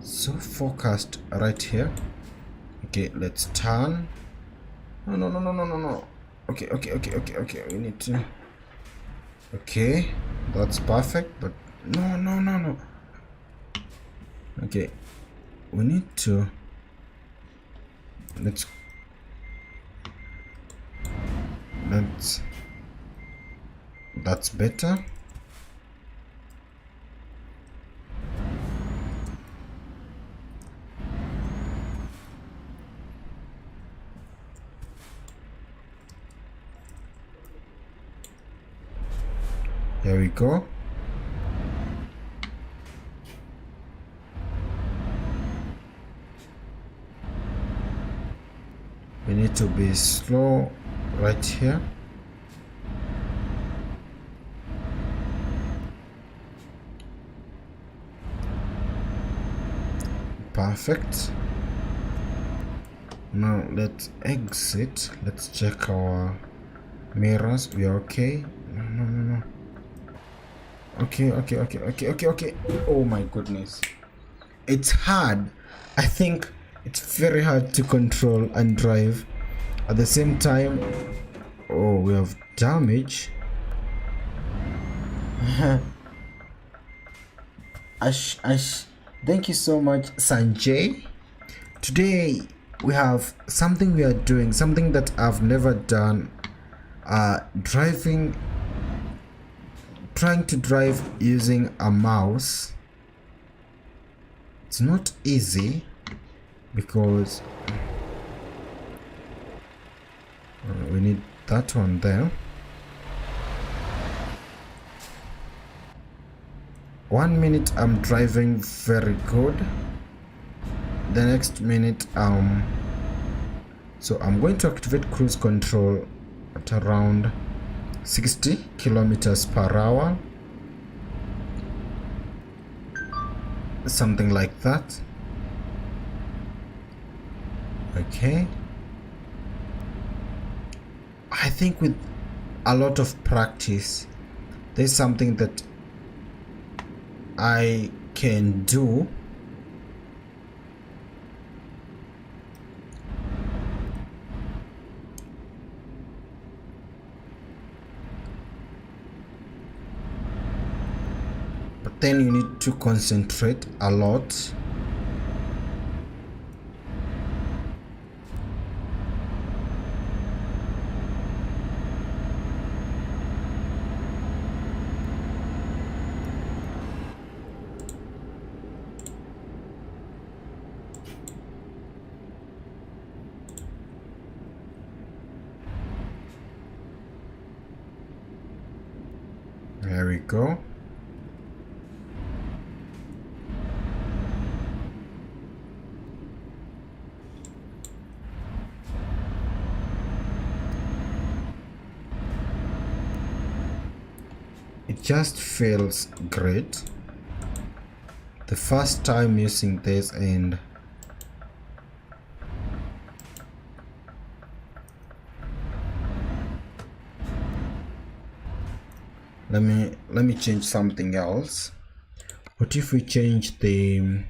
So focused right here. Okay, let's turn. No. Okay. We need to. Okay, that's perfect. But no. Okay, we need to. Let's. That's better. Here we go. We need to be slow right here. Perfect. Now let's exit. Let's check our mirrors. We are okay. No. Okay. Oh my goodness. It's hard. I think it's very hard to control and drive at the same time. Oh, we have damage. Ash, thank you so much, Sanjay. Today we have something we are doing, something that I've never done. Trying to drive using a mouse. It's not easy because we need that one there. 1 minute I'm driving very good, the next minute so I'm going to activate cruise control at around 60 kilometers per hour, something like that. Okay, I think with a lot of practice there's something that I can do. But then you need to concentrate a lot. There we go. It just feels great. The first time using this, and let me change something else. What if we change the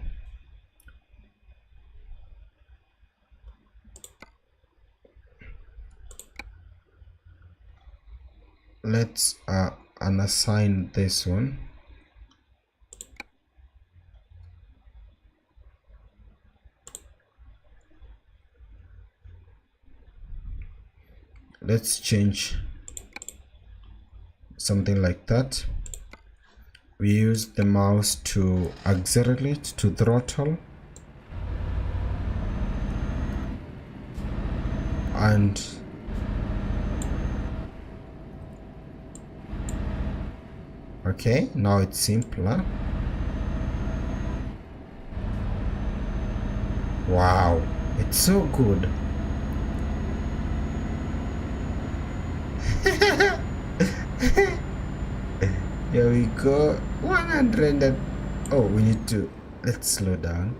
let's unassign this one. Let's change something like that. We use the mouse to accelerate, to throttle, and okay, now it's simpler. Wow, it's so good. Here we go. 100 and oh, we need to, let's slow down.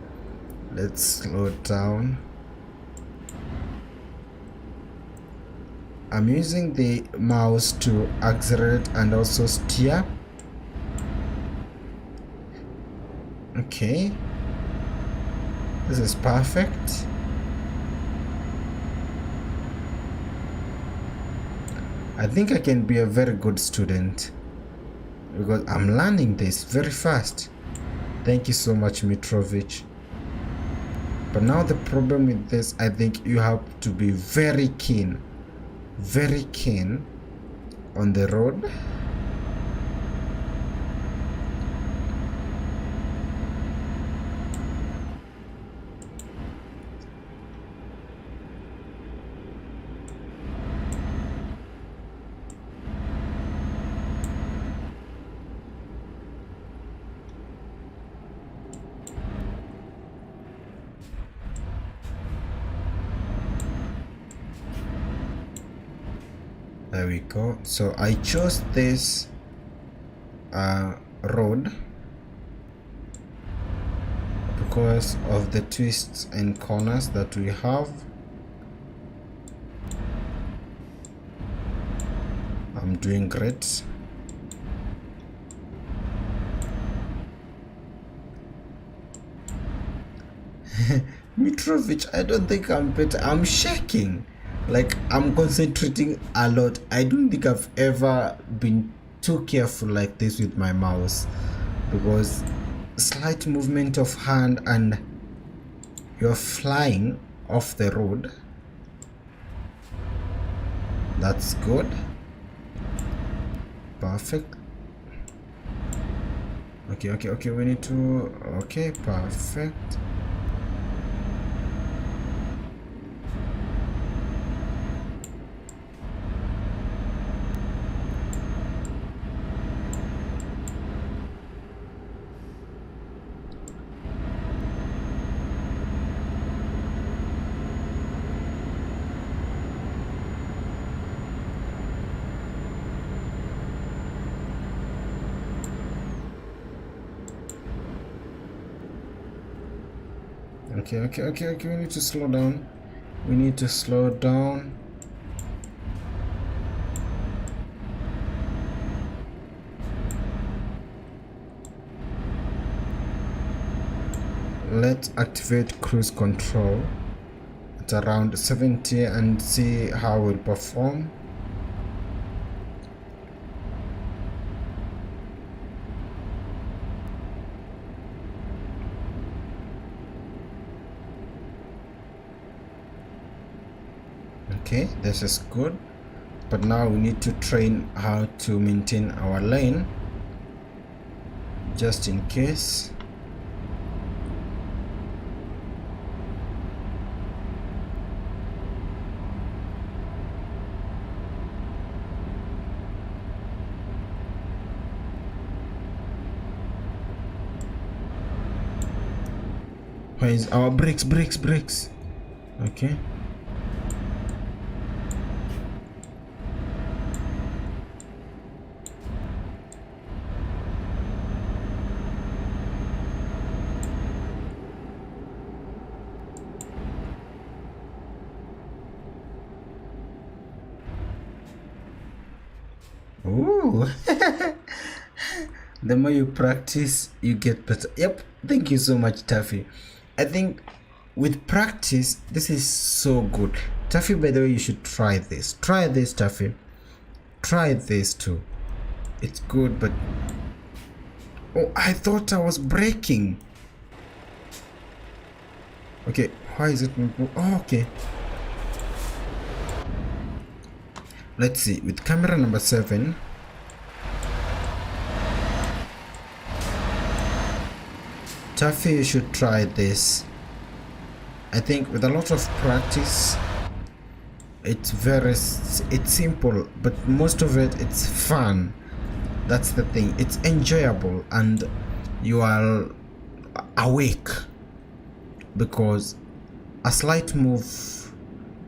Let's slow down. I'm using the mouse to accelerate and also steer. Okay, this is perfect. I think I can be a very good student because I'm learning this very fast. Thank you so much, Mitrovic. But now the problem with this, I think you have to be very keen on the road. There we go. So I chose this road because of the twists and corners that we have. I'm doing great. Mitrovic, I don't think I'm better. I'm shaking. Like, I'm concentrating a lot. I don't think I've ever been too careful like this with my mouse, because slight movement of hand and you're flying off the road. That's good. Perfect. Okay, we need to, okay, perfect. Okay, we need to slow down. We need to slow down. Let's activate cruise control at around 70 and see how we'll perform. Okay, this is good, but now we need to train how to maintain our lane just in case. Where is our brakes? Okay. Ooh. The more you practice, you get better. Yep. Thank you so much, Taffy. I think with practice, this is so good. Taffy, by the way, you should try this. Try this, Taffy. try this too. It's good, but oh, I thought I was braking. Okay, why is it not? Oh, okay. Let's see, with camera number 7. Taffy, you should try this. I think with a lot of practice, it's simple, but most of it's fun. That's the thing. It's enjoyable and you are awake, because a slight move,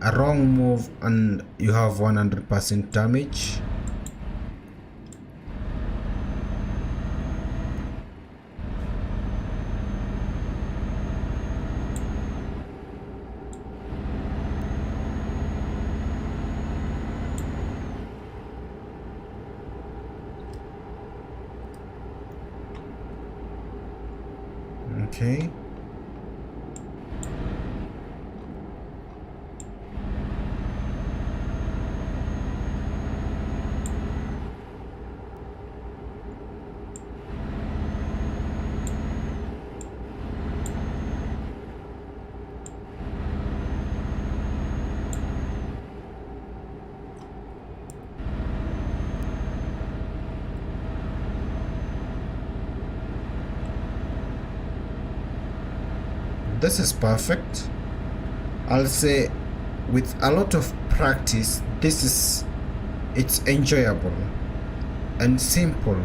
a wrong move, and you have 100% damage. Okay. This is perfect. I'll say with a lot of practice, it's enjoyable and simple,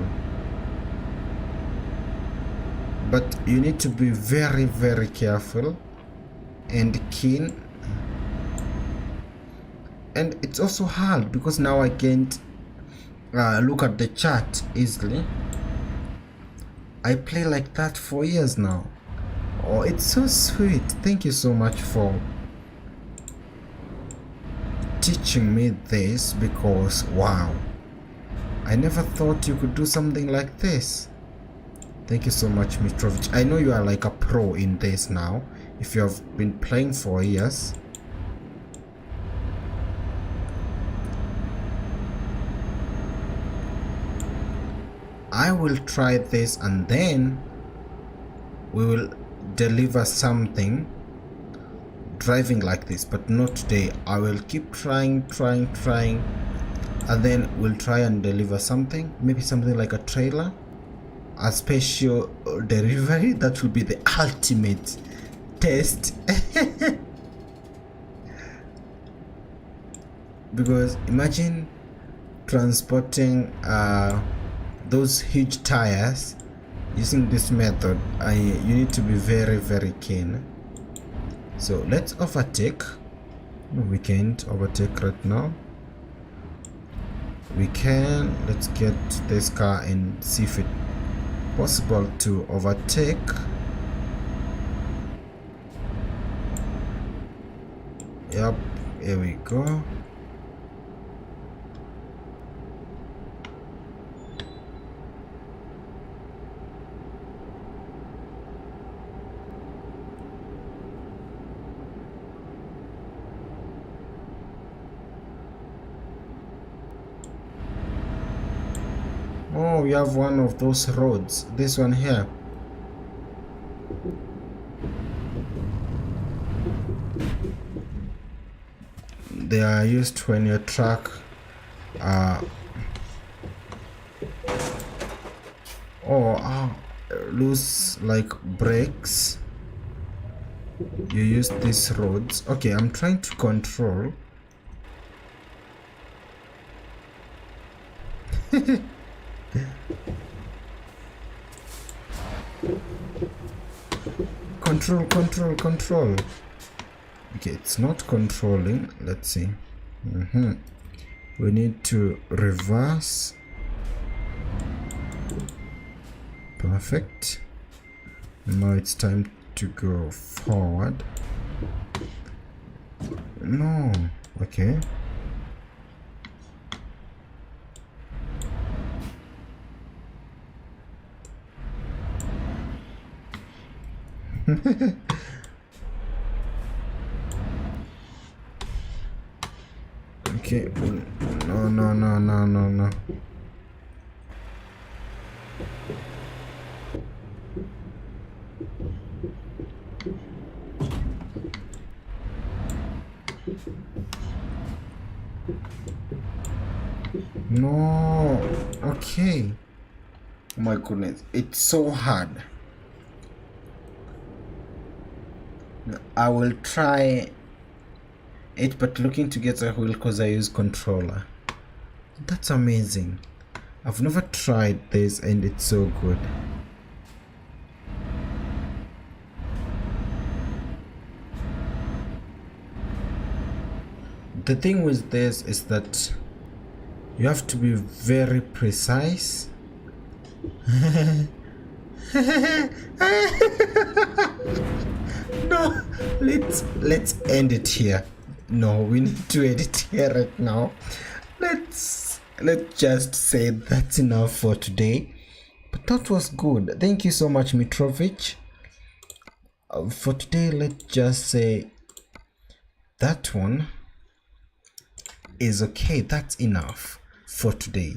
but you need to be very, very careful and keen. And it's also hard because now I can't look at the chat easily. I play like that for years now. Oh, it's so sweet. Thank you so much for teaching me this, because wow, I never thought you could do something like this. Thank you so much, Mitrovic. I know you are like a pro in this now, if you have been playing for years. I will try this and then we will deliver something driving like this, but not today. I will keep trying, and then we'll try and deliver something, maybe something like a trailer, a special delivery. That will be the ultimate test. Because imagine transporting those huge tires using this method. You need to be very, very keen. So let's overtake. No, we can't overtake right now. We can. Let's get this car and see if it's possible to overtake. Yep, here we go. Oh, we have one of those roads. This one here. They are used when your truck lose like brakes. You use these roads. Okay, I'm trying to control. Control. Okay, it's not controlling. Let's see. We need to reverse. Perfect. Now it's time to go forward. No. Okay. Okay, No, no, no, no, no, no. No. Okay. Oh my goodness. It's so hard. I will try it, but looking to get a wheel because I use controller. That's amazing. I've never tried this and it's so good. The thing with this is that you have to be very precise. No, let's end it here. No, we need to end it here right now. Let's just say that's enough for today. But that was good. Thank you so much, Mitrovic. For today, let's just say that one is okay. That's enough for today.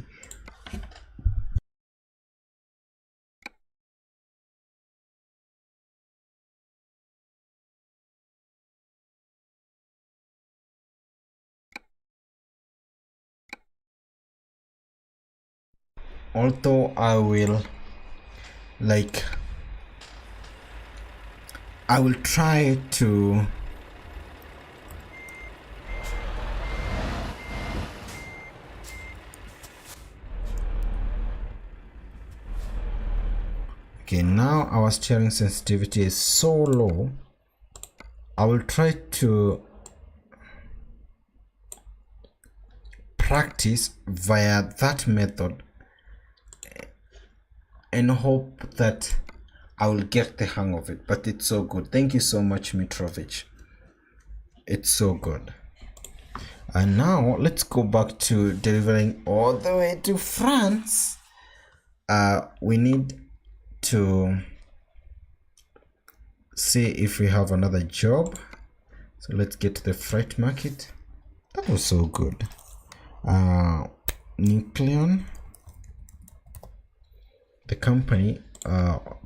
Although I will try to okay, now our steering sensitivity is so low. I will try to practice via that method and hope that I will get the hang of it. But it's so good. Thank you so much, Mitrovic. It's so good. And now let's go back to delivering all the way to France. We need to see if we have another job. So let's get to the freight market. That was so good. Nucleon. The company,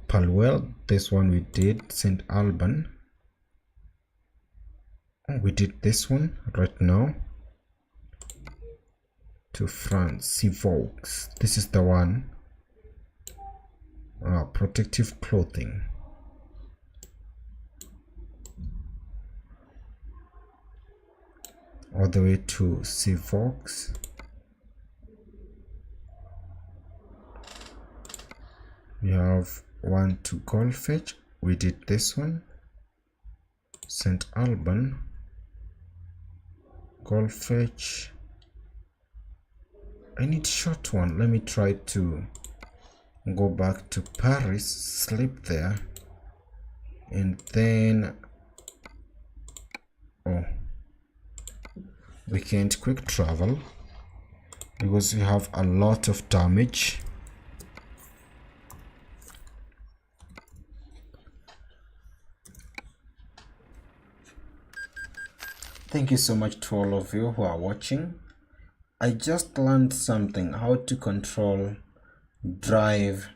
Palwell, this one we did. St. Alban. Oh, we did this one right now. To France, Vaux. This is the one. Protective clothing. All the way to Vaux. We have one to Golfetch. We did this one. St. Alban. Golfetch. I need short one. Let me try to go back to Paris, sleep there, and then we can't quick travel because we have a lot of damage. Thank you so much to all of you who are watching. I just learned something, how to control drive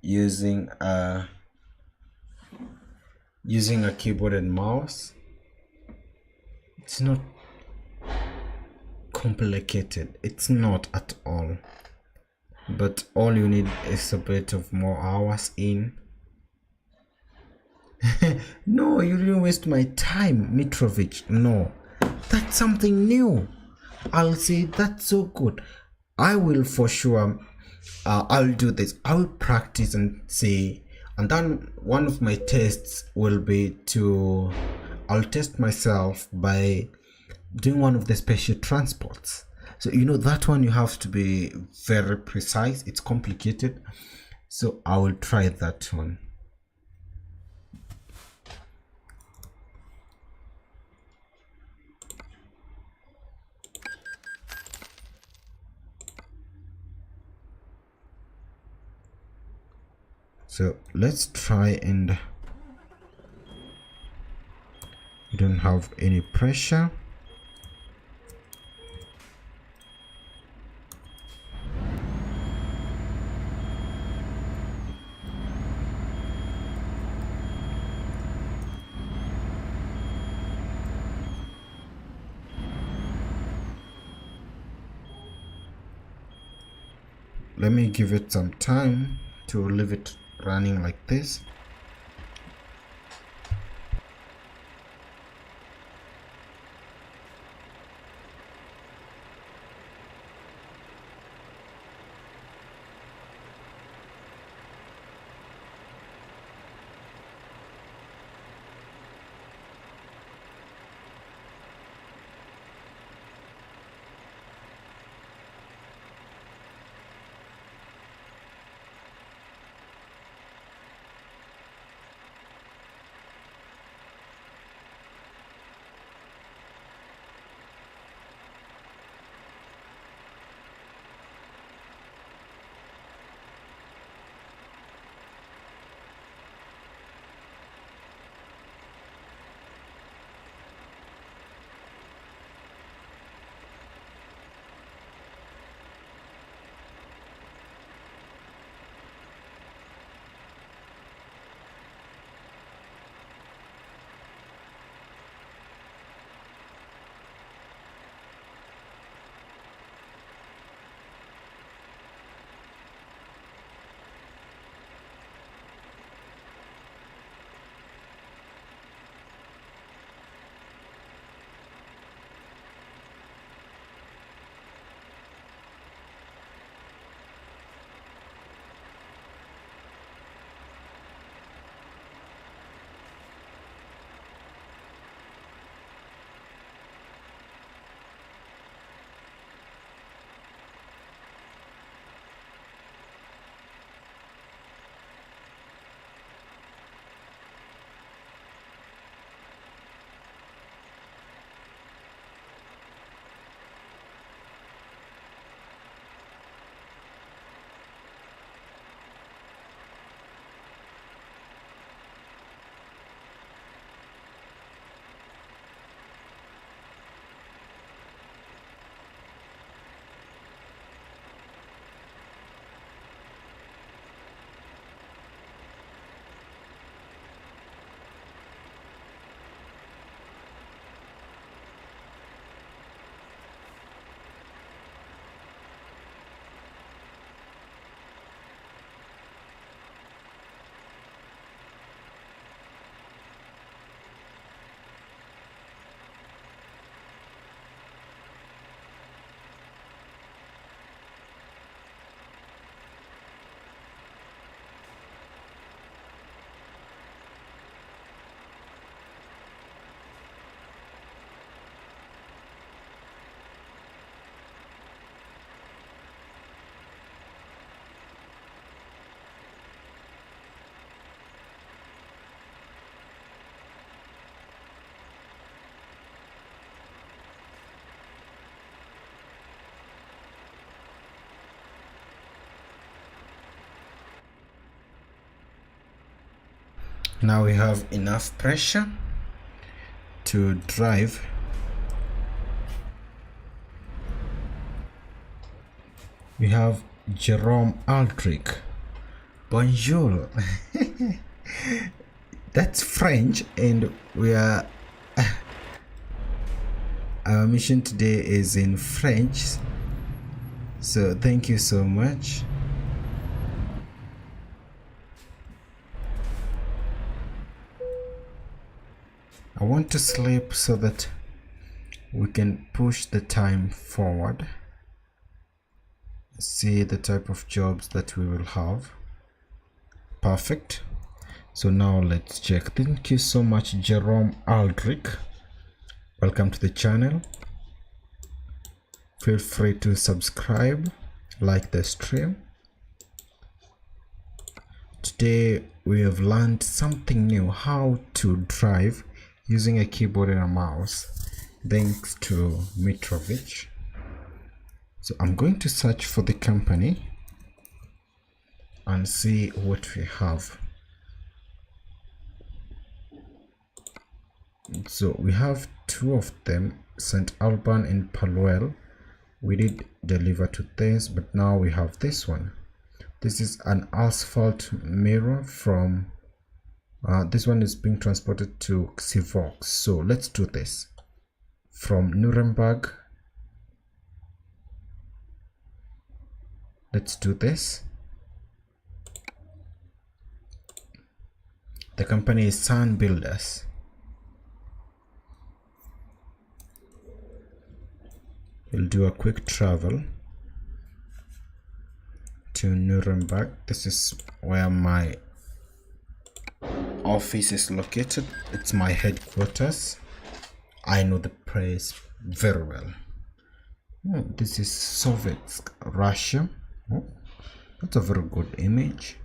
using a keyboard and mouse. It's not complicated. It's not at all. But all you need is a bit of more hours in. No, you didn't waste my time, Mitrovic. No, that's something new. I'll say that's so good. I will for sure. I'll do this. I will practice and say, and then one of my tests will be I'll test myself by doing one of the special transports. So you know that one you have to be very precise. It's complicated. So I will try that one. So let's try, and we don't have any pressure. let me give it some time to leave it running like this. Now we have enough pressure to drive. We have Jerome Aldrich. Bonjour. That's French, and we are our mission today is in French, so thank you so much. I want to sleep so that we can push the time forward, see the type of jobs that we will have. Perfect. So now let's check. Thank you so much, Jerome Aldrich. Welcome to the channel. Feel free to subscribe, like the stream. Today we have learned something new, how to drive using a keyboard and a mouse, thanks to Mitrovic. So I'm going to search for the company and see what we have. So we have two of them, St. Alban and Palwell. We did deliver to this, but now we have this one. This is an asphalt mirror from this one is being transported to Sivox. So let's do this. From Nuremberg, Let's do this. The company is Sun Builders. We'll do a quick travel to Nuremberg. This is where my office is located. It's my headquarters. I know the place very well. Oh, this is Soviet Russia. Oh, that's a very good image.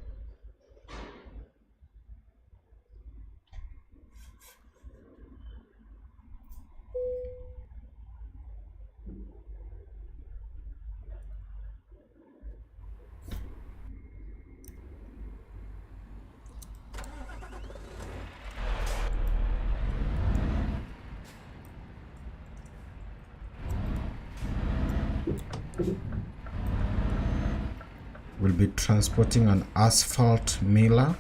We'll be transporting an asphalt miller.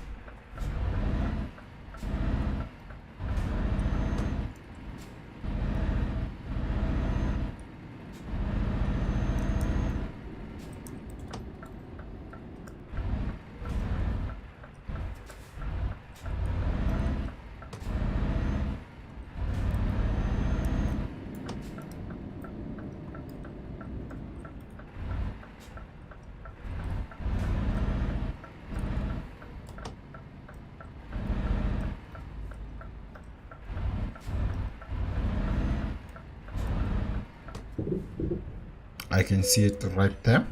I can see it right there.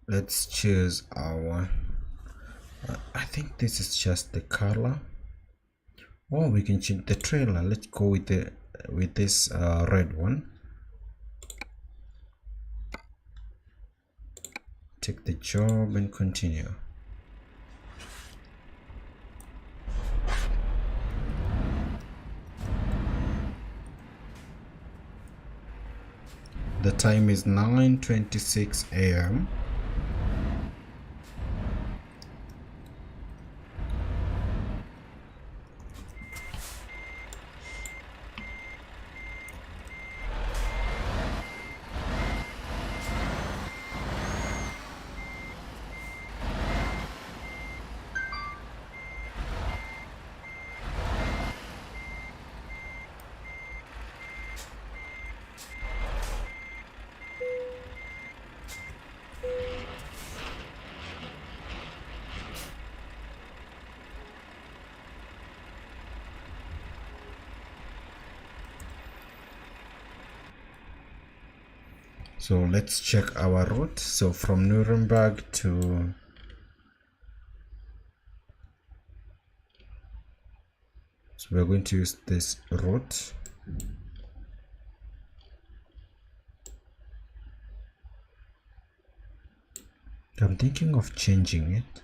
Let's choose our I think this is just the color. Oh, we can change the trailer. Let's go with this red one. Take the job and continue. The time is 9:26 a.m. So let's check our route. So from Nuremberg to we're going to use this route. I'm thinking of changing it.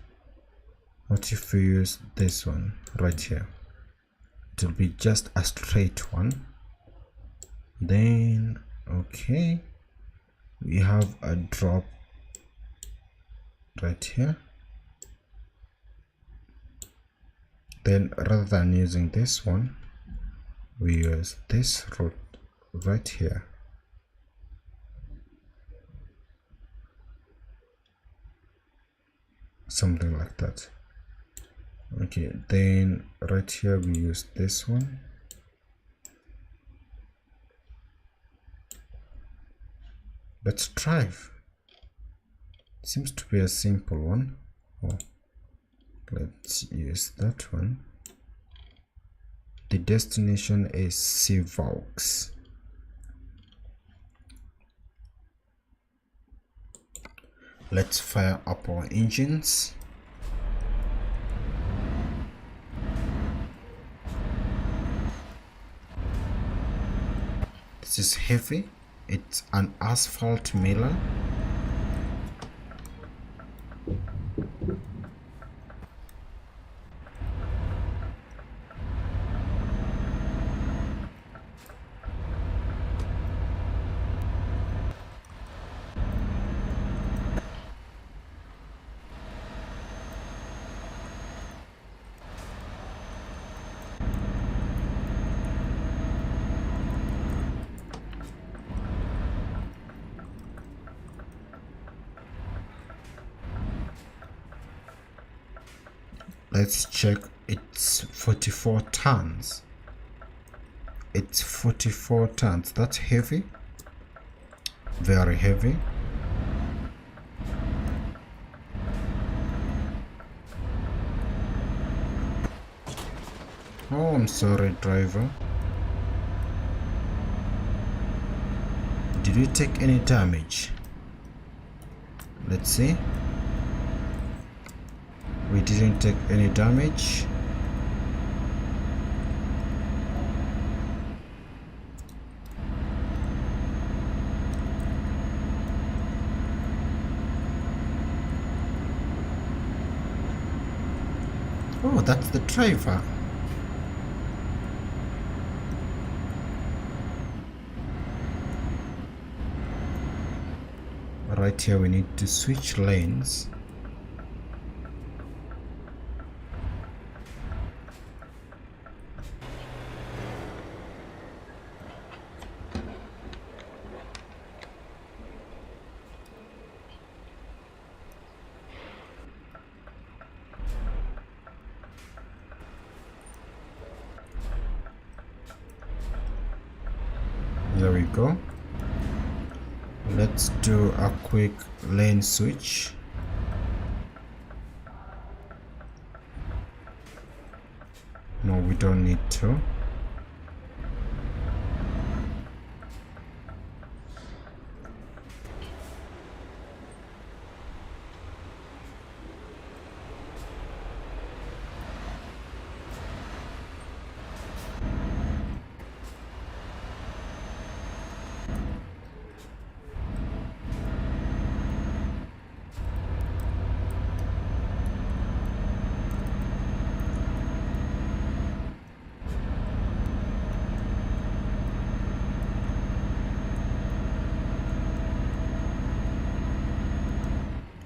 What if we use this one right here? It will be just a straight one. Then okay, we have a drop right here. Then rather than using this one, we use this route right here. Something like that. Okay, then right here we use this one. Let's drive. Seems to be a simple one. Oh, let's use that one. The destination is Sivaux. Let's fire up our engines. This is heavy. It's an asphalt miller. Let's check. It's 44 tons. It's 44 tons. That's heavy. Very heavy. Oh, I'm sorry, driver. Did you take any damage? Let's see. We didn't take any damage. Oh, that's the driver. Right here we need to switch lanes. There we go. Let's do a quick lane switch. No, we don't need to.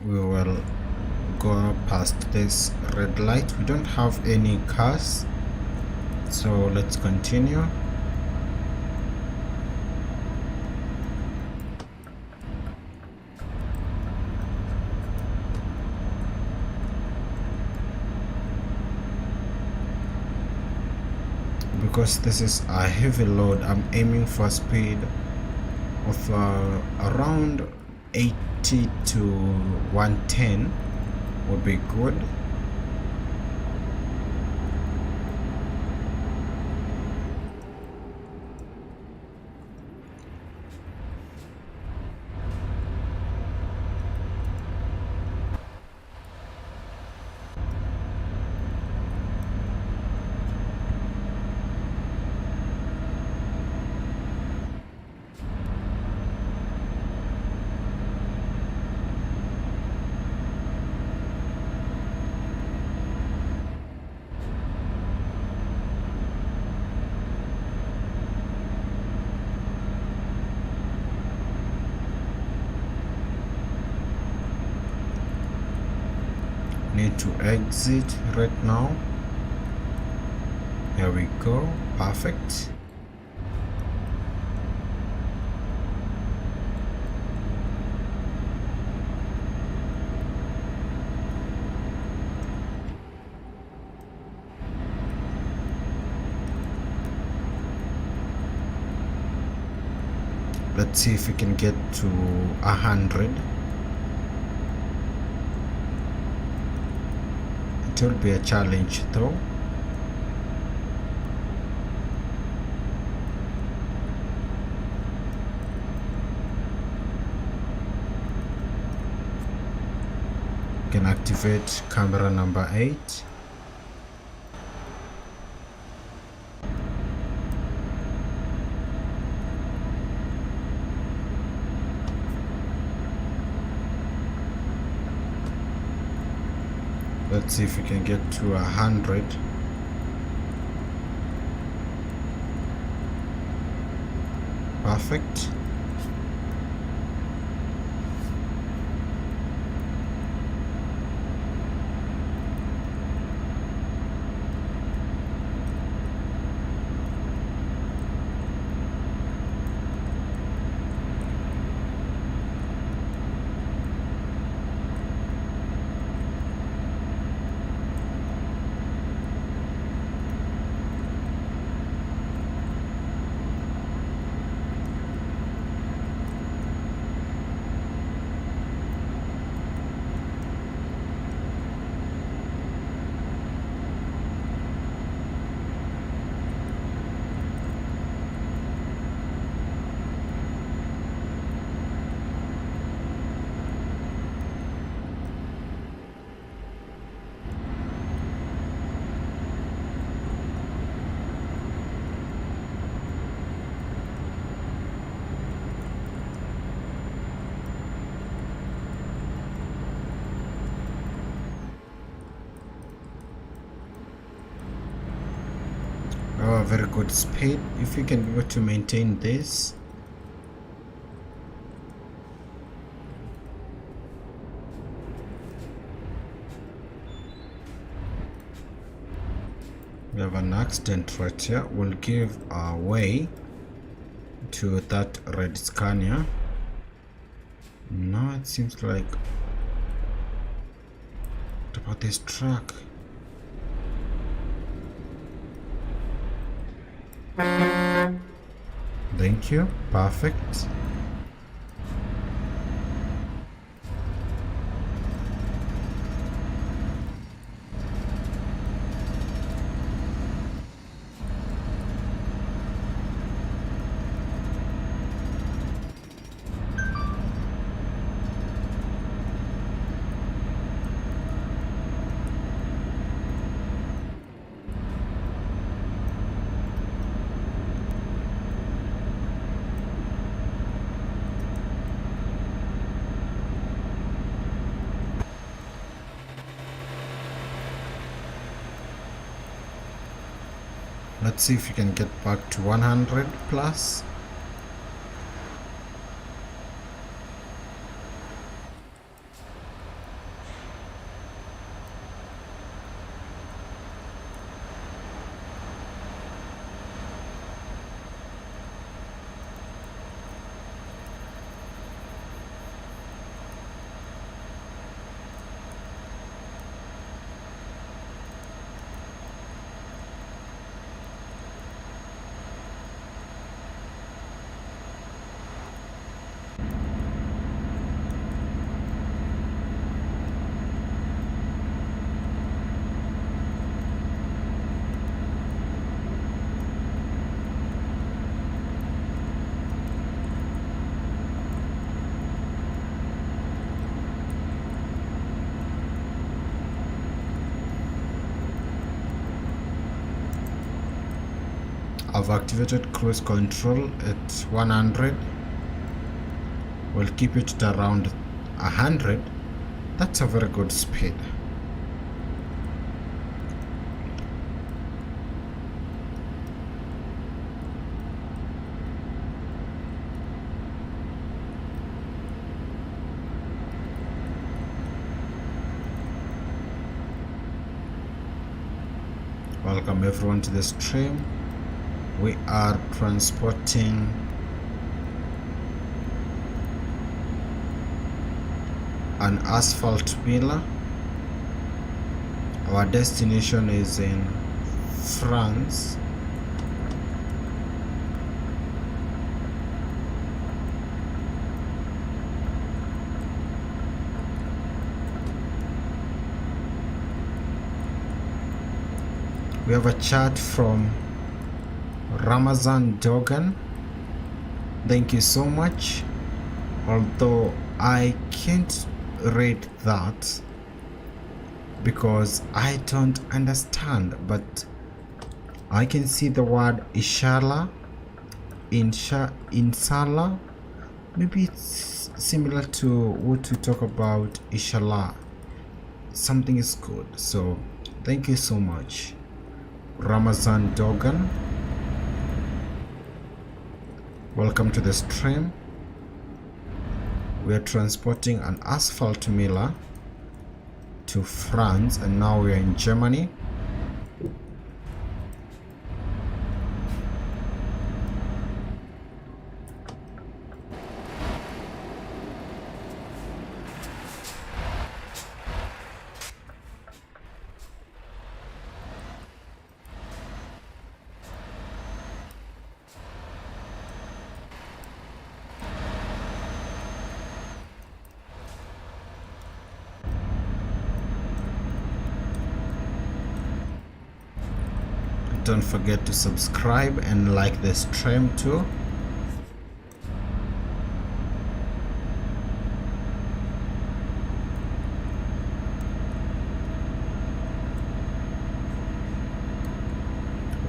We will go past this red light. We don't have any cars, so let's continue. Because this is a heavy load, I'm aiming for a speed of around 80 to 110 would be good. Need to exit right now. Here we go. Perfect. Let's see if we can get to 100. It will be a challenge though. Can activate camera number 8. Let's see if we can get to 100. Perfect. a very good speed. If you can be able to maintain this, we have an accident right here. We'll give our way to that red Scania. Now it seems like, what about this truck? Thank you. Perfect. Let's see if you can get back to 100 plus. I've activated cruise control at 100. We'll keep it at around 100. That's a very good speed. Welcome everyone to the stream. We are transporting an asphalt miller. Our destination is in France. We have a chat from Ramazan Dogan. Thank you so much. Although I can't read that because I don't understand, but I can see the word inshallah, inshallah. Maybe it's similar to what we talk about inshallah. Something is good. So thank you so much, Ramazan Dogan. Welcome to the stream. We are transporting an asphalt miller to France, and now we are in Germany. Don't forget to subscribe and like the stream too.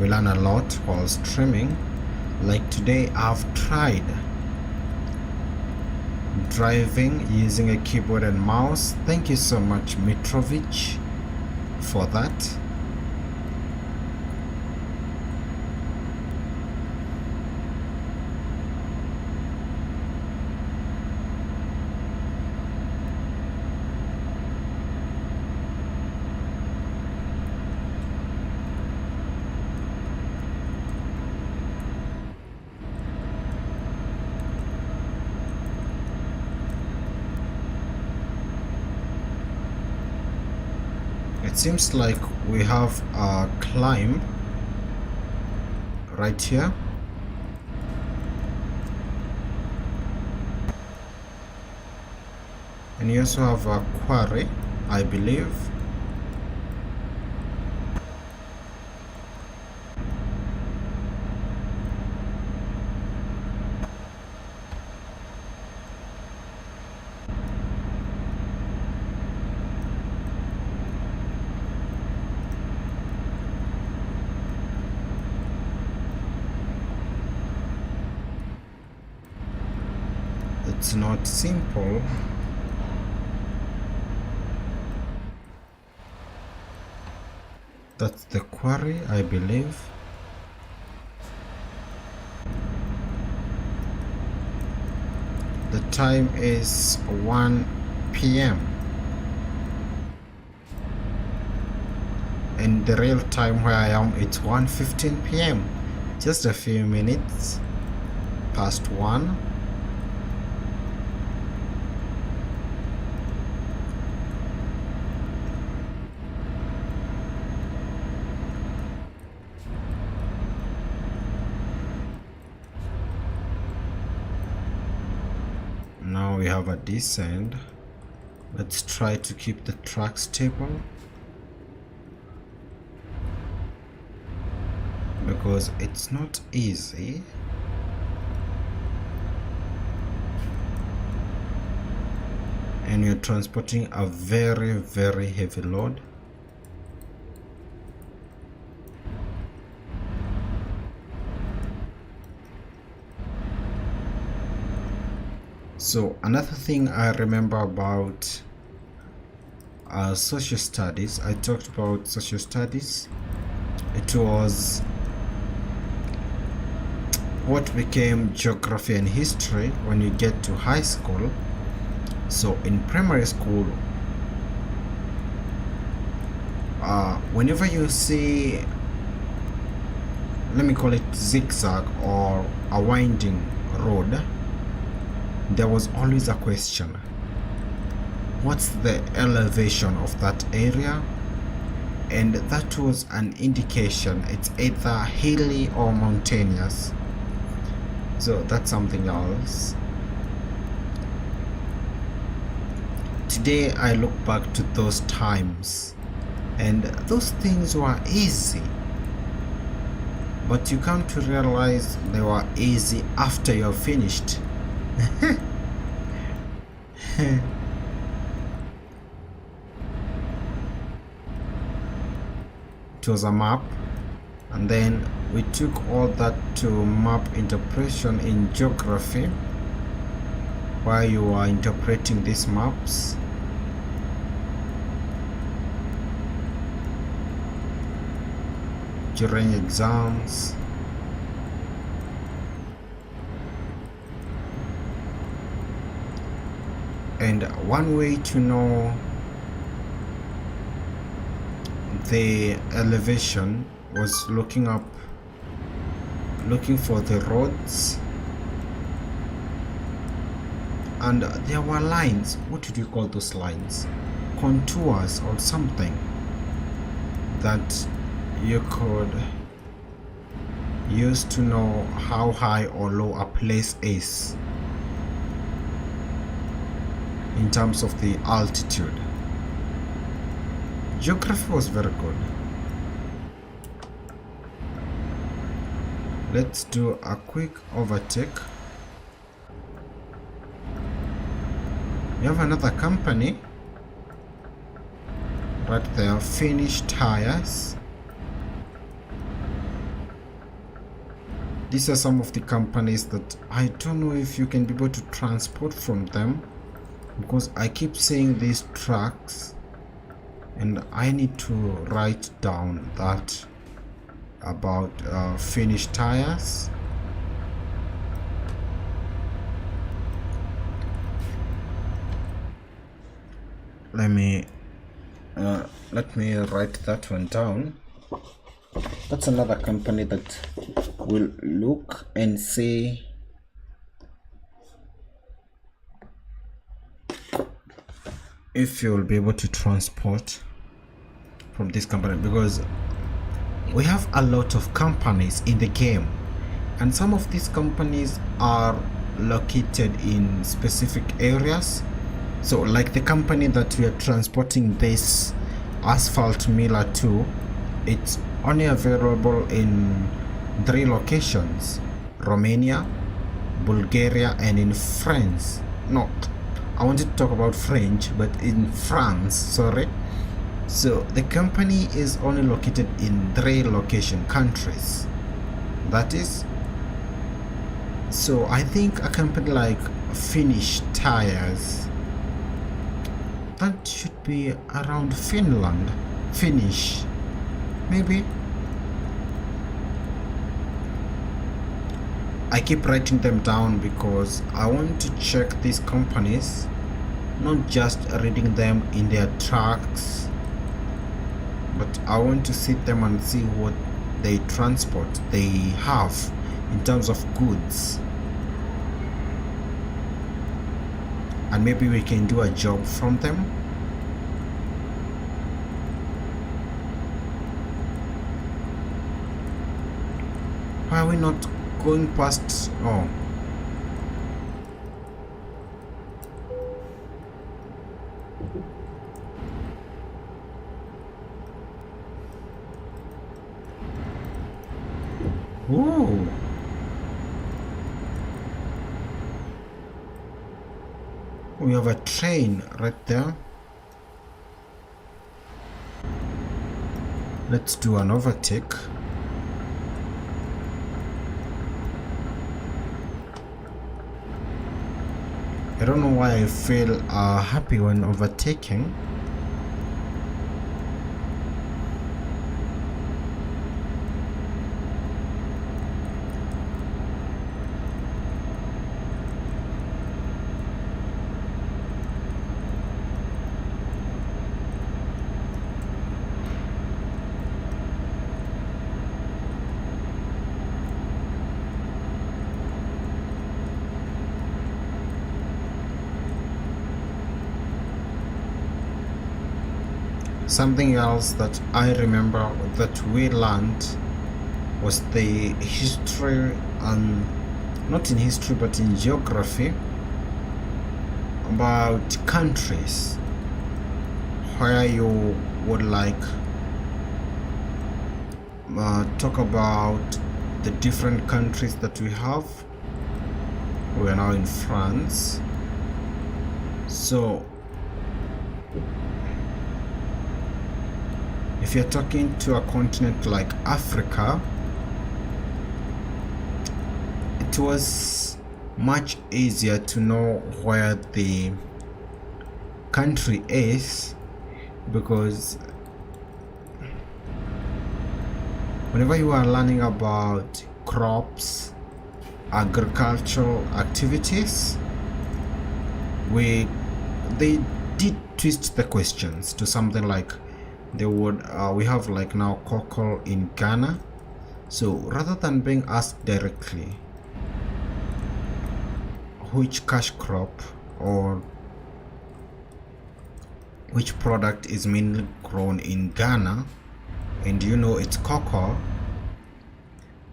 We learn a lot while streaming. Like today I've tried driving using a keyboard and mouse. Thank you so much, Mitrovic, for that. It seems like we have a climb right here. And you also have a quarry, I believe. It's not simple. That's the quarry, I believe. The time is 1 p.m. and the real time where I am, it's 1:15 p.m. Just a few minutes past 1. Now we have a descent. Let's try to keep the track stable, because it's not easy. And you're transporting a very, very heavy load. So another thing I remember about social studies, I talked about social studies. It was what became geography and history when you get to high school. So in primary school, whenever you see, let me call it zigzag or a winding road, there was always a question: what's the elevation of that area? And that was an indication it's either hilly or mountainous. So that's something else. Today I look back to those times, and those things were easy, but you come to realize they were easy after you're finished. It was a map, and then we took all that to map interpretation in geography, where you are interpreting these maps. During exams. And one way to know the elevation was looking for the roads, and there were lines. What did you call those lines? Contours or something that you could use to know how high or low a place is in terms of the altitude. Geography was very good. Let's do a quick overtake. We have another company right there, Finish Tires. These are some of the companies that I don't know if you can be able to transport from them, because I keep seeing these trucks and I need to write down that about Finish Tires. Let me write that one down. That's another company that will look and see if you'll be able to transport from this company, because we have a lot of companies in the game, and some of these companies are located in specific areas. So like the company that we are transporting this asphalt miller to, it's only available in 3 locations: Romania, Bulgaria, and in France. No, I wanted to talk about French, but in France, sorry. So the company is only located in 3 countries. That is, so I think a company like Finnish Tires, that should be around Finland. Finnish, maybe. I keep writing them down because I want to check these companies, not just reading them in their tracks, but I want to see them and see what they transport, they have in terms of goods, and maybe we can do a job from them. Why are we not going past? Oh, ooh. We have a train right there. Let's do an overtake. I don't know why I feel happy when overtaking. Something else that I remember that we learned was the history, and not in history but in geography, about countries, where you would like talk about the different countries that we have. We are now in France, so if you're talking to a continent like Africa, it was much easier to know where the country is, because whenever you are learning about crops, agricultural activities, they did twist the questions to something like, they would we have like now cocoa in Ghana, so rather than being asked directly which cash crop or which product is mainly grown in Ghana, and you know it's cocoa,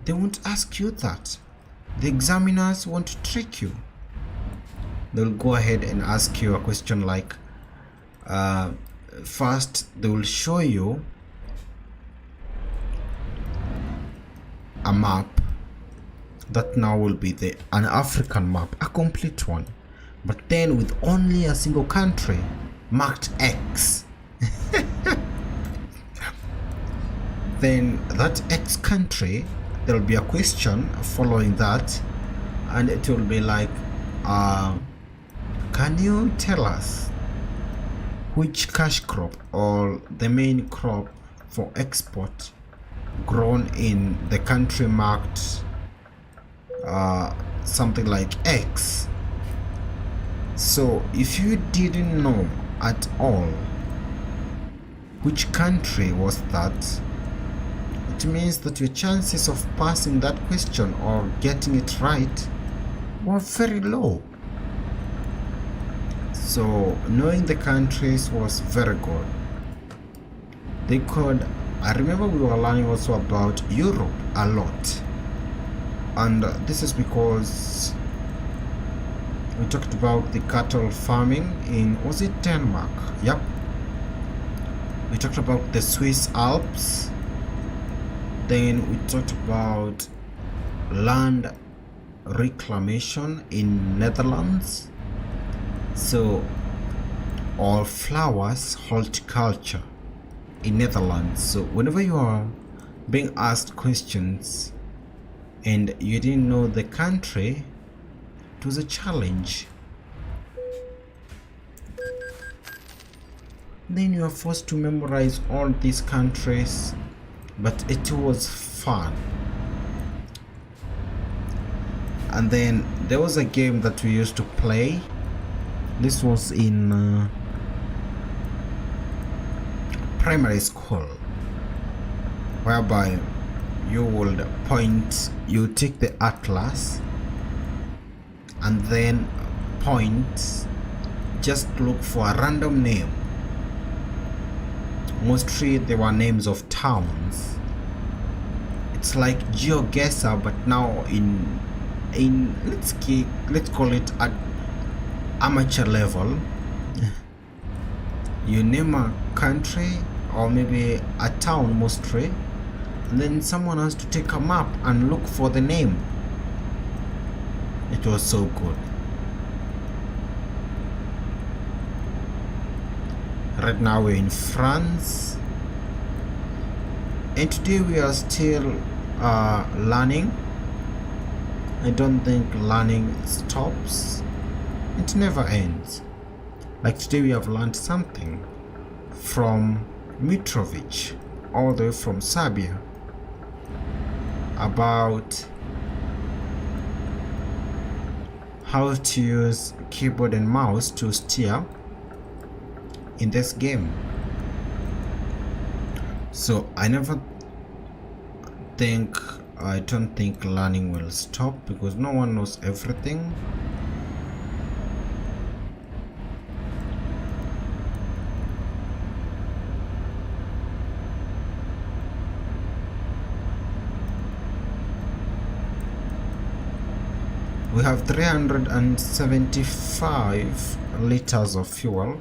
they won't ask you that. The examiners won't trick you. They'll go ahead and ask you a question like, first they will show you a map that now will be an African map, a complete one, but then with only a single country marked X. Then that X country, there'll be a question following that, and it will be like, can you tell us which cash crop or the main crop for export grown in the country marked something like X. So if you didn't know at all which country was that, it means that your chances of passing that question or getting it right were very low. So knowing the countries was very good. I remember we were learning also about Europe a lot, and this is because we talked about the cattle farming in, was it Denmark? Yep. We talked about the Swiss Alps. Then we talked about land reclamation in Netherlands. So, or flowers horticulture in Netherlands. So whenever you are being asked questions and you didn't know the country, it was a challenge. Then you are forced to memorize all these countries, but it was fun. And then there was a game that we used to play. This was in primary school, whereby you would you take the atlas and then point, just look for a random name. Mostly they were names of towns. It's like GeoGuessr, but now in let's call it at amateur level. You name a country or maybe a town mostly, and then someone has to take a map and look for the name. It was so good. Right now we're in France, and today we are still learning. I don't think learning stops. It never ends. Like today we have learned something from Mitrovic, all the way from Serbia, about how to use keyboard and mouse to steer in this game. So I don't think learning will stop, because no one knows everything. We have 375 liters of fuel.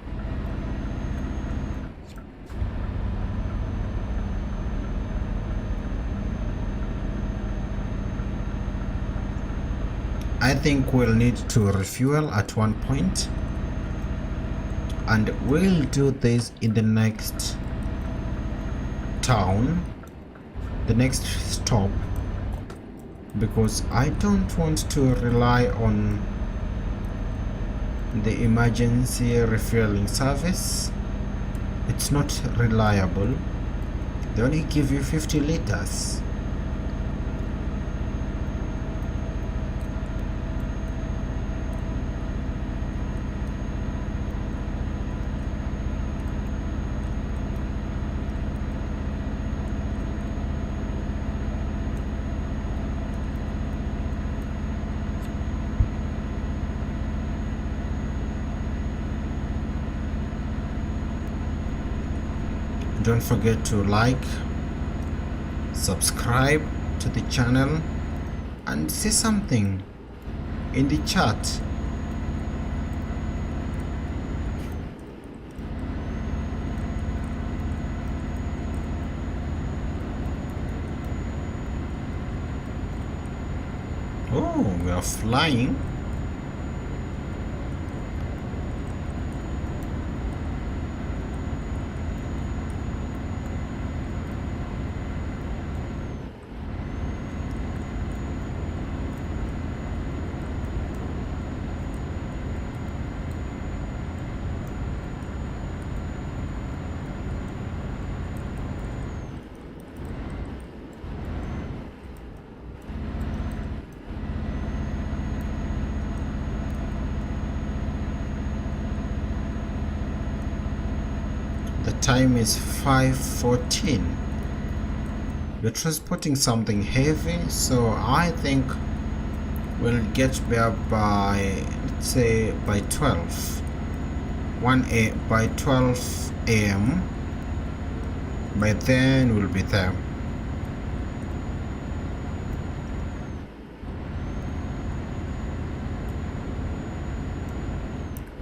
I think we'll need to refuel at one point, and we'll do this in the next town, the next stop, because I don't want to rely on the emergency refueling service. It's not reliable. They only give you 50 liters. Don't forget to like, subscribe to the channel, and say something in the chat. Oh, we are flying. The time is 5:14. We're transporting something heavy, so I think we'll get there by, let's say, by 12 a.m. By then we'll be there.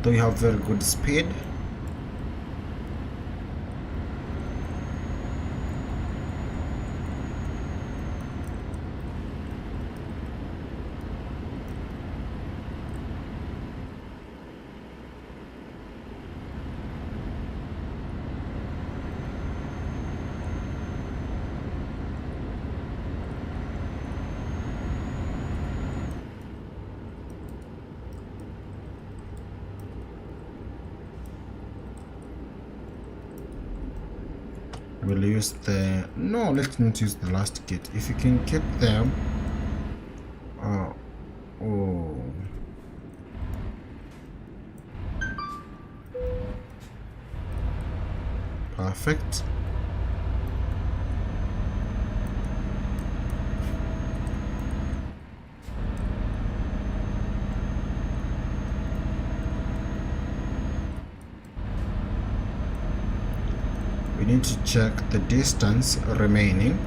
Do you have very good speed? We'll use the no, let's not use the last gate. If you can get them, oh, perfect. We need to check the distance remaining.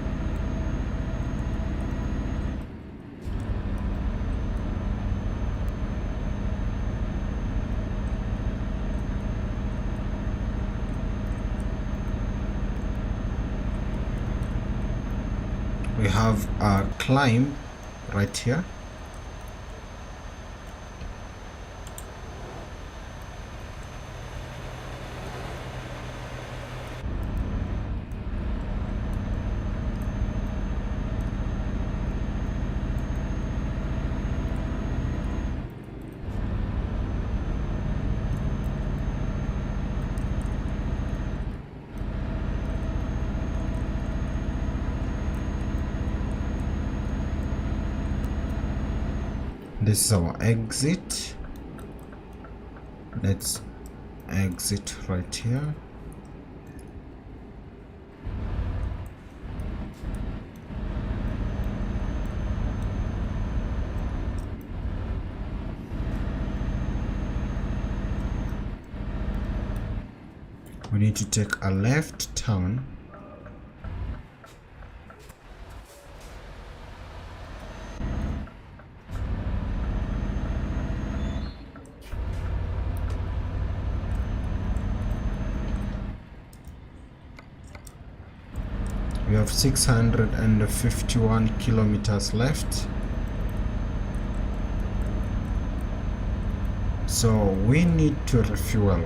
We have a climb right here. This is our exit. Let's exit right here. We need to take a left turn. We have 651 kilometers left. So we need to refuel.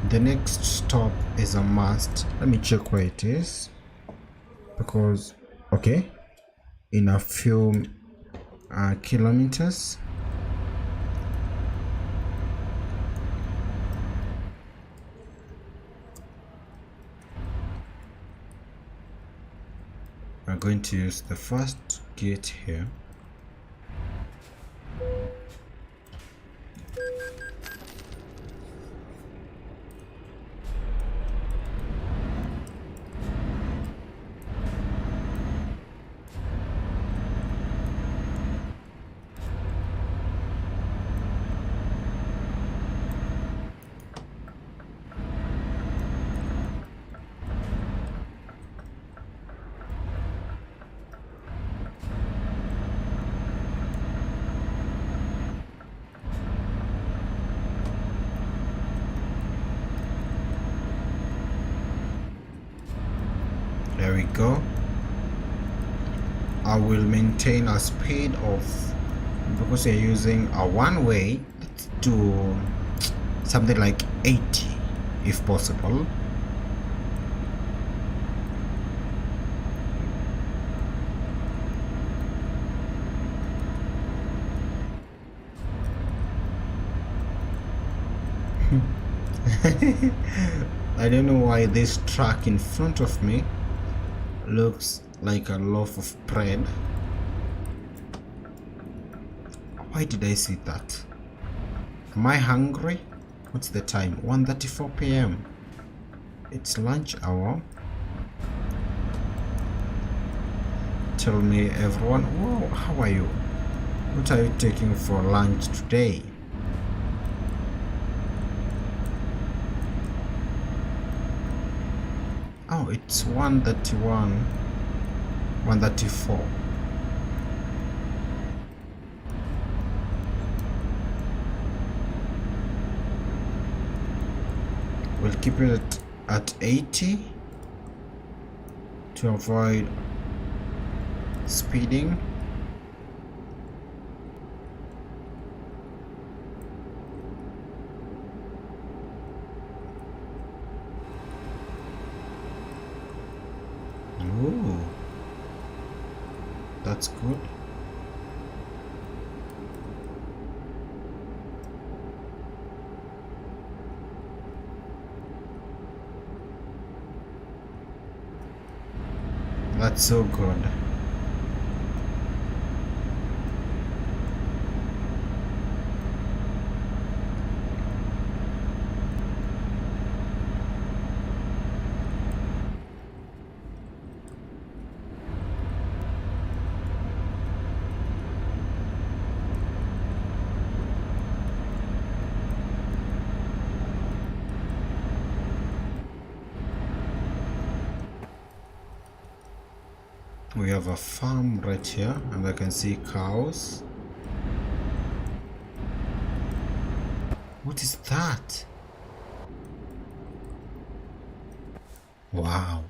The next stop is a must. Let me check where it is. Because, okay, in a few kilometers. We're going to use the first gate here. There we go. I will maintain a speed of, because you're using a one-way, let's do something like 80 if possible. I don't know why this truck in front of me looks like a loaf of bread. Why did I see that? Am I hungry? What's the time? 1:34 p.m. It's lunch hour. Tell me everyone, whoa, how are you? What are you taking for lunch today? Oh, it's 131, 134. We'll keep it at 80 to avoid speeding. Ooh, that's good. That's so good. We have a farm right here, and I can see cows. What is that? Wow.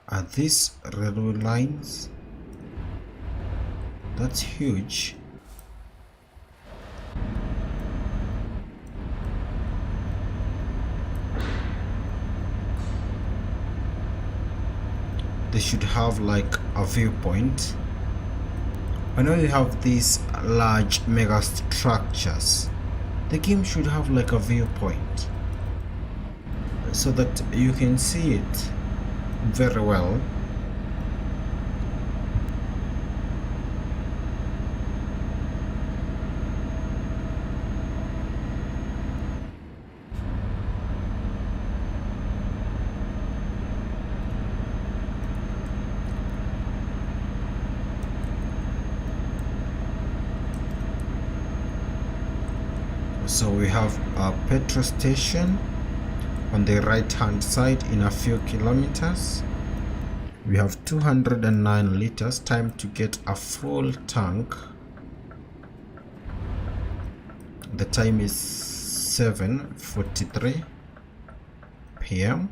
Are these railway lines? That's huge. They should have like a viewpoint. Whenever you have these large mega structures, the game should have like a viewpoint so that you can see it very well. So we have a petrol station on the right hand side in a few kilometers. We have 209 liters. Time to get a full tank. The time is 7:43 p.m.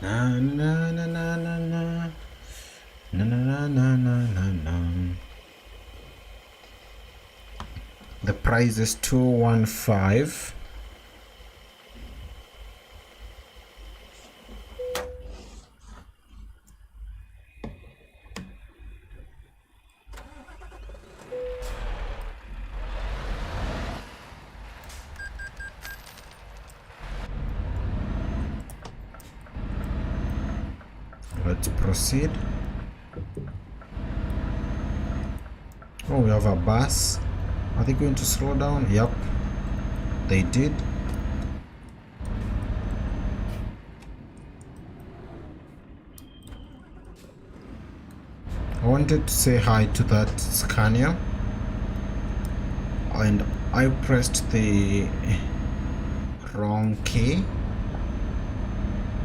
Na na na na na na na na na na na. The price is 215. Let's proceed. Oh, we have a bus. Are they going to slow down? Yep, they did. I wanted to say hi to that Scania, and I pressed the wrong key.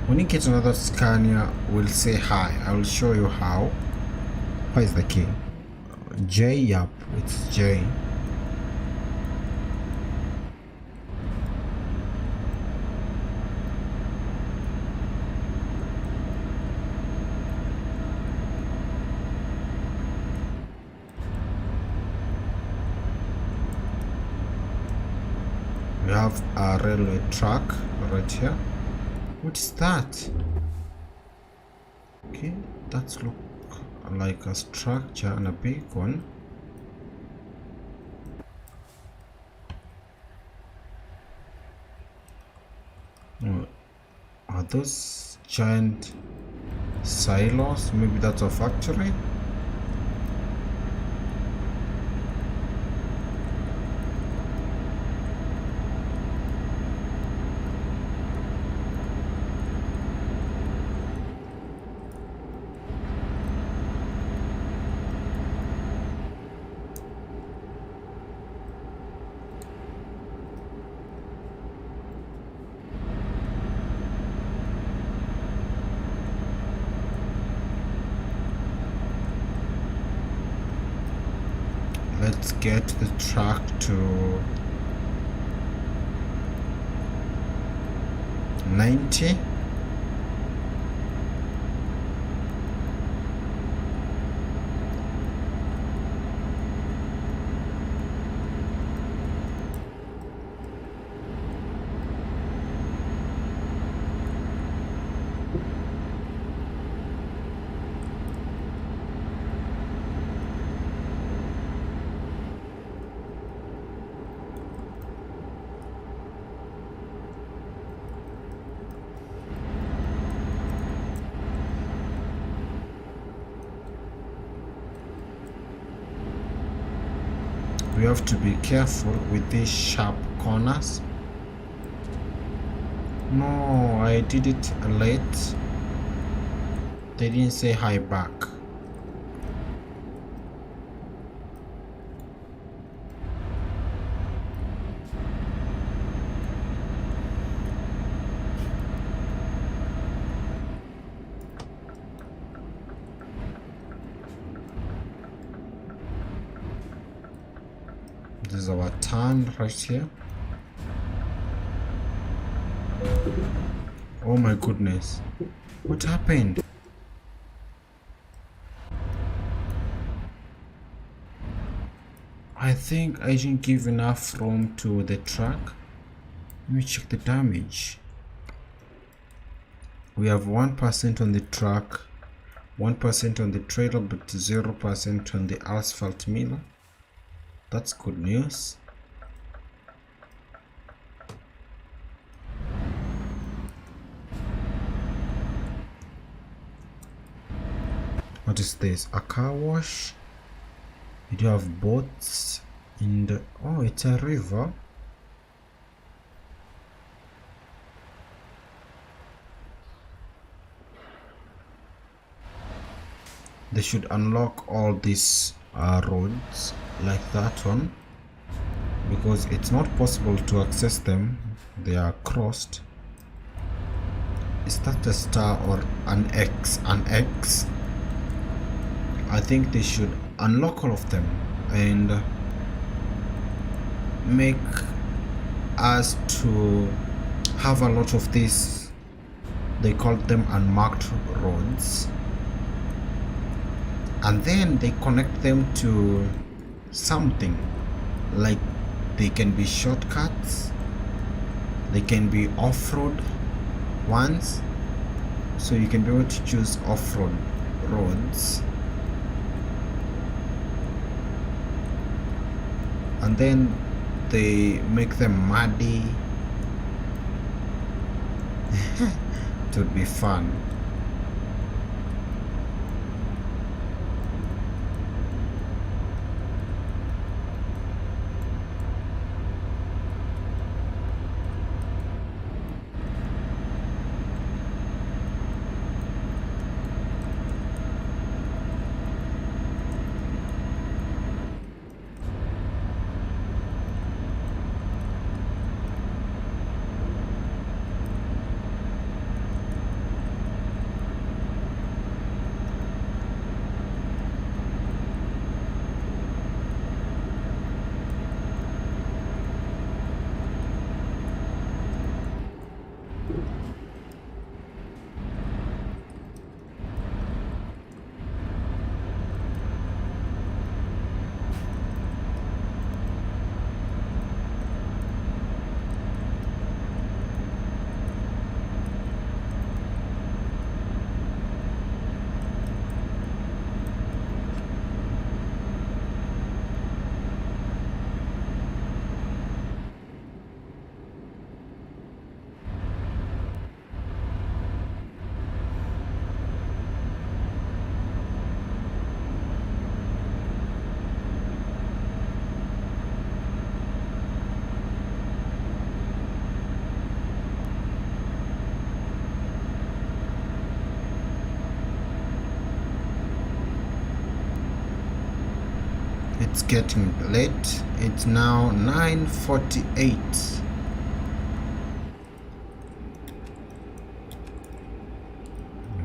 When you get another Scania, we'll say hi. I will show you how. Where is the key? J, yup, it's J. We have a railway track right here. What is that? Okay, that's look like a structure and a big one. Oh, are those giant silos? Maybe that's a factory. Let's get the truck to 90. We have to be careful with these sharp corners. No, I did it late. They didn't say hi back. This is our turn right here. Oh my goodness. What happened? I think I didn't give enough room to the truck. Let me check the damage. We have 1% on the truck, 1% on the trailer, but 0% on the asphalt miller. That's good news. What is this? A car wash? You do have boats in the... Oh, it's a river. They should unlock all these roads like that one, because it's not possible to access them. They are crossed. Is that a star or an X? An X? I think they should unlock all of them and make us to have a lot of these. They call them unmarked roads, and then they connect them to something, like they can be shortcuts, they can be off-road ones, so you can be able to choose off-road roads, and then they make them muddy. It would be fun. It's getting late. It's now 9:48.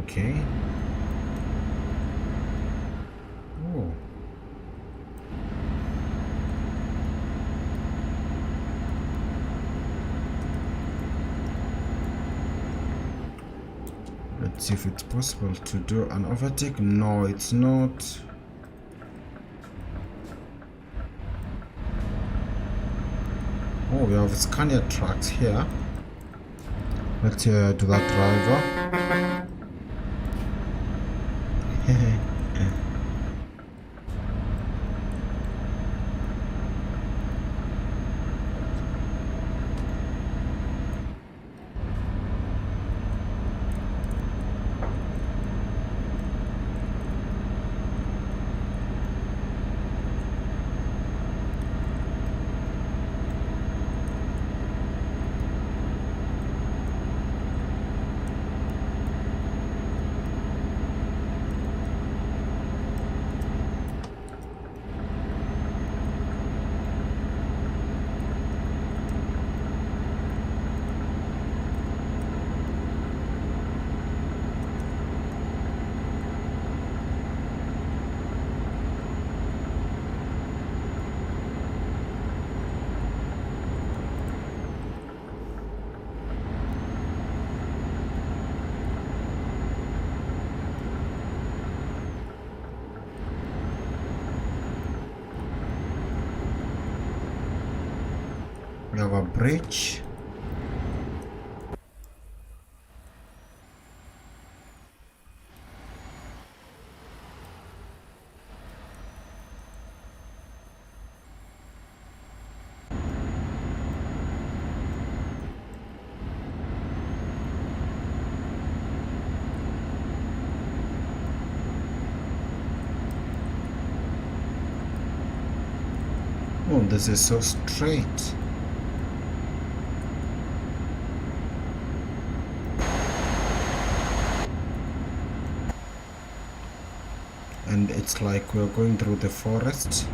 Okay. Oh. See if it's possible to do an overtake. No, it's not. Oh, we have Scania trucks here. Let's do that driver. We have a bridge. Oh, this is so straight. And it's like we're going through the forest.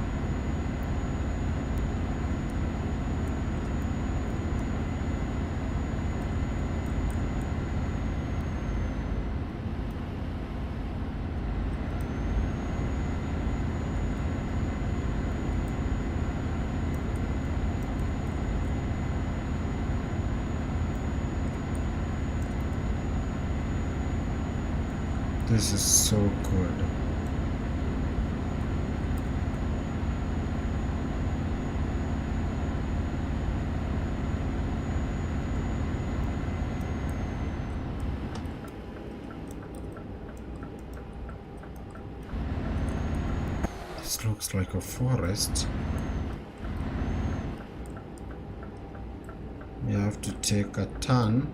This is so good. This looks like a forest. You have to take a turn.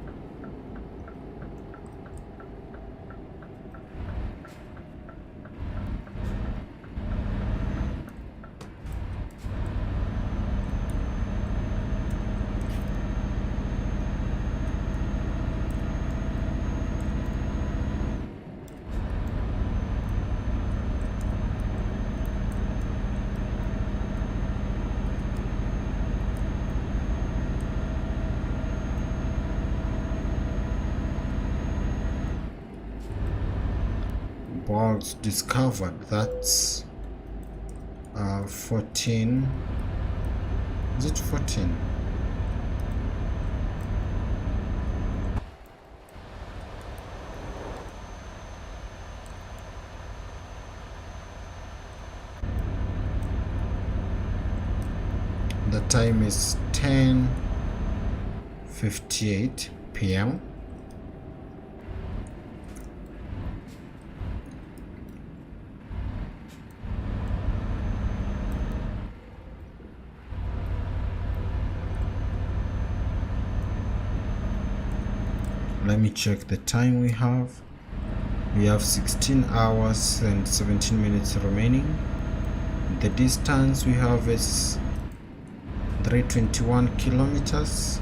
Balls discovered. That's 14. Is it 14? The time is 10:58 p.m. Let me check the time we have. We have 16 hours and 17 minutes remaining. The distance we have is 321 kilometers.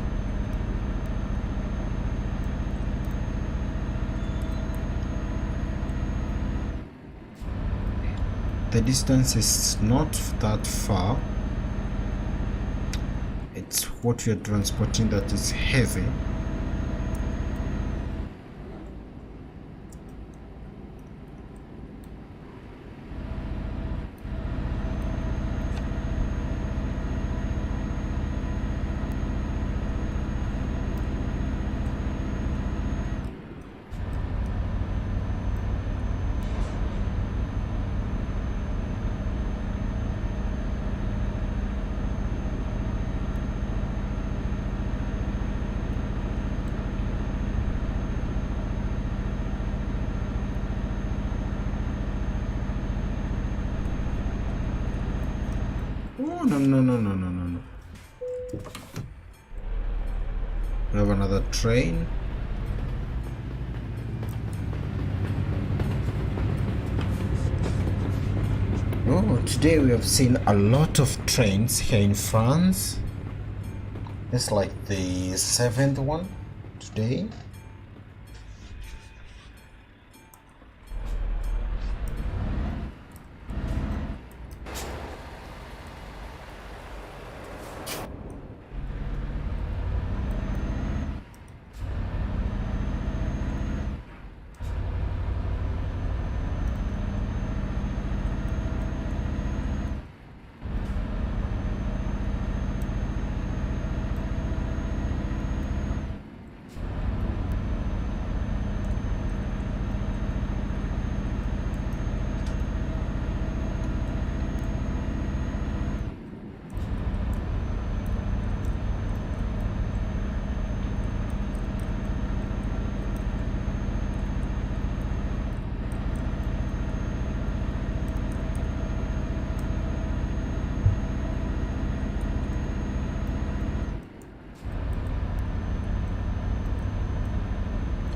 The distance is not that far. It's what we are transporting that is heavy. No, no, no, no, no, no, no, no. We have another train. Oh, today we have seen a lot of trains here in France. It's like the 7th one today.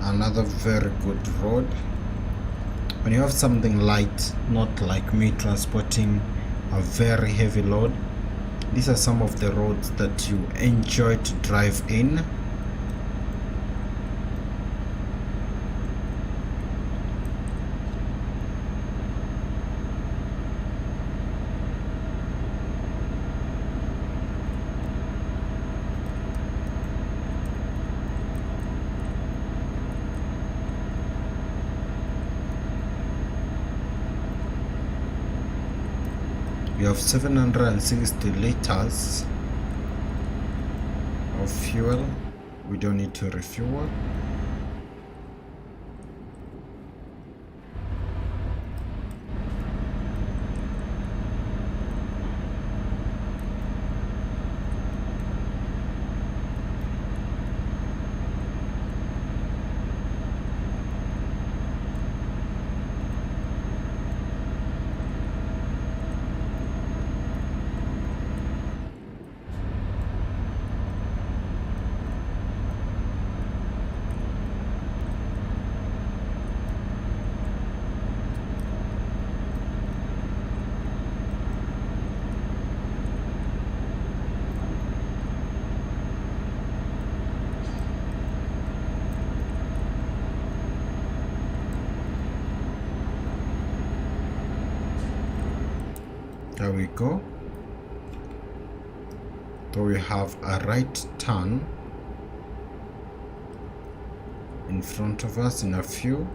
Another very good road. When you have something light, not like me transporting a very heavy load, these are some of the roads that you enjoy to drive in. We have 760 liters of fuel. We don't need to refuel. There we go. So we have a right turn in front of us in a few.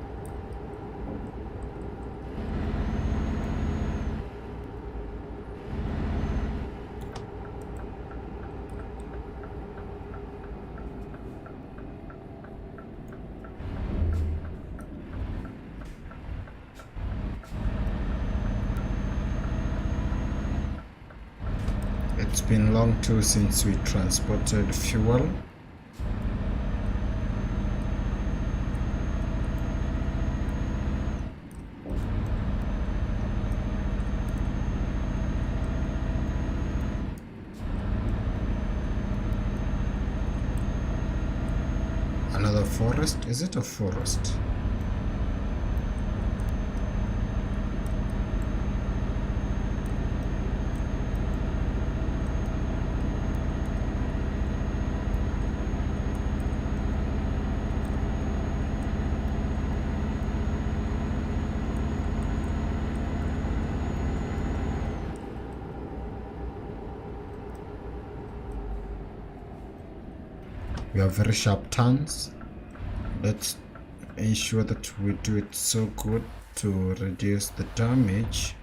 It's been long too since we transported fuel. Another forest? Is it a forest? We have very sharp turns. Let's ensure that we do it so good to reduce the damage.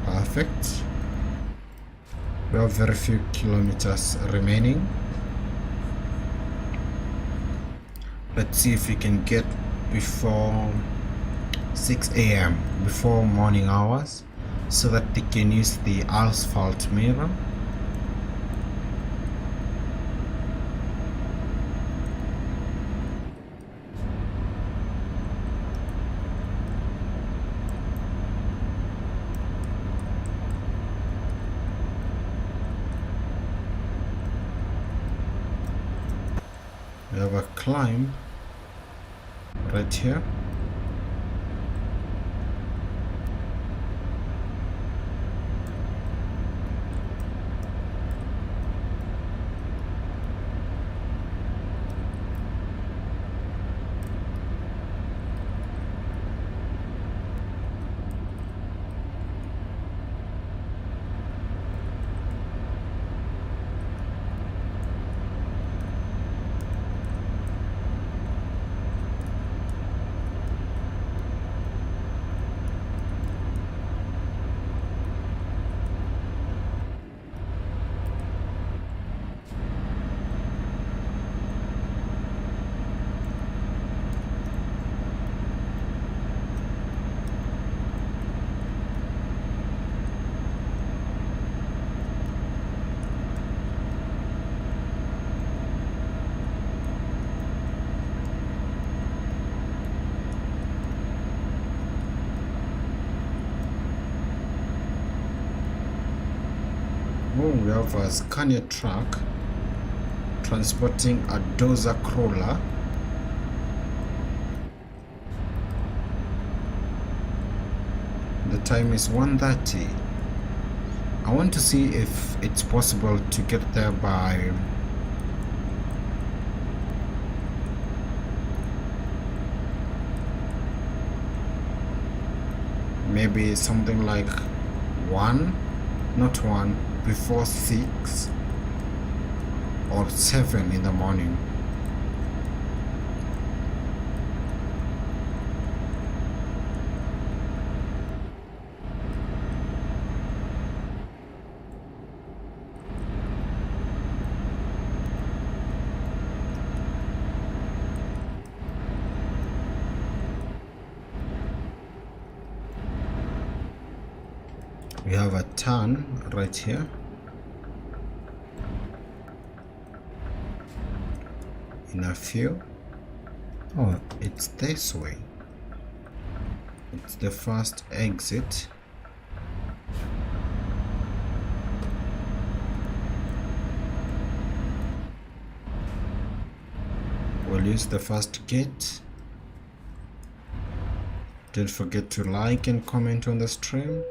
Perfect. We have very few kilometers remaining. Let's see if we can get before 6 a.m. before morning hours, so that they can use the asphalt mirror. We have a climb right here. Oh, we have a Scania truck transporting a dozer crawler. The time is 1:30. I want to see if it's possible to get there by maybe something like 1, not 1, before 6 or 7 in the morning. We have a turn right here. In a few. Oh, it's this way. It's the first exit. We'll use the first gate. Don't forget to like and comment on the stream.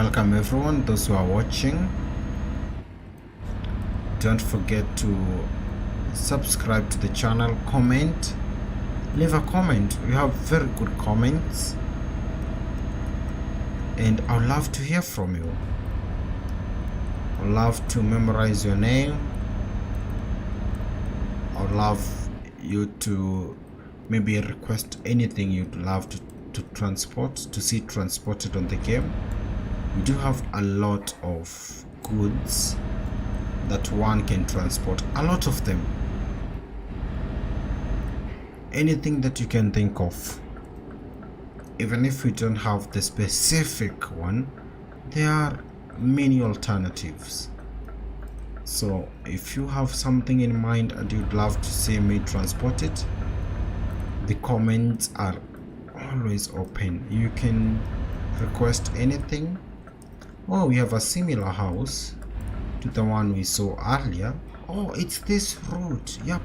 Welcome everyone, those who are watching. Don't forget to subscribe to the channel, comment, leave a comment. We have very good comments and I'd love to hear from you. I'd love to memorize your name. I'd love you to maybe request anything you'd love to transport, to see transported on the game. We do have a lot of goods that one can transport, a lot of them. Anything that you can think of. Even if we don't have the specific one, there are many alternatives. So if you have something in mind and you'd love to see me transport it, the comments are always open. You can request anything. Oh, we have a similar house to the one we saw earlier. Oh, it's this route. Yep,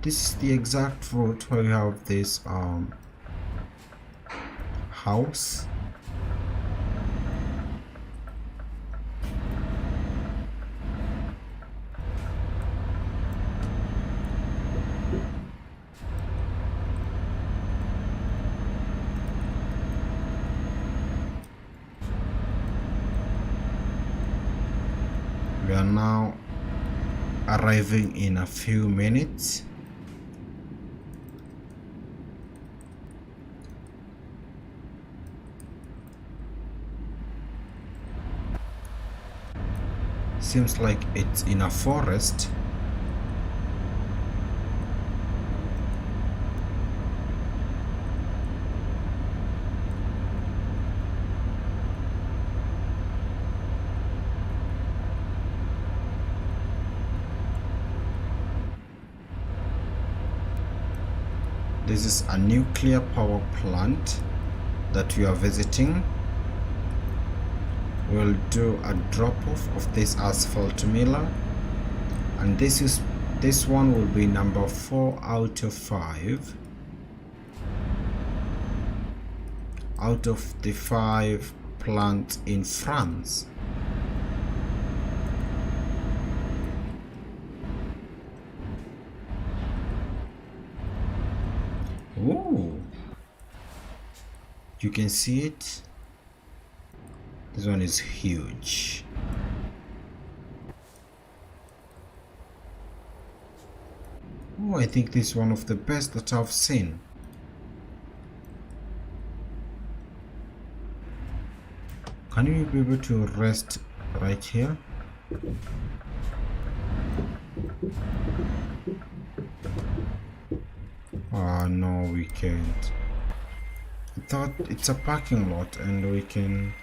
this is the exact route where we have this house. We are now arriving in a few minutes. Seems like it's in a forest. This is a nuclear power plant that we are visiting. We'll do a drop-off of this asphalt miller, and this one will be number 4 out of 5 out of the 5 plants in France. Ooh, you can see it. This one is huge. Oh, I think this is one of the best that I've seen. Can you be able to rest right here? Ah, no, we can't. I thought it's a parking lot and we can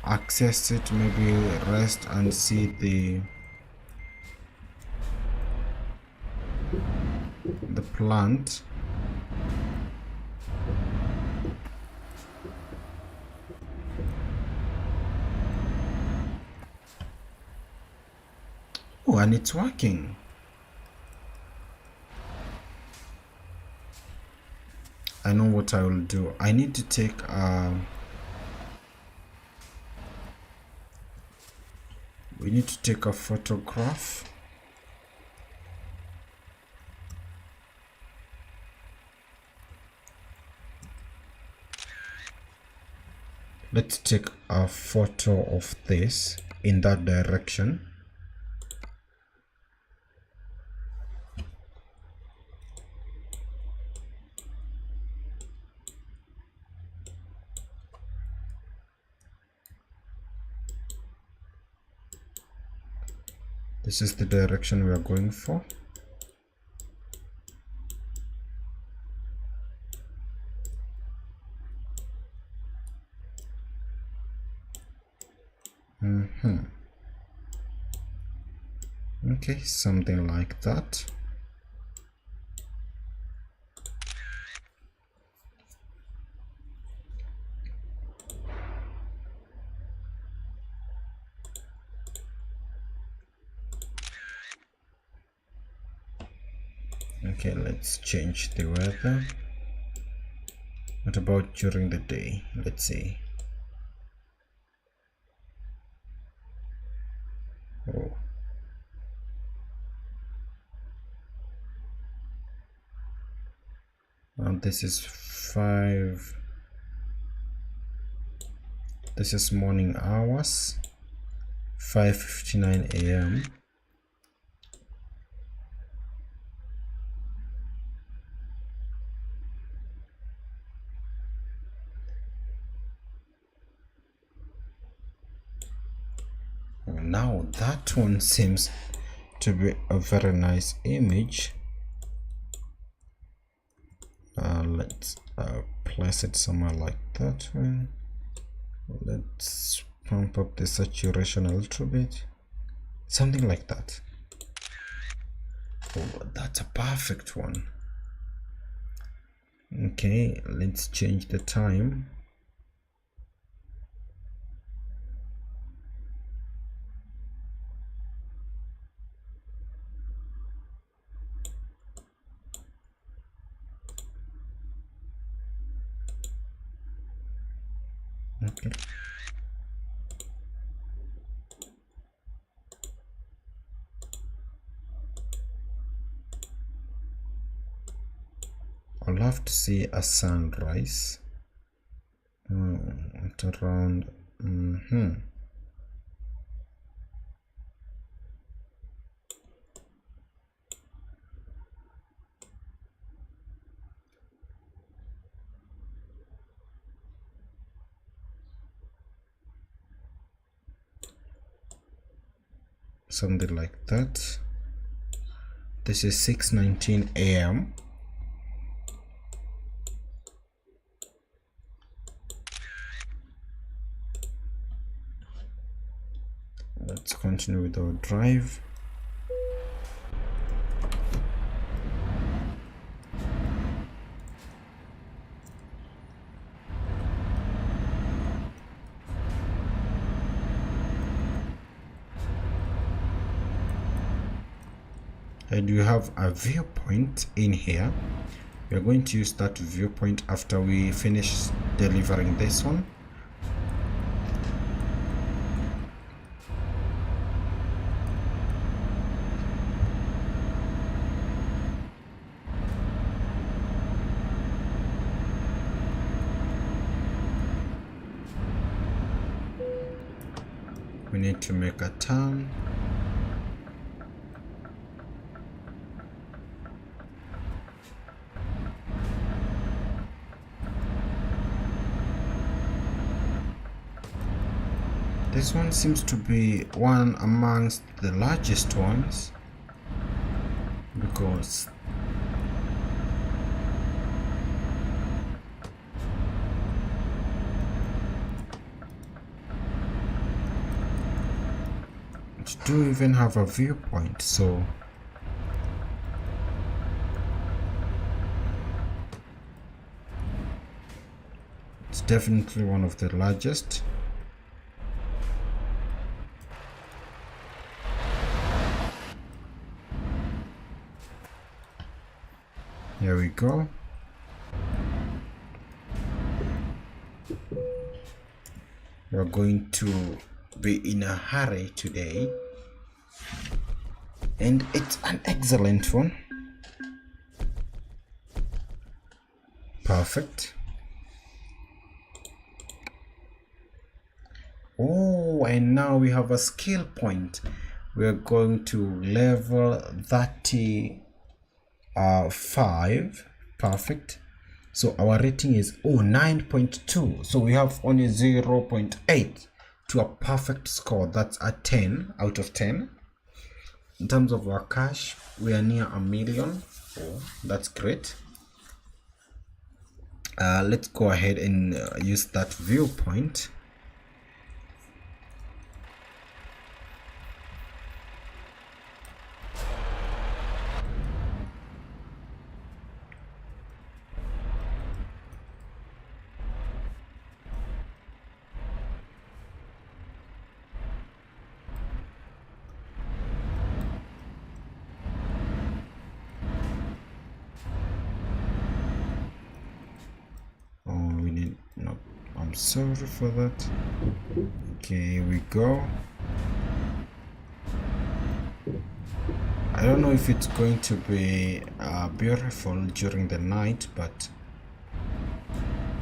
access it, maybe rest and see the plant. Oh, and it's working. I know what I will do. I need to take we need to take a photograph. Let's take a photo of this in that direction. This is the direction we are going for. Okay, something like that. Okay, let's change the weather. What about during the day? Let's see. and this is 5. This is morning hours, 5:59 a.m. Now that one seems to be a very nice image. Let's place it somewhere like that one. Let's pump up the saturation a little bit, something like that. Oh, that's a perfect one. Okay, let's change the time. Okay. I'll have to see a sunrise at around something like that. This is 6:19 a.m. Let's continue with our drive. And you have a viewpoint in here. We are going to use that viewpoint after we finish delivering this one. We need to make a turn. This one seems to be one amongst the largest ones because it do even have a viewpoint, so it's definitely one of the largest. Here we go. We're going to be in a hurry today, and it's an excellent one. Perfect. Oh, and now we have a skill point. We're going to level 35. Perfect. So our rating is 9.2. So we have only 0.8 to a perfect score. That's a 10 out of 10. In terms of our cash, we are near 1 million. Oh, that's great. Let's go ahead and use that viewpoint. Sorry for that. Okay, here we go. I I don't know if it's going to be beautiful during the night, but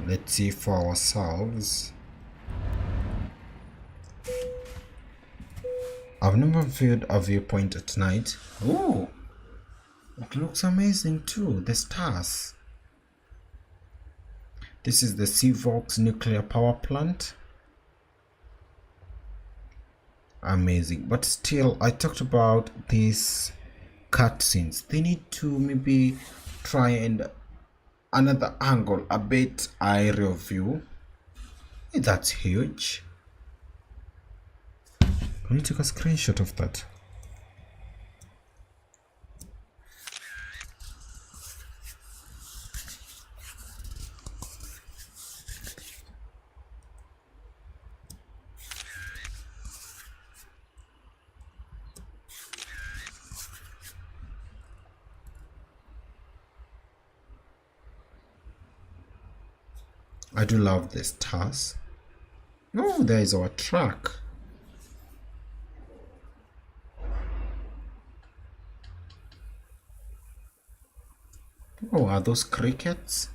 let's see for ourselves. I've never viewed a viewpoint at night. Oh, it looks amazing too. The stars. This is the Seavox nuclear power plant. Amazing. But still, I talked about these cutscenes. They need to maybe try and another angle, a bit aerial view. That's huge. Can you take a screenshot of that? I do love the stars. Oh, there is our track. Oh, are those crickets?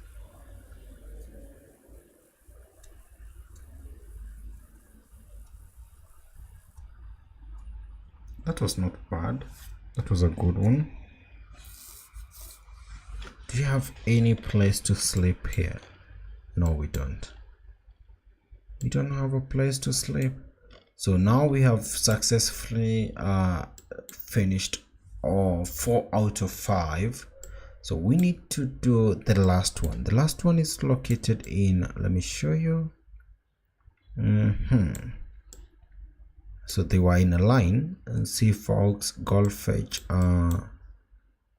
That was not bad. That was a good one. Do you have any place to sleep here? No, we don't. We don't have a place to sleep. So now we have successfully finished 4 out of 5. So we need to do the last one. The last one is located in, let me show you. So they were in a line. Seavox, Golfedge,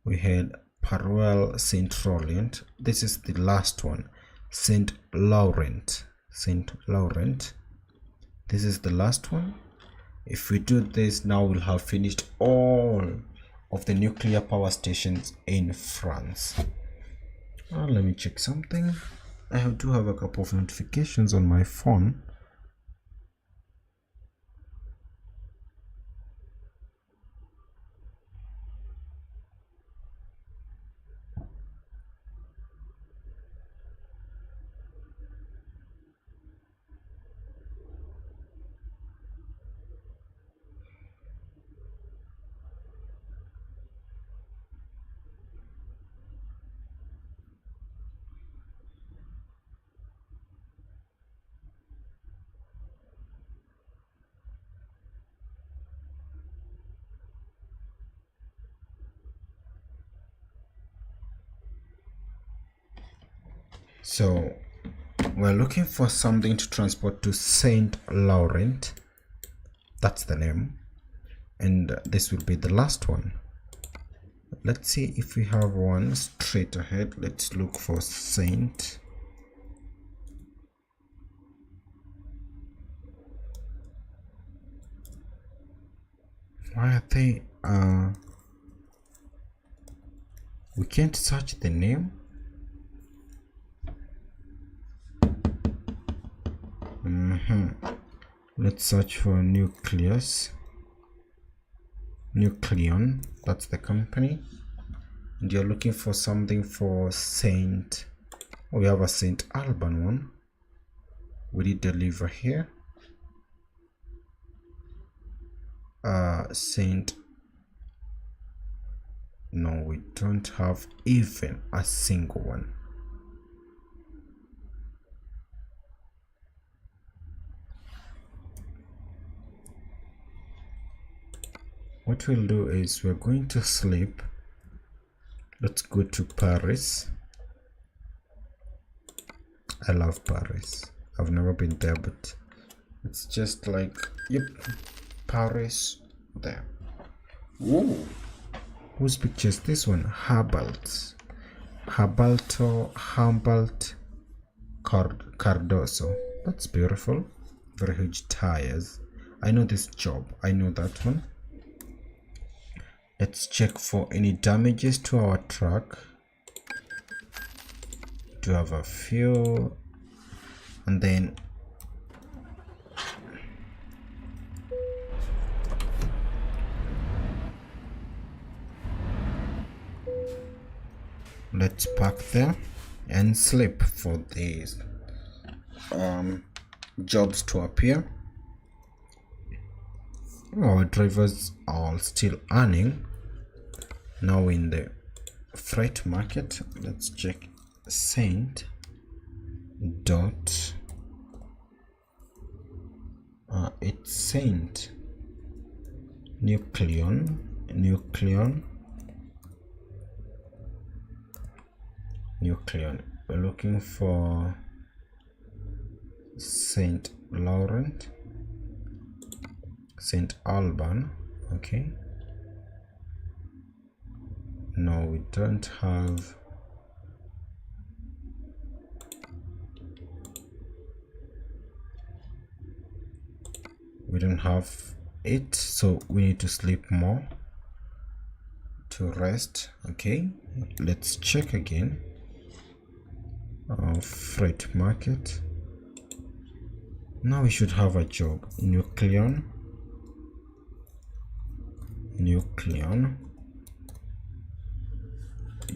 we had Parwell, St. Laurent. This is the last one. St. Laurent. This is the last one. If we do this now, we'll have finished all of the nuclear power stations in France. Let me check something. I do have a couple of notifications on my phone. So we're looking for something to transport to St. Laurent. That's the name. And this will be the last one. Let's see if we have one straight ahead. Let's look for Saint. Why are they we can't search the name? Let's search for Nucleus. Nucleon, that's the company. And you're looking for something for Saint. Oh, we have a Saint Alban one. We did deliver here. Saint. No, we don't have even a single one. What we'll do is we're going to sleep. Let's go to Paris. I love Paris. I've never been there, but it's just like, yep, Paris there. Whoa. Whose picture is this one? Humboldt Cardoso. That's beautiful. Very huge tires. I know this job. I know that one. Let's check for any damages to our truck. Do have a few, and then Let's park there and sleep for these jobs to appear. Our drivers are still earning. Now in the freight market, let's check Saint dot it's Saint Nucleon. We're looking for Saint Laurent, Saint Alban. Okay, no, we don't have. We don't have it, so we need to sleep more to rest. Okay, let's check again. Freight market. Now we should have a job. Nucleon.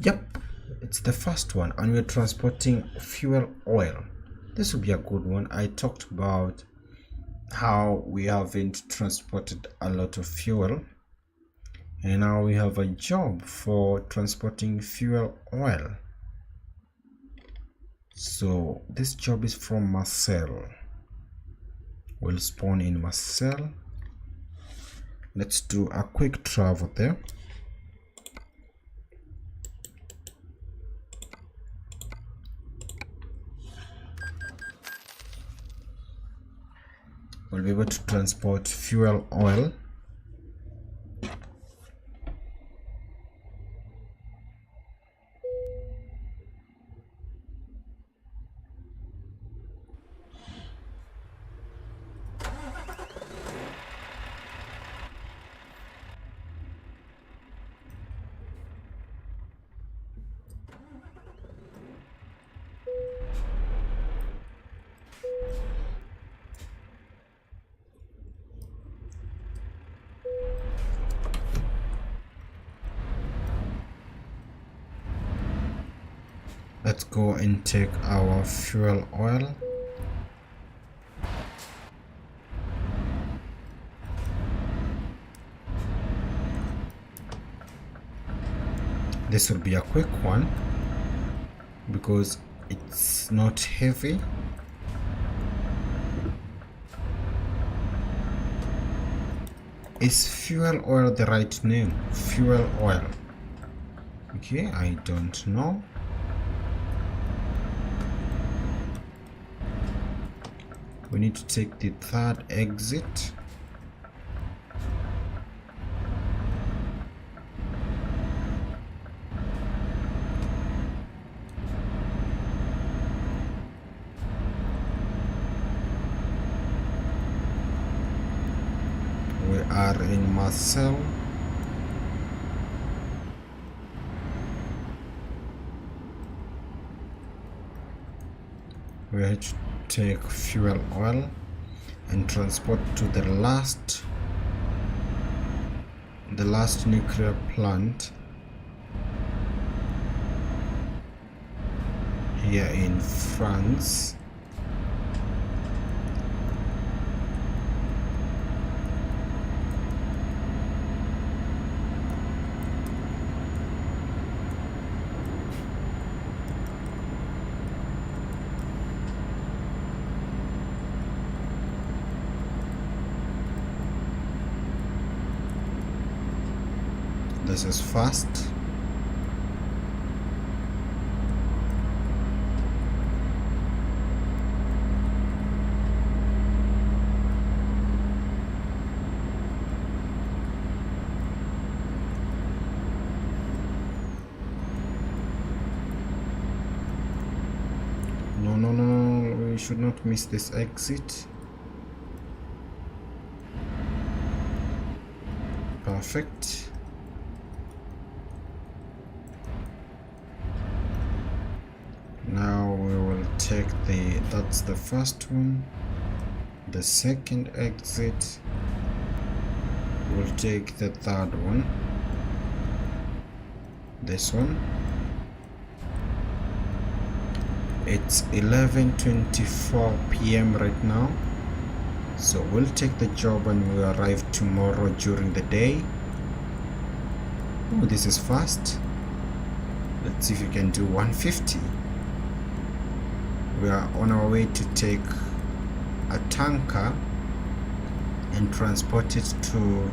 Yep, it's the first one, and we're transporting fuel oil. This will be a good one. I talked about how we haven't transported a lot of fuel, and now we have a job for transporting fuel oil. So this job is from Marcel. We'll spawn in Marcel. Let's do a quick travel there. We'll be able to transport fuel oil. Let's go and take our fuel oil. This will be a quick one because it's not heavy. Is fuel oil the right name? Fuel oil. Okay, I don't know. We need to take the third exit. We are in Marcel. We have to take fuel oil and transport to the last nuclear plant here in France. This is fast. No, we should not miss this exit. Perfect. Now we will take that's the first one. The second exit. We'll take the third one. This one. It's 11:24 p.m. right now, so we'll take the job and we'll arrive tomorrow during the day. Oh, this is fast. Let's see if we can do 150. We are on our way to take a tanker and transport it to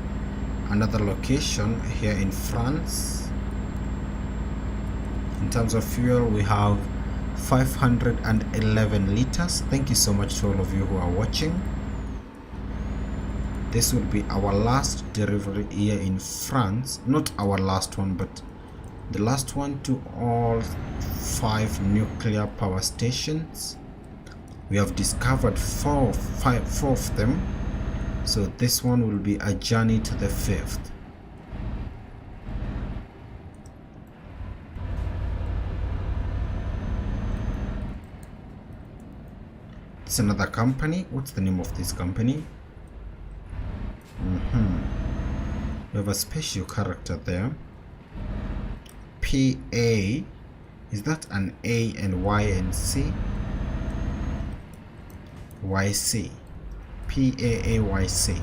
another location here in France. In terms of fuel, we have 511 liters. Thank you so much to all of you who are watching. This will be our last delivery here in France. Not our last one, but the last one to all 5 nuclear power stations. We have discovered four of them, so this one will be a journey to the 5th. It's another company. What's the name of this company? We have a special character there. PA. Is that an A and Y and C? YC. PAAYC.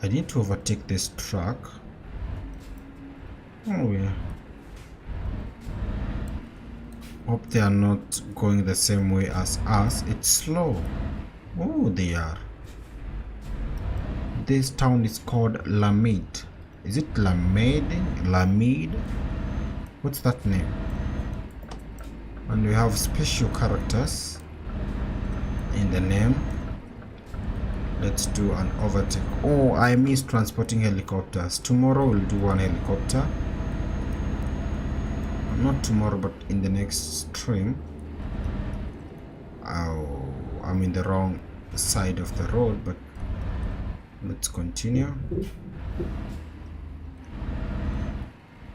I need to overtake this truck. Oh yeah. Hope they are not going the same way as us. It's slow. Oh, they are. This town is called Lamid. Is it Lamid? What's that name? And we have special characters in the name. Let's do an overtake. Oh, I missed transporting helicopters. Tomorrow we'll do one helicopter. Not tomorrow, but in the next stream. Oh, I'm in the wrong side of the road, but let's continue.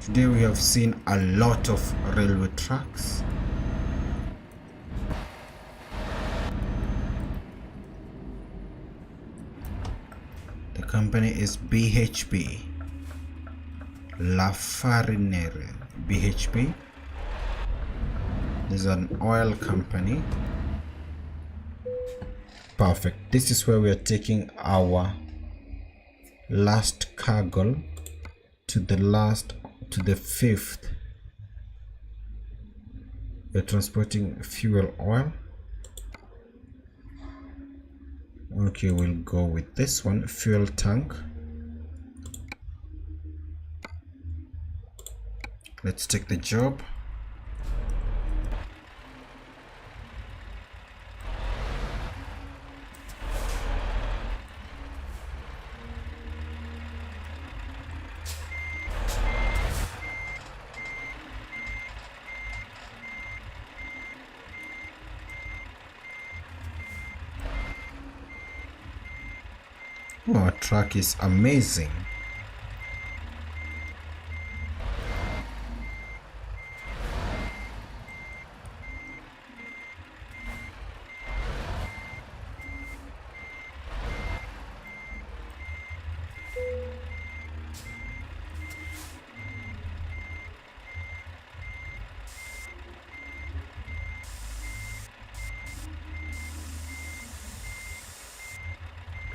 Today we have seen a lot of railway tracks. The company is BHP La Farinere. BHP. There's an oil company. Perfect. This is where we are taking our last cargo to the 5th. We're transporting fuel oil. Okay, we'll go with this one, fuel tank. Let's take the job. Oh, our truck is amazing.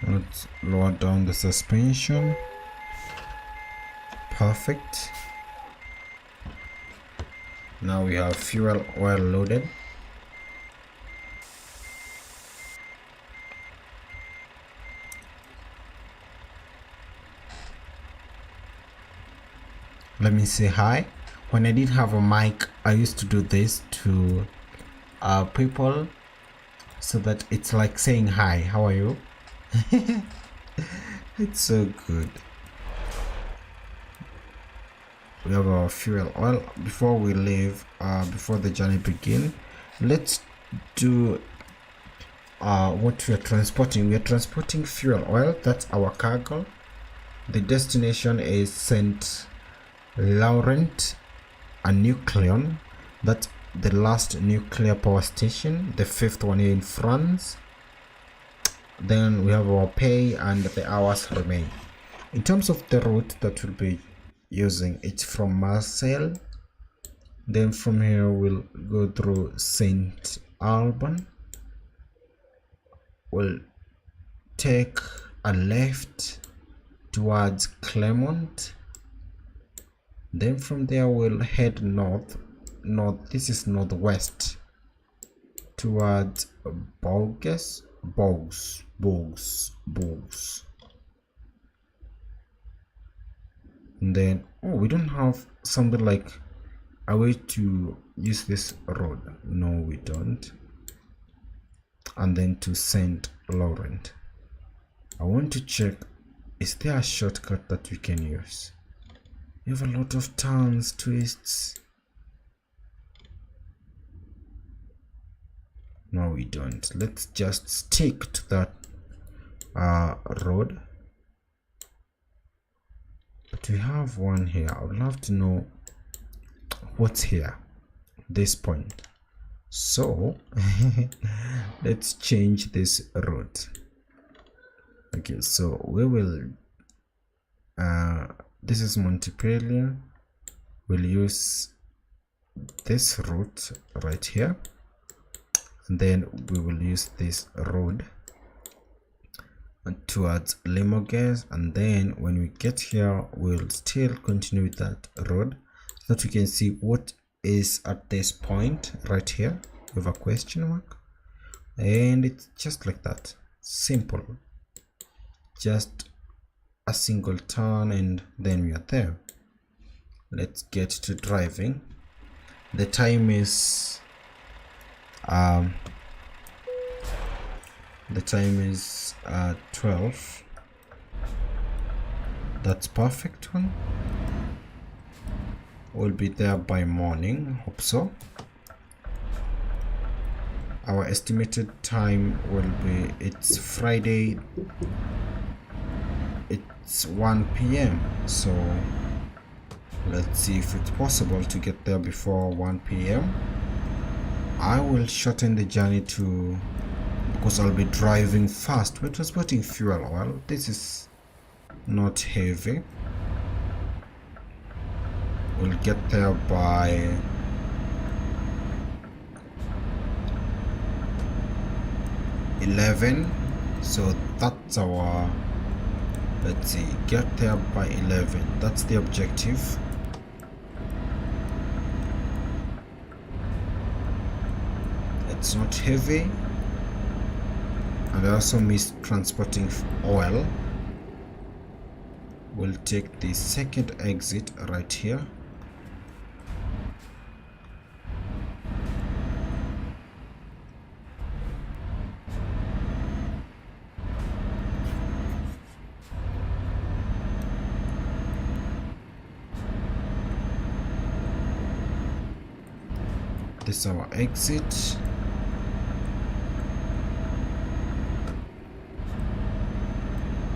Let's lower down the suspension. Perfect. Now we have fuel oil loaded. Let me say hi. When I didn't have a mic, I used to do this to people so that it's like saying hi. How are you? It's so good. We have our fuel oil. Before we leave, before the journey begins, let's do what we are transporting. We are transporting fuel oil. That's our cargo. The destination is St. Laurent and Nucleon. That's the last nuclear power station, the 5th one here in France. Then we have our pay and the hours remain. In terms of the route that we'll be using, it's from Marseille. Then from here we'll go through Saint Alban. We'll take a left towards Clermont. Then from there we'll head north. This is northwest towards Bourges. And then we don't have something like a way to use this road. No, we don't. And then to Saint Laurent. I want to check, is there a shortcut that we can use? You have a lot of turns, twists. No, we don't. Let's just stick to that road. But we have one here. I would love to know what's here, this point. So let's change this route. Okay, so we will this is Montpellier. We'll use this route right here, and then we will use this road towards Limoges, and then when we get here we'll still continue with that road so that we can see what is at this point right here with a question mark. And it's just like that, simple, just a single turn and then we are there. Let's get to driving. The time is 12. That's perfect one. We'll be there by morning, hope so. Our estimated time will be, it's Friday, it's 1 p.m. so let's see if it's possible to get there before 1 p.m. I will shorten the journey to, because I'll be driving fast. We're transporting fuel oil. This is not heavy. We'll get there by 11. So that's our, let's see, get there by 11. That's the objective. It's not heavy, and I also missed transporting oil. We'll take the second exit right here. This is our exit.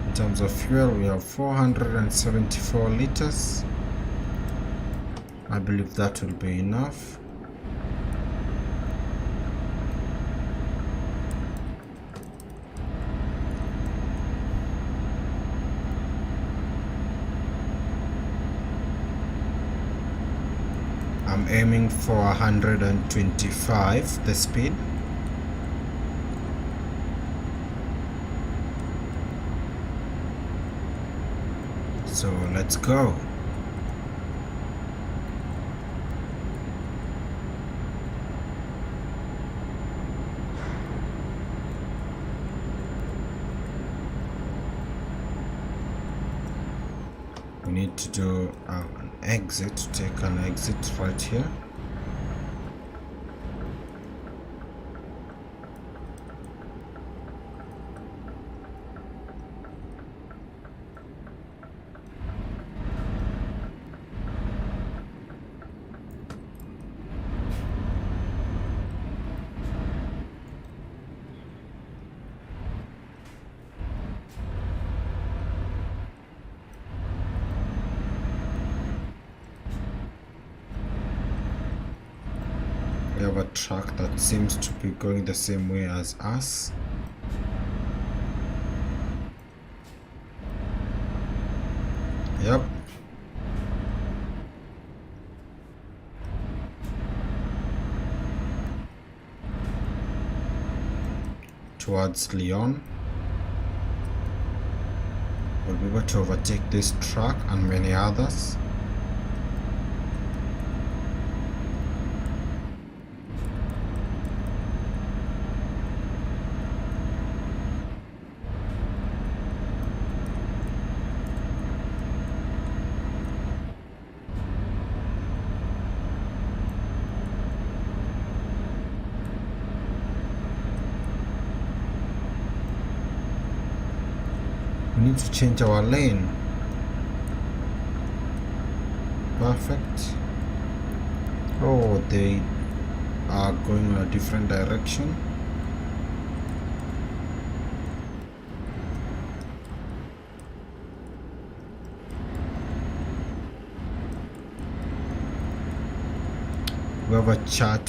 In terms of fuel, we have 474 liters. I believe that will be enough. I'm aiming for 125 the speed. So let's go. We need to do an exit, take an exit right here. have a truck that seems to be going the same way as us. Yep. Towards Lyon. We'll be able to overtake this truck and many others. We need to change our lane. Perfect. Oh, they are going in a different direction. We have a chat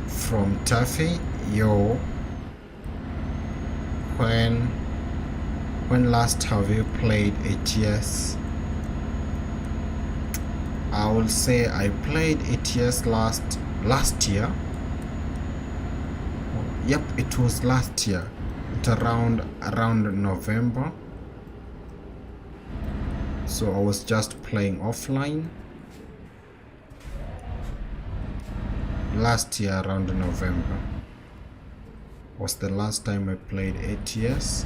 from Taffy. Yo, when last have you played ATS? I will say I played ATS last year. Yep, it was last year. It around November. So I was just playing offline. Last year around November was the last time I played ATS.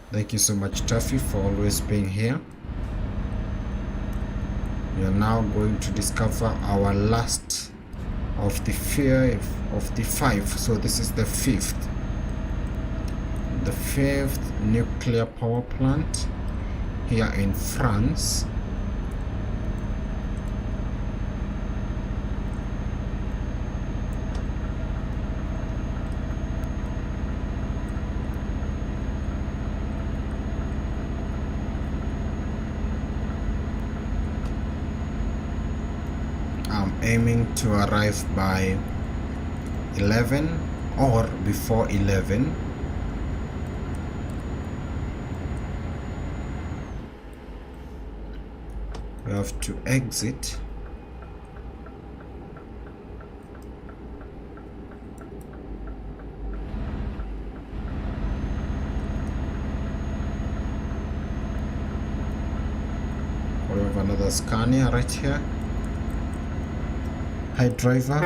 Thank you so much, Taffy, for always being here. We are now going to discover our last of the five. So this is the fifth nuclear power plant here in France. Aiming to arrive by 11 or before 11. We have to exit. We have another Scania right here. Hi, driver.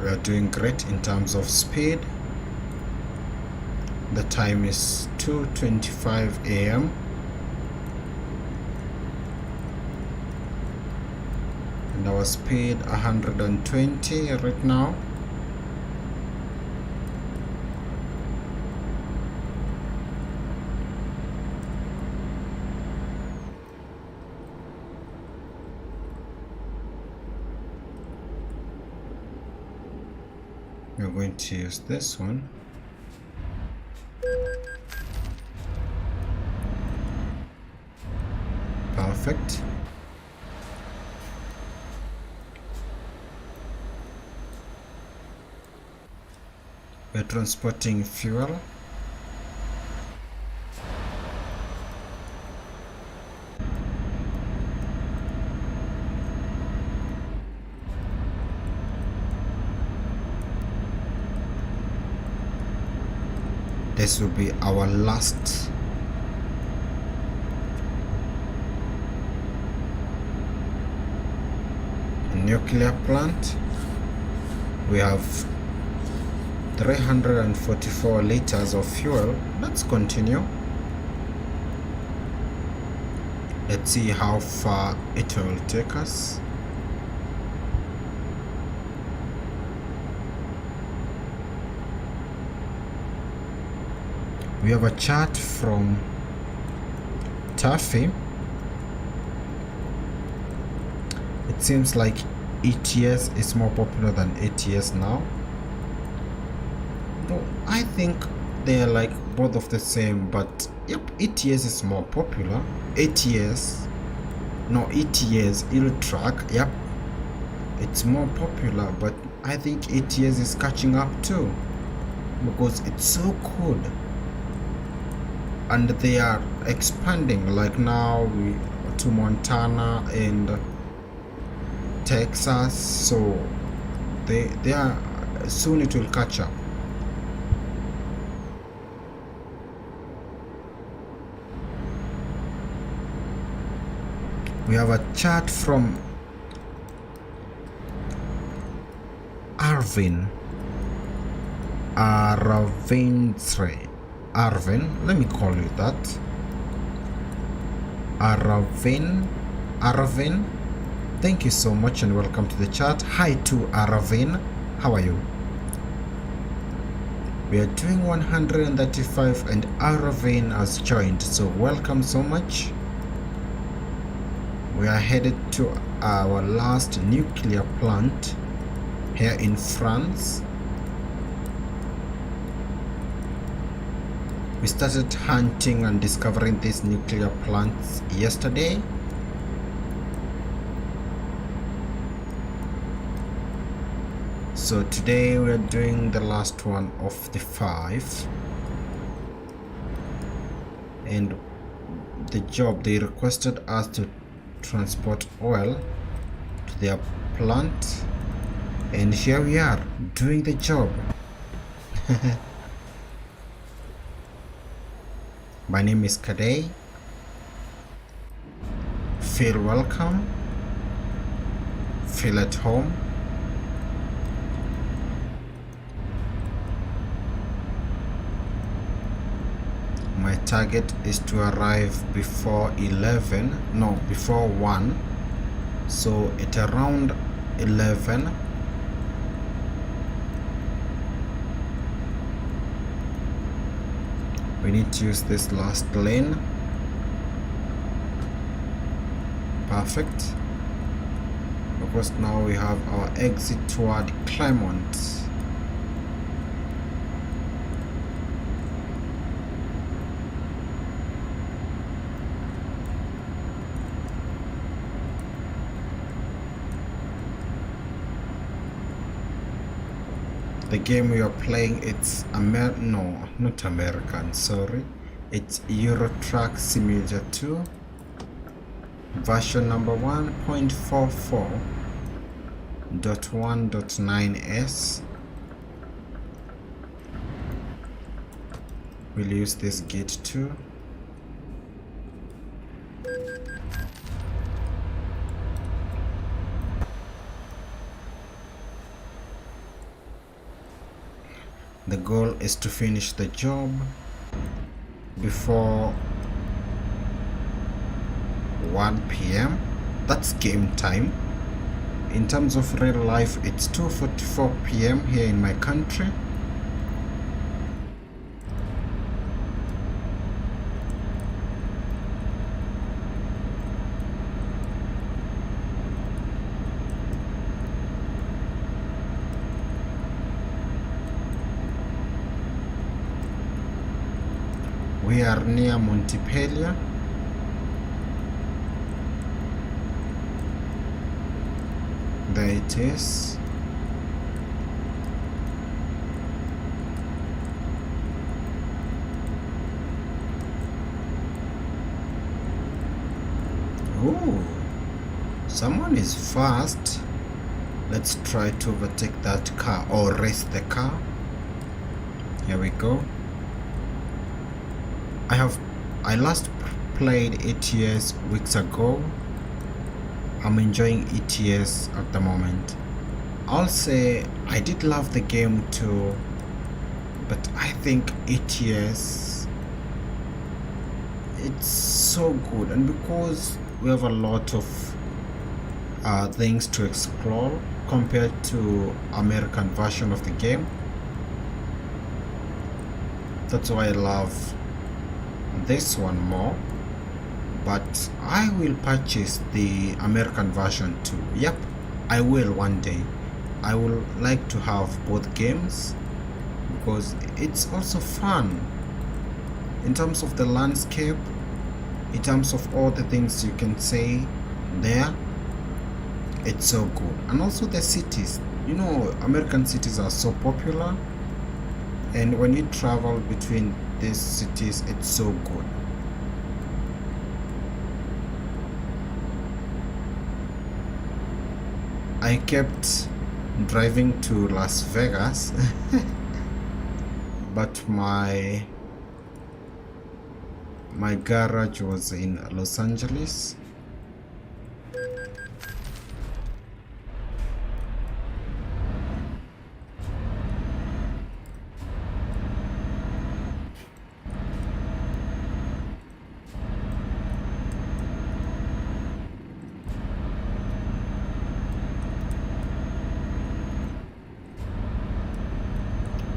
We are doing great in terms of speed. The time is 2:25 a.m. and our speed 120 right now. We're going to use this one. Perfect. We're transporting fuel. This will be our last nuclear plant. We have 344 liters of fuel. Let's continue. Let's see how far it will take us. We have a chat from Taffy. It seems like ETS is more popular than ATS now. No, I think they're like both of the same, but yep, ETS is more popular. ETS, Iltrack, yep, it's more popular, but I think ATS is catching up too because it's so good. And they are expanding, like now to Montana and Texas, so they are soon it will catch up. We have a chat from Arvin. Arvin, let me call you that. Arvin, thank you so much and welcome to the chat. Hi to Arvin, how are you? We are doing 135 and Arvin has joined, so welcome so much. We are headed to our last nuclear plant here in France. We started hunting and discovering these nuclear plants yesterday. So today we are doing the last one of the 5. And the job, they requested us to transport oil to their plant. And here we are doing the job. My name is Kadei. Feel welcome. Feel at home. My target is to arrive before 1. So at around 11 we need to use this last lane. Perfect. Because now we have our exit toward Clermont. The game we are playing, it's not American, sorry. It's Euro Truck Simulator 2, version number 1.44.1.9s. We'll use this gate too. The goal is to finish the job before 1 p.m. That's game time. In terms of real life, it's 2:44 p.m. here in my country. We are near Montpellier. There it is. Ooh, someone is fast. Let's try to overtake that car or race the car. Here we go. I last played ETS weeks ago. I'm enjoying ETS at the moment. I'll say I did love the game too, but I think ETS, it's so good, and because we have a lot of things to explore compared to American version of the game, that's why I love this one more. But I will purchase the American version too. Yep, I will one day. I will like to have both games because it's also fun in terms of the landscape, in terms of all the things you can say there. It's so good. And also the cities, you know, American cities are so popular, and when you travel between these cities, it's so good. I kept driving to Las Vegas but my garage was in Los Angeles.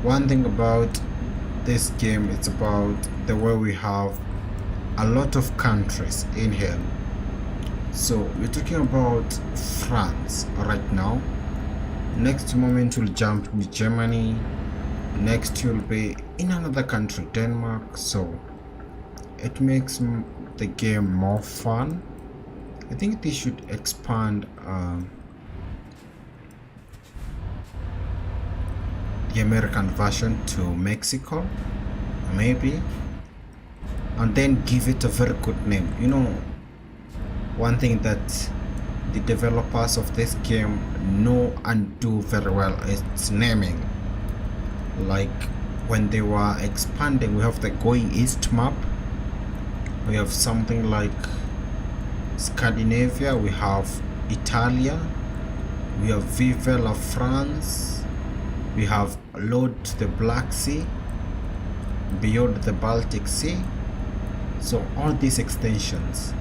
One thing about this game, it's about the way we have a lot of countries in here. So we're talking about France right now. Next moment we'll jump to Germany. Next you'll be in another country, Denmark. So it makes the game more fun. I think they should expand the American version to Mexico, maybe, and then give it a very good name. You know, one thing that the developers of this game know and do very well is naming. Like when they were expanding, we have the Going East map, we have something like Scandinavia, we have Italia, we have Vive la France, we have Lord to the Black Sea, Beyond the Baltic Sea. So all these extensions,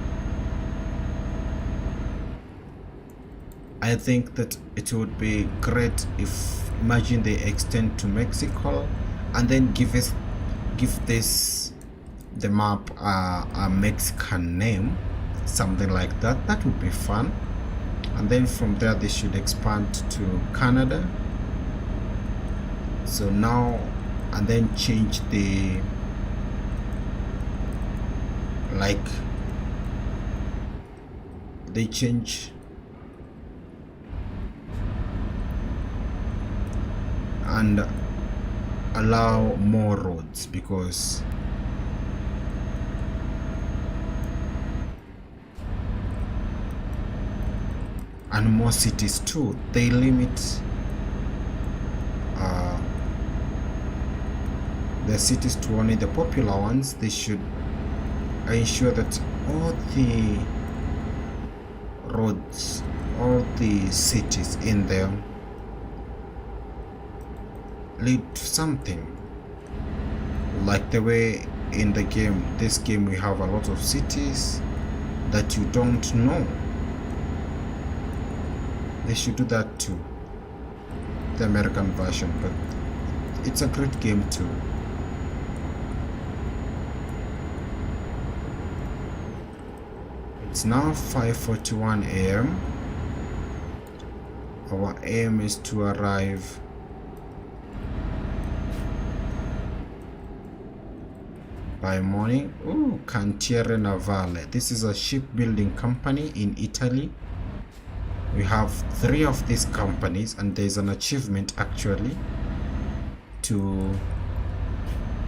I think that it would be great if, imagine they extend to Mexico and then give the map a Mexican name, something like that. That would be fun. And then from there they should expand to Canada. So now, and then change the, like, they change and allow more roads, because and more cities too. They limit the cities to only the popular ones. They should ensure that all the roads, all the cities in there lead to something, like the way in the game, this game, we have a lot of cities that you don't know. They should do that too, the American version, but it's a great game too. It's now 5:41 a.m. Our aim is to arrive by morning. Oh, Cantiere Navale. This is a shipbuilding company in Italy. We have 3 of these companies, and there's an achievement actually to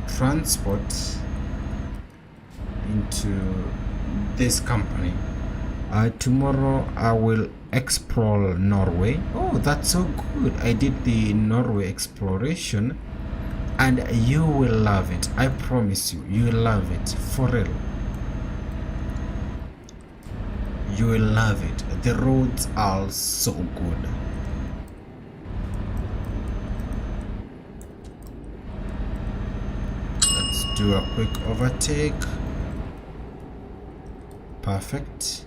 transport into this company. Tomorrow I will explore Norway. Oh, that's so good. I did the Norway exploration and you will love it. I promise you, you will love it for real. You will love it. The roads are so good. Let's do a quick overtake. Perfect.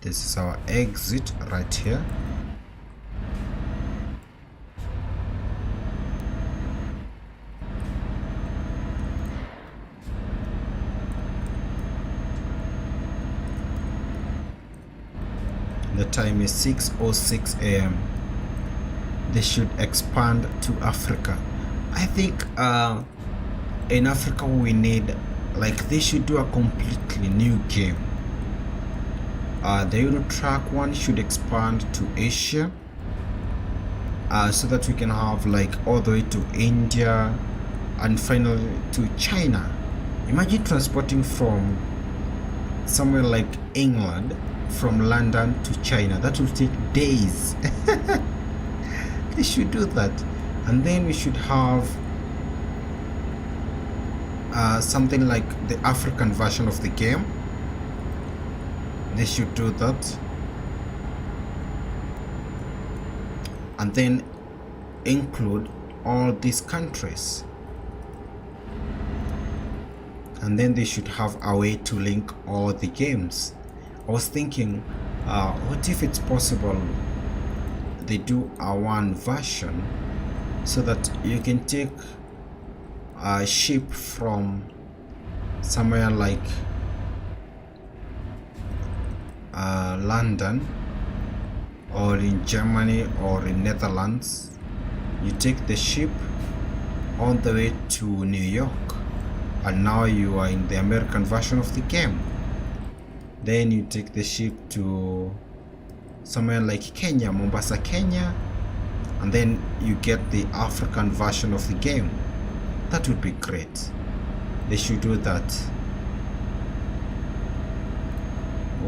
This is our exit right here. The time is 6:06 a.m. They should expand to Africa. I think in Africa we need, like, they should do a completely new game. The Euro Truck one should expand to Asia, so that we can have like all the way to India and finally to China. Imagine transporting from somewhere like England, from London to China. That will take days. They should do that. And then we should have something like the African version of the game. They should do that. And then include all these countries. And then they should have a way to link all the games. I was thinking, what if it's possible they do a one version so that you can take a ship from somewhere like London or in Germany or in Netherlands. You take the ship all the way to New York, and now you are in the American version of the game. Then you take the ship to somewhere like Kenya, Mombasa, Kenya, and then you get the African version of the game. That would be great. They should do that.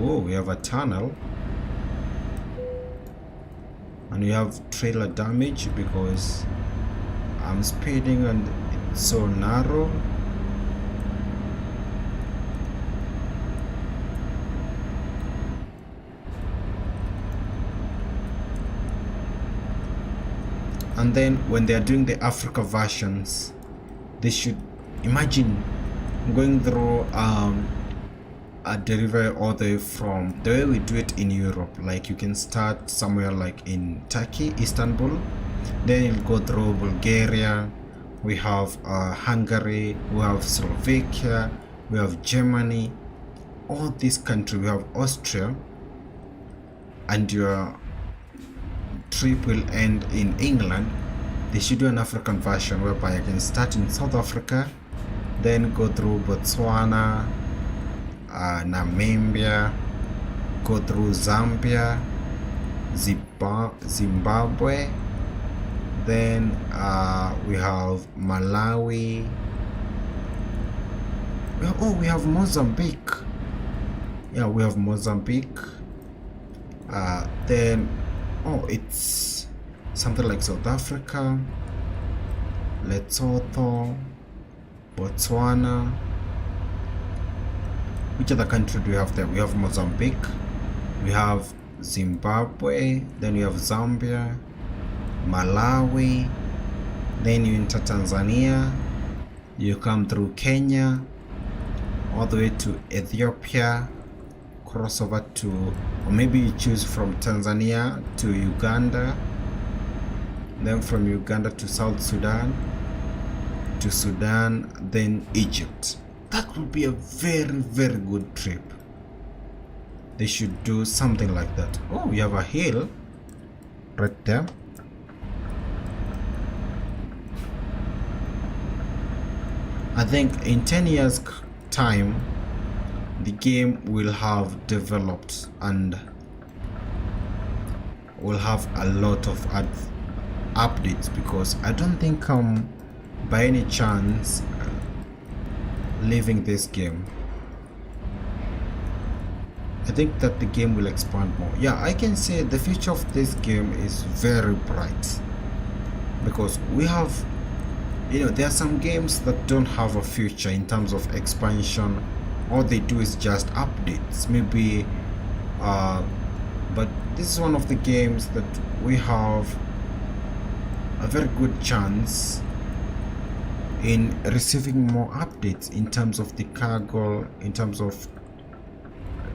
Oh, we have a tunnel. And we have trailer damage because I'm speeding and it's so narrow. And then when they are doing the Africa versions, they should imagine going through a delivery all the way from the way we do it in Europe. Like you can start somewhere like in Turkey, Istanbul, then you'll go through Bulgaria, we have Hungary, we have Slovakia, we have Germany, all these countries, we have Austria, and your trip will end in England. They should do an African version whereby I can start in South Africa, then go through Botswana, Namibia, go through Zambia, Zimbabwe, then we have Malawi, we have Mozambique. Yeah, we have Mozambique. Then it's something like South Africa, Lesotho, Botswana. Which other country do we have there? We have Mozambique, we have Zimbabwe, then we have Zambia, Malawi, then you enter Tanzania, you come through Kenya, all the way to Ethiopia, cross over to, or maybe you choose from Tanzania to Uganda, then from Uganda to South Sudan, to Sudan, then Egypt. That would be a very, very good trip. They should do something like that. Oh, we have a hill right there. I think in 10 years time the game will have developed and will have a lot of updates, because I don't think by any chance leaving this game. I think that the game will expand more. Yeah, I can say the future of this game is very bright. because we have, there are some games that don't have a future in terms of expansion. All they do is just updates, maybe, but this is one of the games that we have a very good chance in receiving more updates in terms of the cargo, in terms of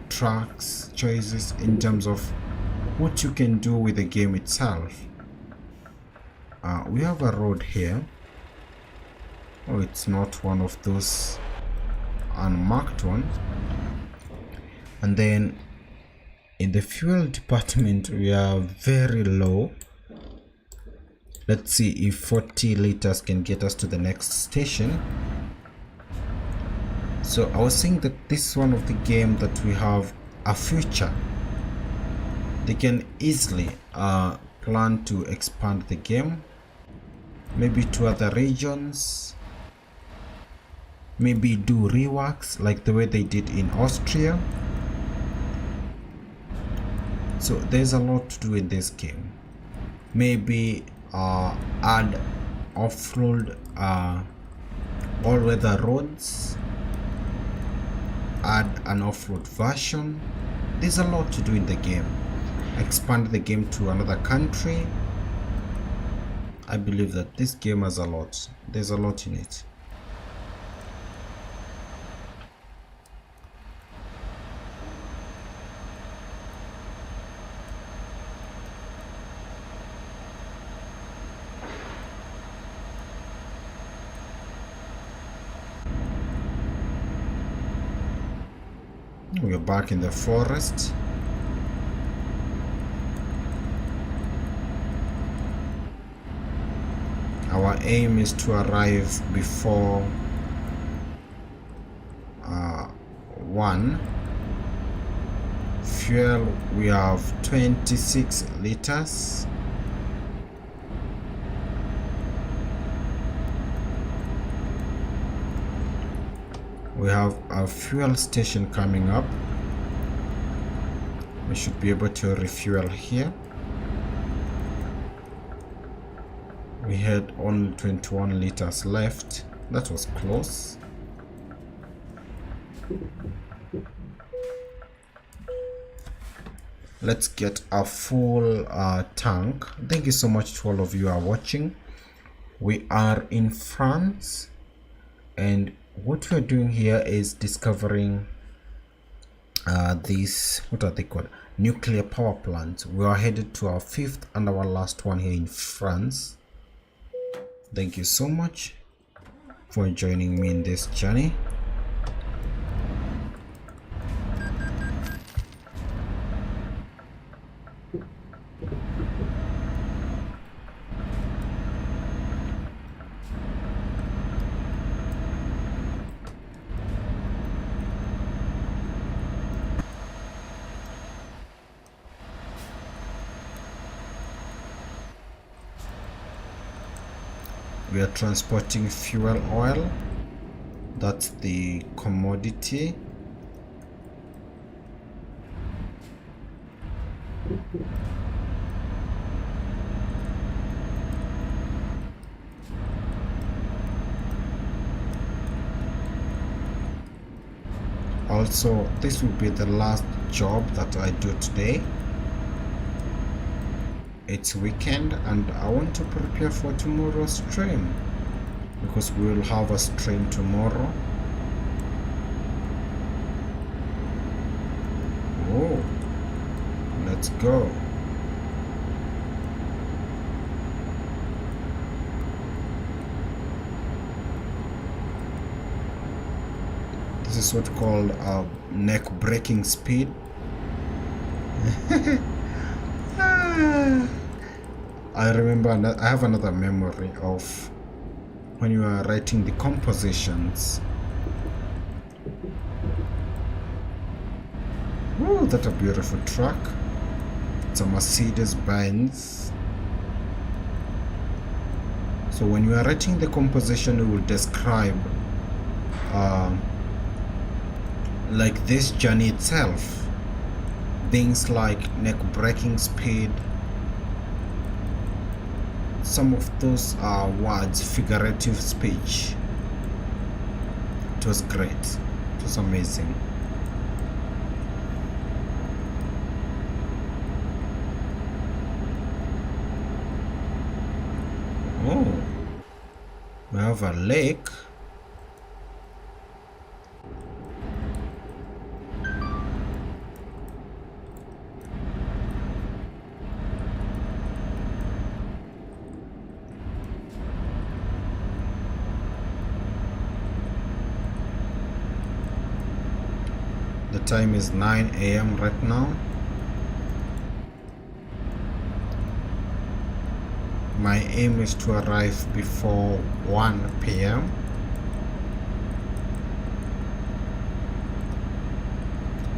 tracks choices, in terms of what you can do with the game itself. We have a road here. Oh, it's not one of those unmarked ones. And then in the fuel department we are very low. Let's see if 40 liters can get us to the next station. So I was saying that this is one of the games that we have a future. They can easily plan to expand the game, maybe to other regions, maybe do reworks like the way they did in Austria. So there's a lot to do in this game. Maybe add off-road all-weather roads, add an off-road version. There's a lot to do in the game. Expand the game to another country. I believe that this game has a lot. There's a lot in it. We're back in the forest. Our aim is to arrive before 1. Fuel, we have 26 liters. We have a fuel station coming up. We should be able to refuel here. We had only 21 liters left. That was close. Let's get a full tank. Thank you so much to all of you who are watching. We are in France, and what we're doing here is discovering these, what are they called, nuclear power plants. We are headed to our 5th and our last one here in France. Thank you so much for joining me in this journey. We are transporting fuel oil. That's the commodity. Also, this will be the last job that I do today. It's weekend and I want to prepare for tomorrow's stream, because we will have a stream tomorrow. Oh, let's go. This is what's called neck breaking speed. I remember, I have another memory of when you are writing the compositions. Oh, that's a beautiful truck. It's a Mercedes-Benz. So when you are writing the composition, you will describe like this journey itself. Things like neck breaking speed. some of those words, figurative speech. It was great. It was amazing. Oh, we have a lake. The time is 9 a.m. right now. My aim is to arrive before 1 p.m.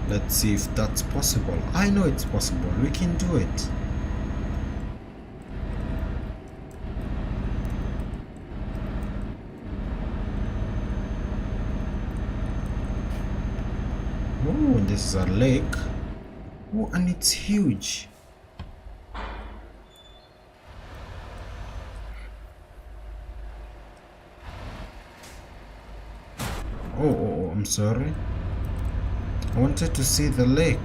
Let's see if that's possible. I know it's possible. We can do it. Oh, this is a lake. Oh, and it's huge. Oh, I'm sorry. I wanted to see the lake.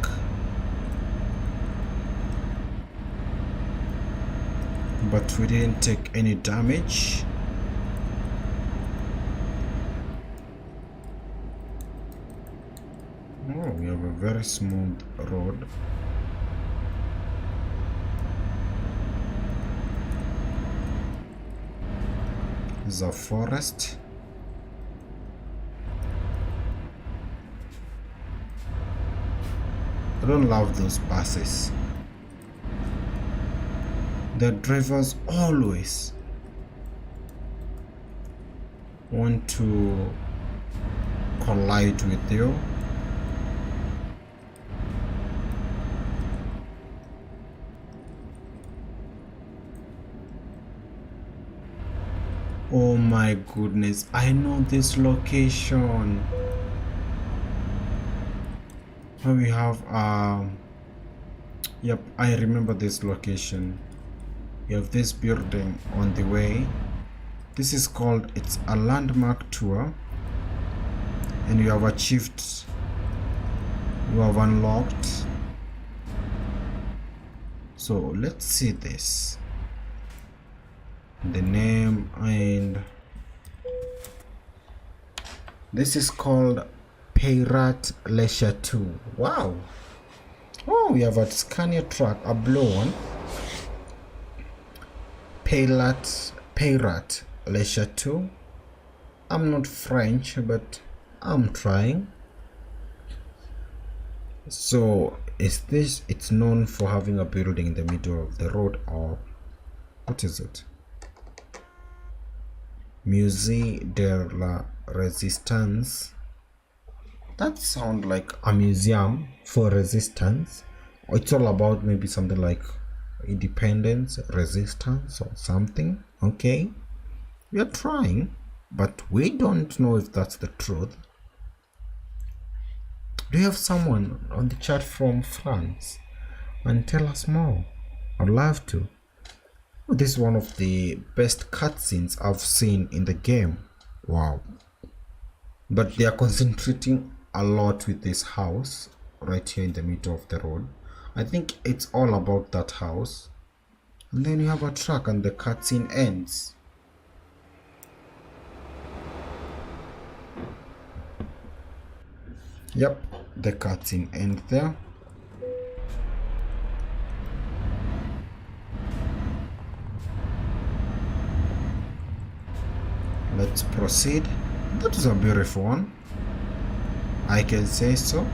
But we didn't take any damage. Oh, we have a very smooth road. It's a forest. I don't love those buses. The drivers always want to collide with you. Oh my goodness, I know this location. We have yep, I remember this location. You have this building on the way. This is called, it's a landmark tour, and you have achieved, you have unlocked. So let's see this, the name, and this is called Pirate Leisure 2. Wow. Oh, we have a Scania truck, a blue one. Pirate Leisure 2. I'm not French, but I'm trying. So is this, it's known for having a building in the middle of the road, or what is it? Musée de la Résistance. That sounds like a museum for resistance. Or it's all about maybe something like independence, resistance, or something. Okay, we are trying, but we don't know if that's the truth. Do you have someone on the chat from France? And tell us more. I'd love to. This is one of the best cutscenes I've seen in the game. Wow. But they are concentrating a lot with this house right here in the middle of the road. I think it's all about that house. And then you have a truck and the cutscene ends. Yep, the cutscene ends there. Let's proceed. That is a beautiful one, I can say so.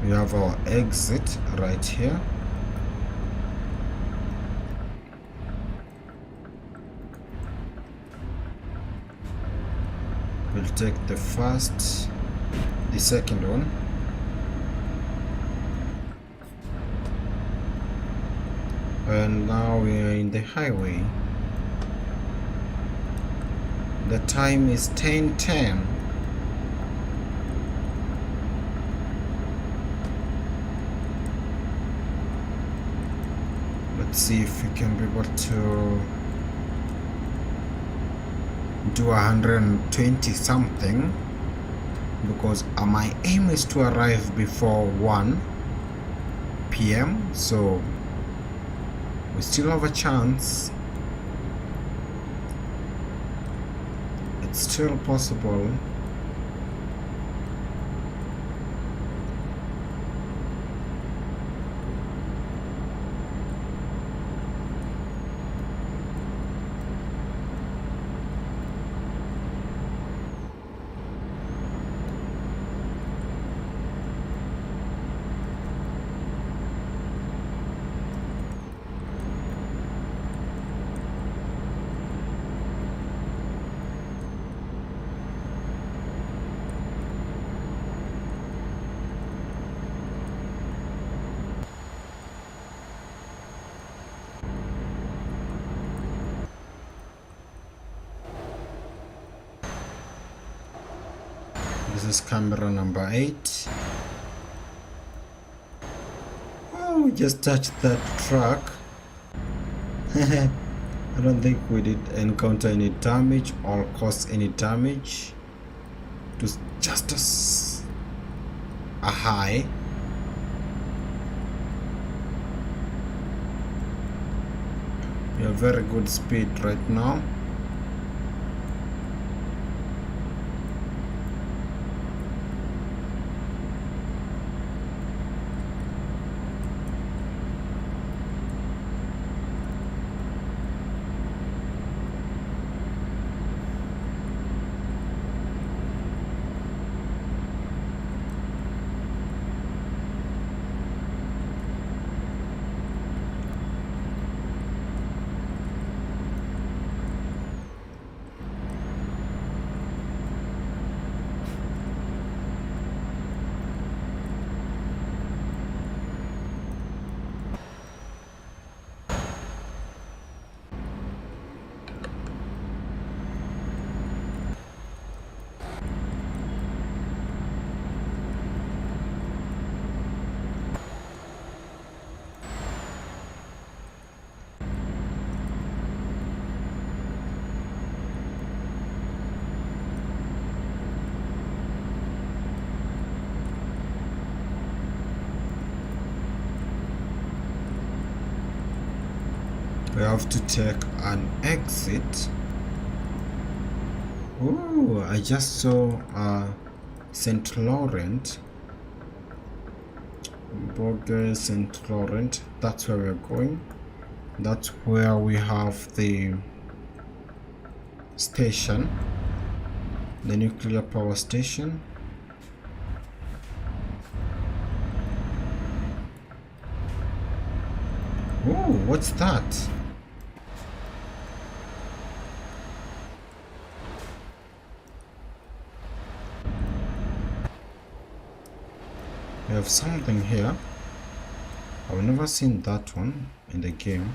We have our exit right here. We'll take the second one. And now we are in the highway. The time is 10:10. Let's see if we can be able to do 120 something, because my aim is to arrive before 1 p.m. so we still have a chance. It's still possible. This is camera number 8. Oh, we just touched that truck. I don't think we did encounter any damage or cause any damage. It was just a high. We have very good speed right now. We have to take an exit. Oh, I just saw St. Laurent. Borges St. Laurent. That's where we're going. That's where we have the station, the nuclear power station. Oh, what's that? We have something here. I've never seen that one in the game.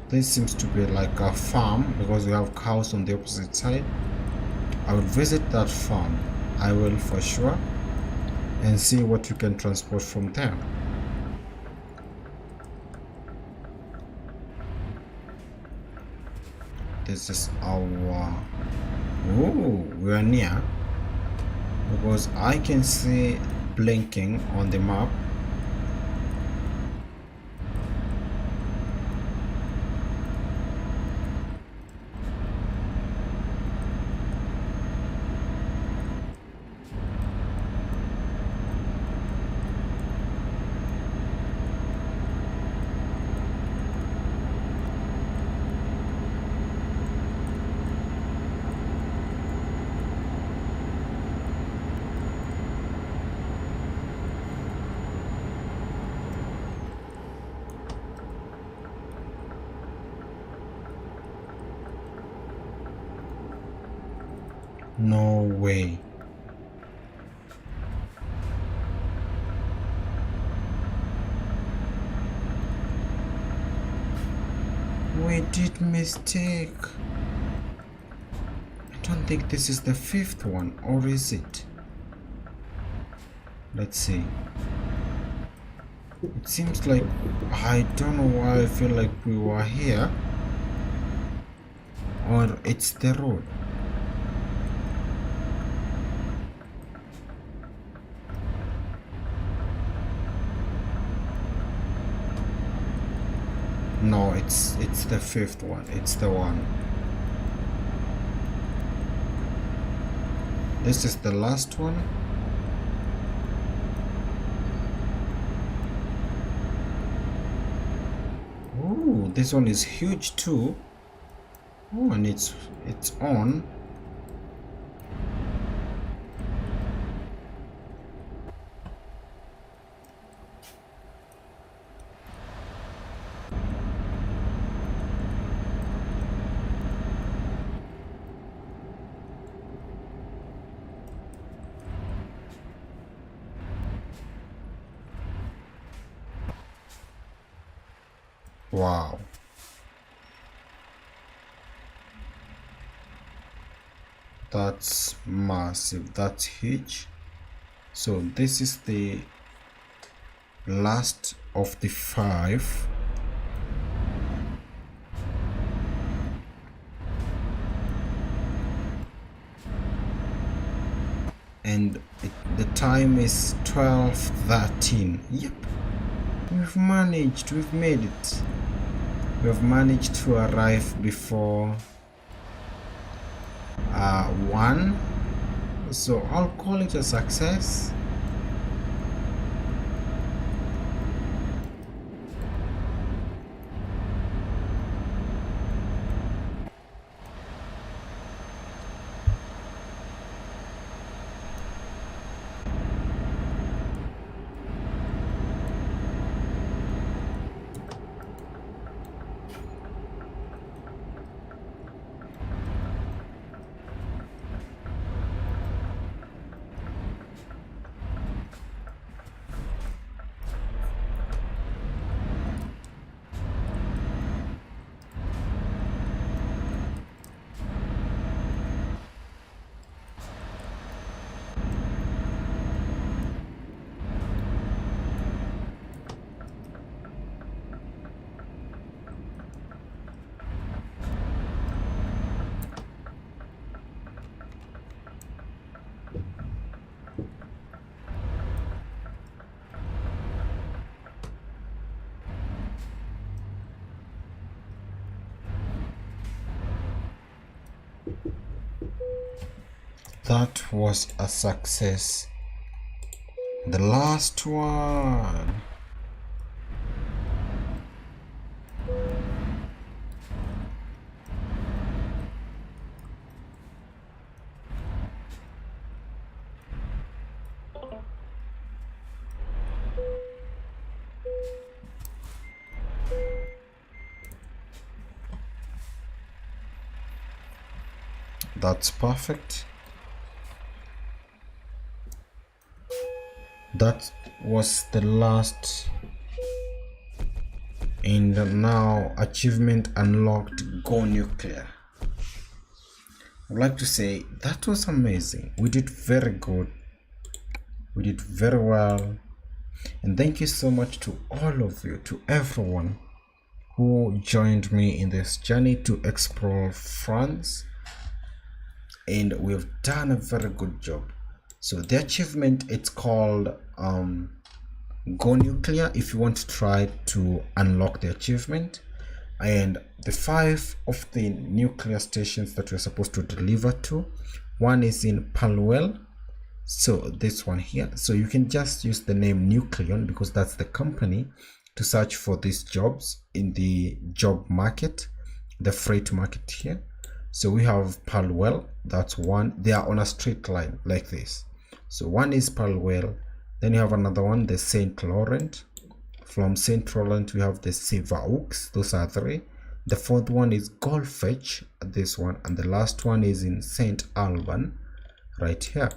This seems to be like a farm because we have cows on the opposite side. I will visit that farm. I will for sure, and see what you can transport from there. This is our... Oh, we are near, because I can see blinking on the map. No way. We did mistake. I don't think this is the 5th one, or is it? Let's see. It seems like, I don't know why I feel like we were here, or it's the road. No, it's the 5th one. It's the one. This is the last one. Ooh, this one is huge too. Oh, and it's on. Wow. That's massive. That's huge. So this is the last of the 5. And the time is 12:13. Yep. We've managed. We've made it. We have managed to arrive before 1, so I'll call it a success. That was a success. The last one. That's perfect. That was the last, and now achievement unlocked, go nuclear. I'd like to say that was amazing. We did very good. We did very well, and thank you so much to all of you, to everyone who joined me in this journey to explore France, and we've done a very good job. So the achievement, it's called go nuclear if you want to try to unlock the achievement. And the 5 of the nuclear stations that we're supposed to deliver to, one is in Palwell, so this one here. So you can just use the name Nucleon because that's the company to search for these jobs in the job market, the freight market here. So we have Palwell, that's one. They are on a straight line like this. So one is Palwell, then you have another one, the Saint Laurent. From Saint Laurent we have the Sivaux. Those are 3. The 4th one is Golfetch, this one, and the last one is in Saint Alban. right here.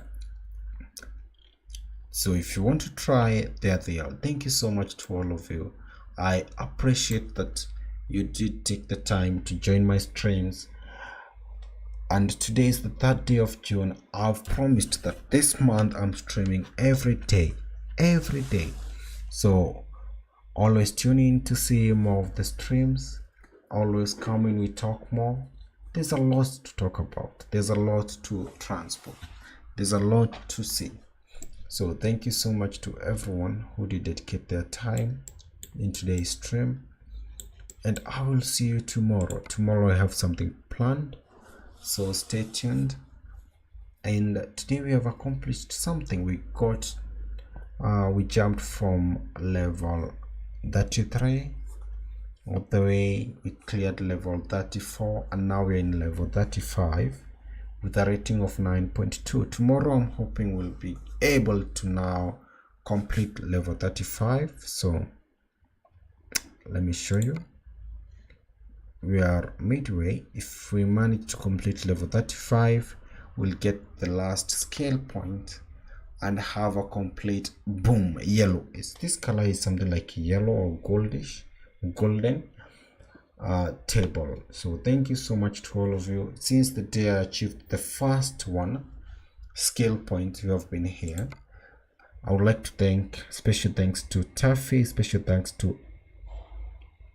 So if you want to try, there they are. Thank you so much to all of you. I appreciate that you did take the time to join my streams. And today is the 3rd day of June. I've promised that this month I'm streaming every day. So always tune in to see more of the streams. Always come in, we talk more. There's a lot to talk about. There's a lot to transport. There's a lot to see. So thank you so much to everyone who did dedicate their time in today's stream. And I will see you tomorrow. Tomorrow I have something planned. So stay tuned. And today we have accomplished something. We jumped from level 33 all the way. We cleared level 34 and now we're in level 35 with a rating of 9.2. Tomorrow I'm hoping we'll be able to now complete level 35. So let me show you. We are midway. If we manage to complete level 35, we'll get the last scale point and have a complete boom yellow. This color is something like yellow or golden table. So thank you so much to all of you. Since the day I achieved the first one scale point, you have been here. I would like to thank, special thanks to Taffy, special thanks to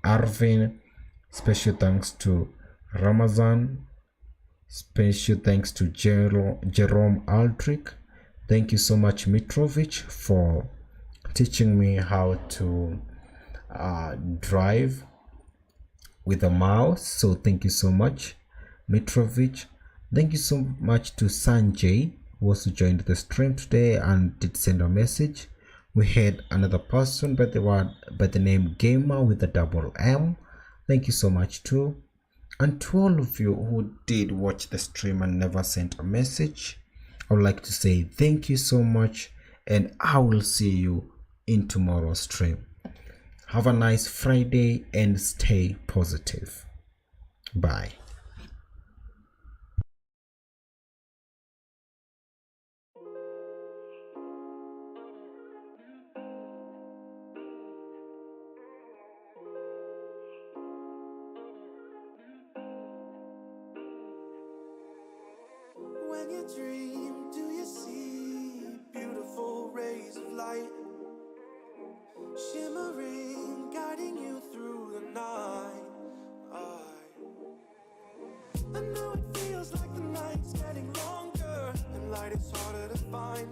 Arvin, special thanks to Ramazan, special thanks to Jerome Aldrich. Thank you so much, Mitrovic, for teaching me how to drive with a mouse. So thank you so much, Mitrovic. Thank you so much to Sanjay, who also joined the stream today and did send a message. We had another person by the name Gamer with a double M. Thank you so much too. And to all of you who did watch the stream and never sent a message, I would like to say thank you so much, and I will see you in tomorrow's stream. Have a nice Friday and stay positive. Bye. When you dream, do you see beautiful rays of light shimmering, guiding you through the night? I know it feels like the night's getting longer and light is harder to find.